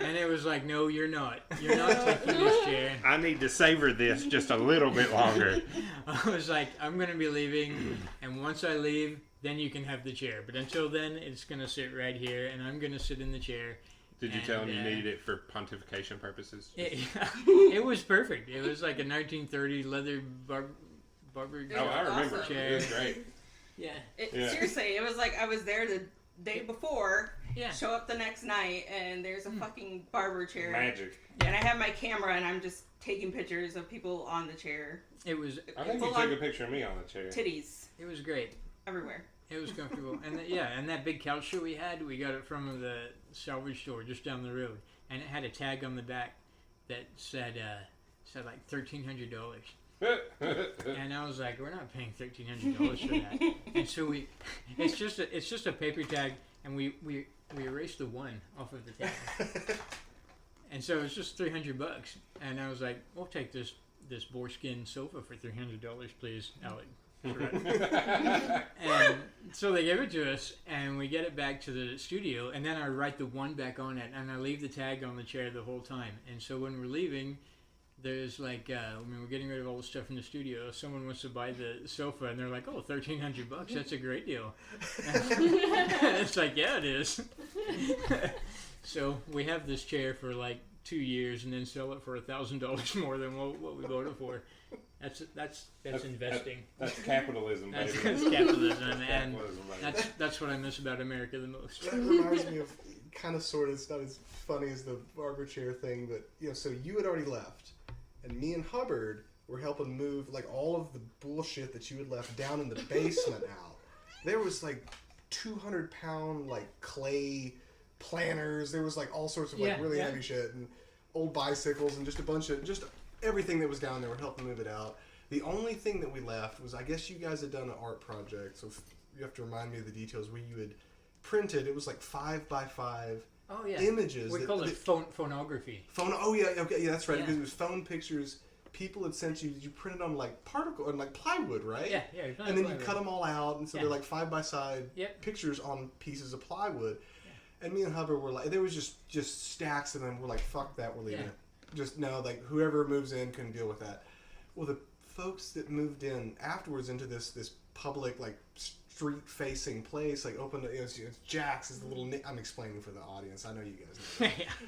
And it was like, no, you're not taking this chair. I need to savor this just a little bit longer. I was like, I'm going to be leaving, and once I leave, then you can have the chair. But until then, it's going to sit right here, and I'm going to sit in the chair. Did you tell him you needed it for pontification purposes? It was perfect. It was like a 1930 leather barber. Oh, I remember. Awesome. It was great. Yeah. Seriously, it was like I was there the day before, Yeah. show up the next night, and there's a fucking barber chair. Magic. And I have my camera, and I'm just taking pictures of people on the chair. It was. I think you took a picture of me on the chair. Titties. It was great. Everywhere. It was comfortable, and and that big couch that we had, we got it from the salvage store just down the road, and it had a tag on the back that said like $1,300. And I was like, we're not paying $1,300 for that. And so it's just a paper tag, and we erased the one off of the tag, and so it's just $300. And I was like, we'll take this boarskin sofa for $300, please, Alec. And so they give it to us, and we get it back to the studio, and then I write the one back on it, and I leave the tag on the chair the whole time. And so when we're leaving, there's like, we're getting rid of all the stuff in the studio. Someone wants to buy the sofa, and they're like, oh, $1,300, that's a great deal. And it's like, yeah, it is. So we have this chair for like 2 years, and then sell it for $1,000 more than what we bought it for. That's investing. That's capitalism, baby. That's capitalism, and that's what I miss about America the most. That reminds me of kind of sort of. It's not as funny as the barber chair thing, but so you had already left, and me and Hubbard were helping move like all of the bullshit that you had left down in the basement out. There was like 200-pound like clay planners. There was like all sorts of like really heavy shit and old bicycles and just a bunch of everything that was down there. We're helping move it out. The only thing that we left was, I guess you guys had done an art project, so you have to remind me of the details, where you had printed, it was like 5x5 images. We call it phonography. Yeah, that's right, because it was phone pictures people had sent you. You printed on like particle and like plywood, right? Yeah. And then you cut them all out, and so they're like 5x5 pictures on pieces of plywood. Yeah. And me and Hubbard were like, there was just stacks of them. We're like, fuck that, we're leaving it. Just no, like whoever moves in can deal with that. Well, the folks that moved in afterwards into this public like street facing place, like opened it's Jack's is the little I'm explaining for the audience. I know you guys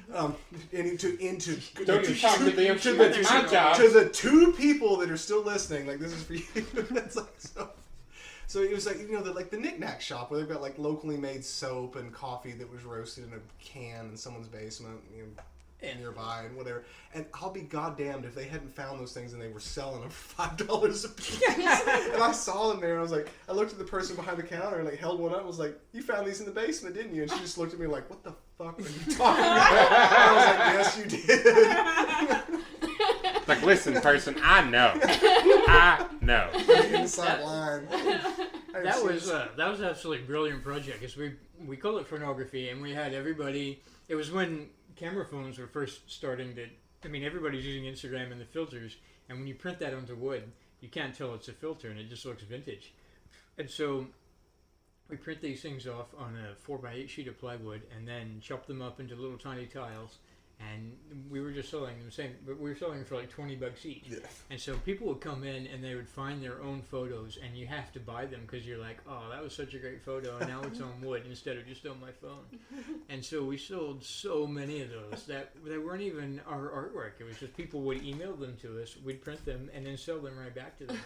know. Don't you talk to them? To the two people that are still listening, like this is for you. It's like so. So it was like, the knick-knack shop where they've got like locally made soap and coffee that was roasted in a can in someone's basement, nearby and whatever. And I'll be goddamned if they hadn't found those things and they were selling them for $5 a piece. And I saw them there and I was like, I looked at the person behind the counter and like held one up and was like, you found these in the basement, didn't you? And she just looked at me like, what the fuck are you talking about? And I was like, yes, you did. Like, listen, person, I know. I know. Inside line. That was absolutely a brilliant project, because we called it phonography, and we had everybody. It was when camera phones were first starting to. I mean, everybody's using Instagram and the filters, and when you print that onto wood, you can't tell it's a filter, and it just looks vintage. And so we print these things off on a 4x8 sheet of plywood, and then chop them up into little tiny tiles. And we were just selling them but we were selling them for like $20 each. Yeah. And so people would come in and they would find their own photos, and you have to buy them because you're like, oh, that was such a great photo, and now it's on wood instead of just on my phone. And so we sold so many of those that they weren't even our artwork. It was just people would email them to us, we'd print them, and then sell them right back to them.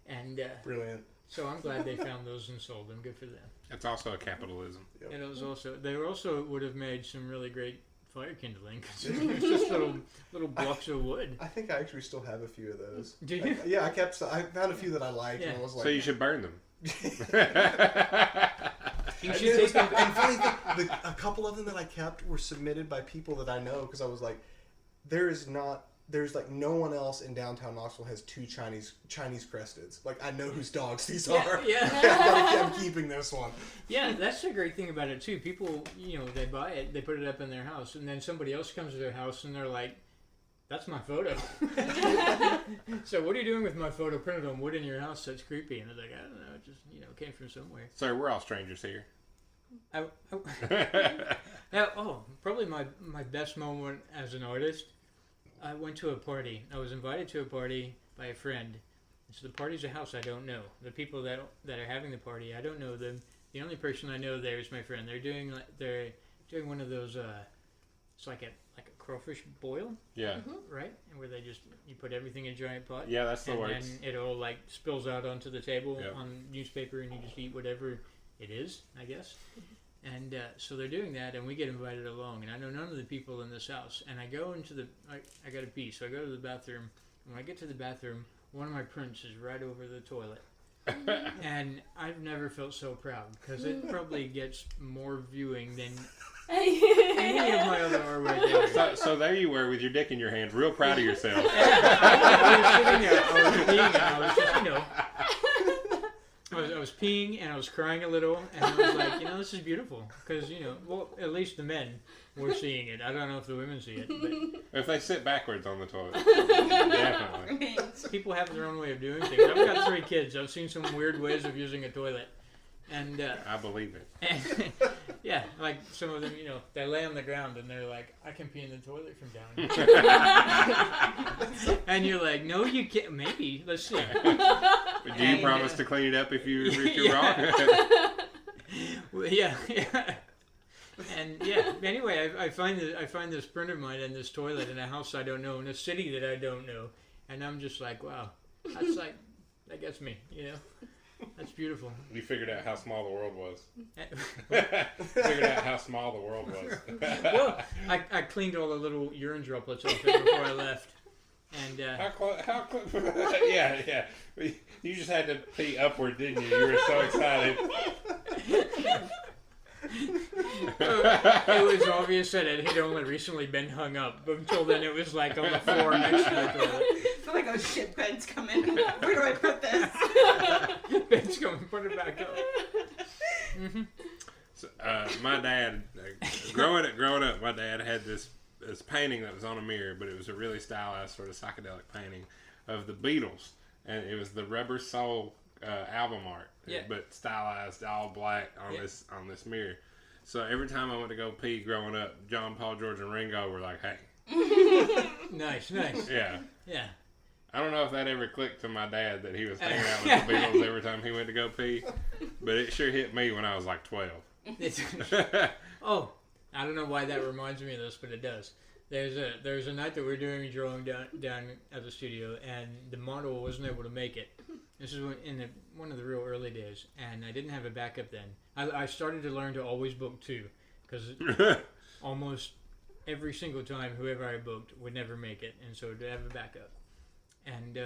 And brilliant. So I'm glad they found those and sold them. Good for them. It's also a capitalism. Yep. And it was they also would have made some really great fire kindling, because it was just little blocks of wood. I think I actually still have a few of those. Do you? I found a few that I liked. Yeah. And I was like, so you should burn them. You should take them. And funny thing, a couple of them that I kept were submitted by people that I know, because I was like, there's like no one else in downtown Knoxville has two Chinese cresteds. Like, I know whose dogs these are. Yeah. I'm keeping this one. Yeah, that's the great thing about it too. People, they buy it, they put it up in their house, and then somebody else comes to their house and they're like, "That's my photo." So what are you doing with my photo printed on wood in your house? That's creepy. And they're like, I don't know, it just came from somewhere. Sir, we're all strangers here. Probably my best moment as an artist. I went to a party. I was invited to a party by a friend. So the party's a house I don't know. The people that are having the party, I don't know them. The only person I know there is my friend. They're doing one of those. It's like a crawfish boil. Yeah. Right, and where you put everything in a giant pot. Yeah, that's the works. And it all like spills out onto the table on newspaper, and you just eat whatever it is, I guess. And so they're doing that, and we get invited along. And I know none of the people in this house. And I go into I got to pee, so I go to the bathroom. And when I get to the bathroom, one of my prints is right over the toilet. And I've never felt so proud, because it probably gets more viewing than any of my other artwork. So there you were with your dick in your hand, real proud of yourself. I was sitting there, I was peeing, and I was just, I was peeing and I was crying a little, and I was like, this is beautiful, because at least the men were seeing it. I don't know if the women see it, but if they sit backwards on the toilet, definitely. People have their own way of doing things. I've got 3 kids. I've seen some weird ways of using a toilet, and I believe it. And, yeah, like some of them, they lay on the ground and they're like, I can pee in the toilet from down here. And you're like, no, you can't. Maybe. Let's see. Do you promise to clean it up if you're wrong? Yeah. And anyway, I find this friend of mine in this toilet in a house I don't know, in a city that I don't know, and I'm just like, wow, that gets me, That's beautiful. You figured out how small the world was. Figured out how small the world was. Well, I cleaned all the little urine droplets off it before I left. And how close? Yeah. You just had to pee upward, didn't you? You were so excited. It was obvious that it had only recently been hung up, but until then it was like on the floor next to the toilet. I feel like, oh shit, Ben's coming. Where do I put this? Ben's coming, put it back up. Mm-hmm. So, my dad, growing up, my dad had this painting that was on a mirror, but it was a really stylized sort of psychedelic painting of the Beatles, and it was the Rubber Soul album art, but stylized all black on this mirror. So every time I went to go pee growing up, John, Paul, George, and Ringo were like, "Hey." Nice. Yeah. I don't know if that ever clicked to my dad that he was hanging out with the Beatles every time he went to go pee, but it sure hit me when I was like 12. Oh, I don't know why that reminds me of this, but it does. There's a night that we're doing a drawing down at the studio, and the model wasn't able to make it. This is one of the real early days, and I didn't have a backup then. I started to learn to always book 2, because almost every single time whoever I booked would never make it, and so to have a backup. And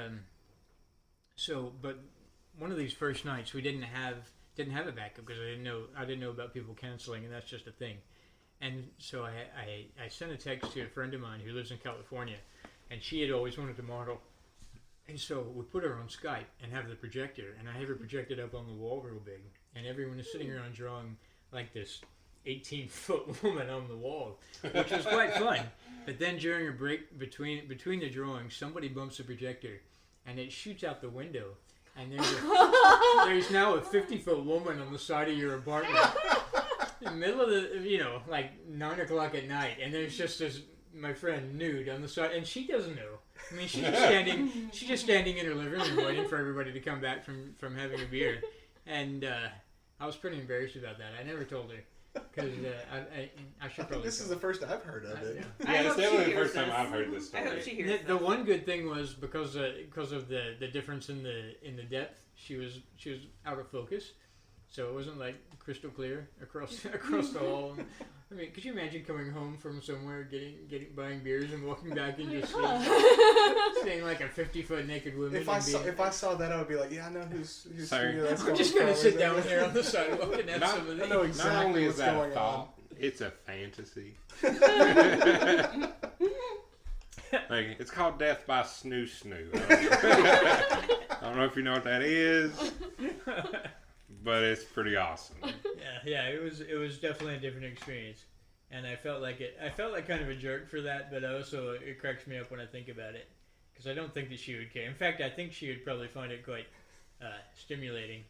but one of these first nights we didn't have a backup because I didn't know about people canceling, and that's just a thing. And so I sent a text to a friend of mine who lives in California, and she had always wanted to model. And so we put her on Skype and have the projector, and I have her projected up on the wall real big, and everyone is sitting around drawing like this 18-foot woman on the wall, which was quite fun. But then during a break between the drawings, somebody bumps the projector, and it shoots out the window, and there's now a 50-foot woman on the side of your apartment, in the middle of the, like 9 o'clock at night, and there's just this, my friend, nude on the side, and she doesn't know. I mean, she's just standing in her living room waiting for everybody to come back from having a beer, and I was pretty embarrassed about that. I never told her. Because I should probably. This is the first I've heard of it. Yeah, it's definitely the first time I've heard this story. I hope she hears the one good thing was because of the difference in the depth, she was out of focus, so it wasn't like crystal clear across the hall. I mean, could you imagine coming home from somewhere, buying beers and walking back and just seeing like a 50-foot naked woman? If I saw that, I would be like, yeah, I know who's sorry. that's I'm just gonna sit down here on the sidewalk and have some of these. I know exactly Not only what's is that going a thought, it's a fantasy. Like, it's called Death by Snoo Snoo. I don't know if you know what that is, but it's pretty awesome. Yeah, it was definitely a different experience, and I felt like kind of a jerk for that, but also it cracks me up when I think about it, because I don't think that she would care. In fact, I think she would probably find it quite stimulating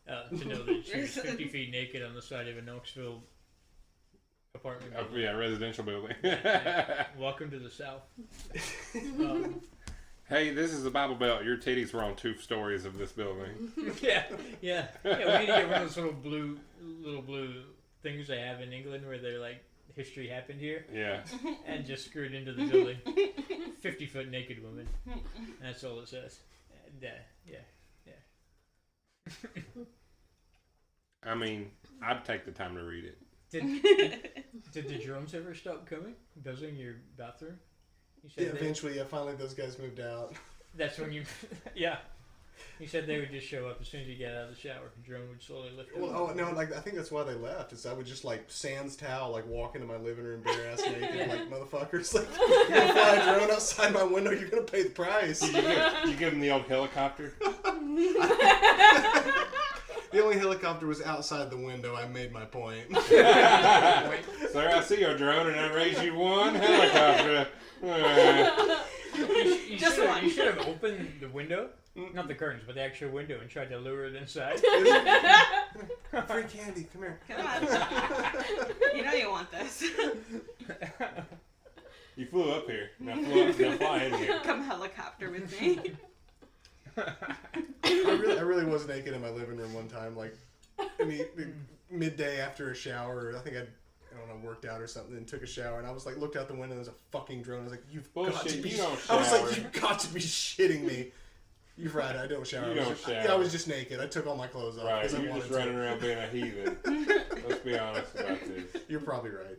to know that she was 50 feet naked on the side of a Knoxville apartment building. Yeah, residential building. Welcome to the South. Hey, this is the Bible Belt. Your titties were on 2 stories of this building. Yeah. We need to get one of those little blue things they have in England where they're like, history happened here. Yeah. And just screwed into the building. 50-foot naked woman. And that's all it says. And, yeah. I mean, I'd take the time to read it. Did the drones ever stop coming? Buzzing your bathroom? Eventually, finally those guys moved out. That's when you, yeah. You said they would just show up as soon as you get out of the shower. The drone would slowly lift up. No, I think that's why they left. Is I would just sans towel, walk into my living room bare ass naked, motherfuckers. You're gonna fly a drone outside my window. You're gonna pay the price. You give them the old helicopter. The only helicopter was outside the window. I made my point. Sir, I see your drone, and I raise you 1 helicopter. You should have opened the window, not the curtains, but the actual window, and tried to lure it inside. Free candy, come here. Come on. You know you want this. You flew up here. Now fly in here. Come helicopter with me. I really was naked in my living room one time, midday after a shower. I think I don't know, worked out or something, and took a shower, and I was looked out the window, and there's a fucking drone. I was like, you've got to be shitting me. You're right, I don't shower. Yeah, I was just naked. I took all my clothes off. Right, you're just running around being a heathen. Let's be honest about this. You're probably right.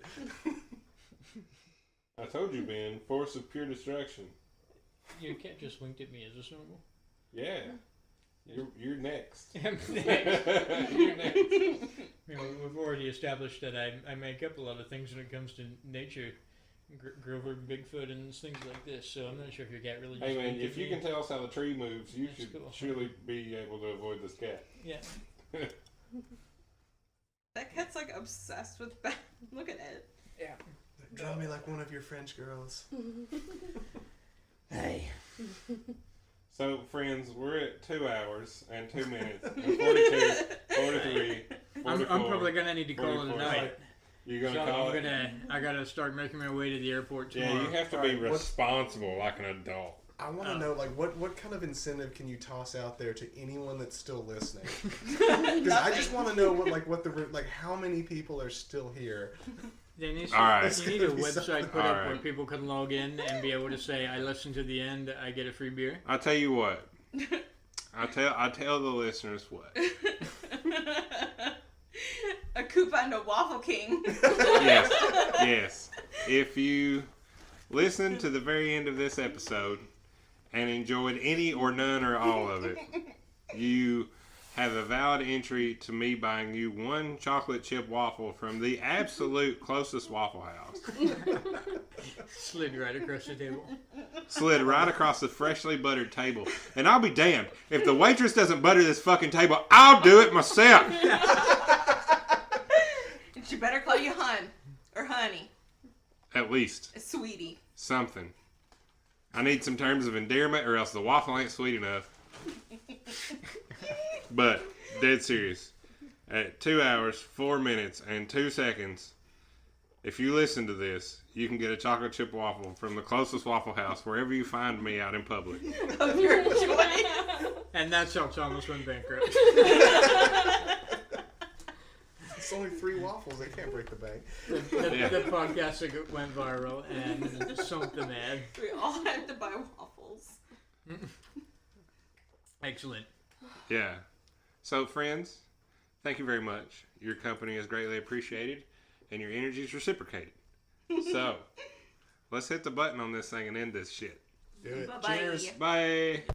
I told you, Ben, force of pure destruction. You can't just wink at me, is this normal? Yeah. You're next. I'm next. You're next. We've already established that I make up a lot of things when it comes to nature. Grover, Bigfoot, and things like this. So I'm not sure if your cat really just Hey man, if you can tell us how the tree moves, you should surely be able to avoid this cat. Yeah. That cat's obsessed with Beth. Look at it. Yeah. Draw me like one of your French girls. Hey. So, friends, we're at 2 hours and 2 minutes and 42, 43, 44. I'm probably going to need to call it a night. You're going to call it? I got to start making my way to the airport tomorrow. Yeah, you have to be responsible like an adult. I want to know, what kind of incentive can you toss out there to anyone that's still listening? Because I just want to know how many people are still here. You need a All website put up right. where people can log in and be able to say, I listened to the end, I get a free beer. I'll tell you what. I tell the listeners what. A coupon to Waffle King. Yes. If you listen to the very end of this episode and enjoyed any or none or all of it, you have a valid entry to me buying you one chocolate chip waffle from the absolute closest Waffle House. Slid right across the table. Slid right across the freshly buttered table. And I'll be damned. If the waitress doesn't butter this fucking table, I'll do it myself. She better call you hun or honey. At least. Sweetie. Something. I need some terms of endearment or else the waffle ain't sweet enough. But, dead serious. At 2 hours, 4 minutes, and 2 seconds, if you listen to this, you can get a chocolate chip waffle from the closest Waffle House wherever you find me out in public. Of your choice. And that's how Thomas went bankrupt. It's only 3 waffles. They can't break the bank. The podcast that went viral and sunk the mad. We all had to buy waffles. Excellent. Yeah. So, friends, thank you very much. Your company is greatly appreciated, and your energy is reciprocated. So, let's hit the button on this thing and end this shit. Do it. Bye-bye. Cheers. Bye.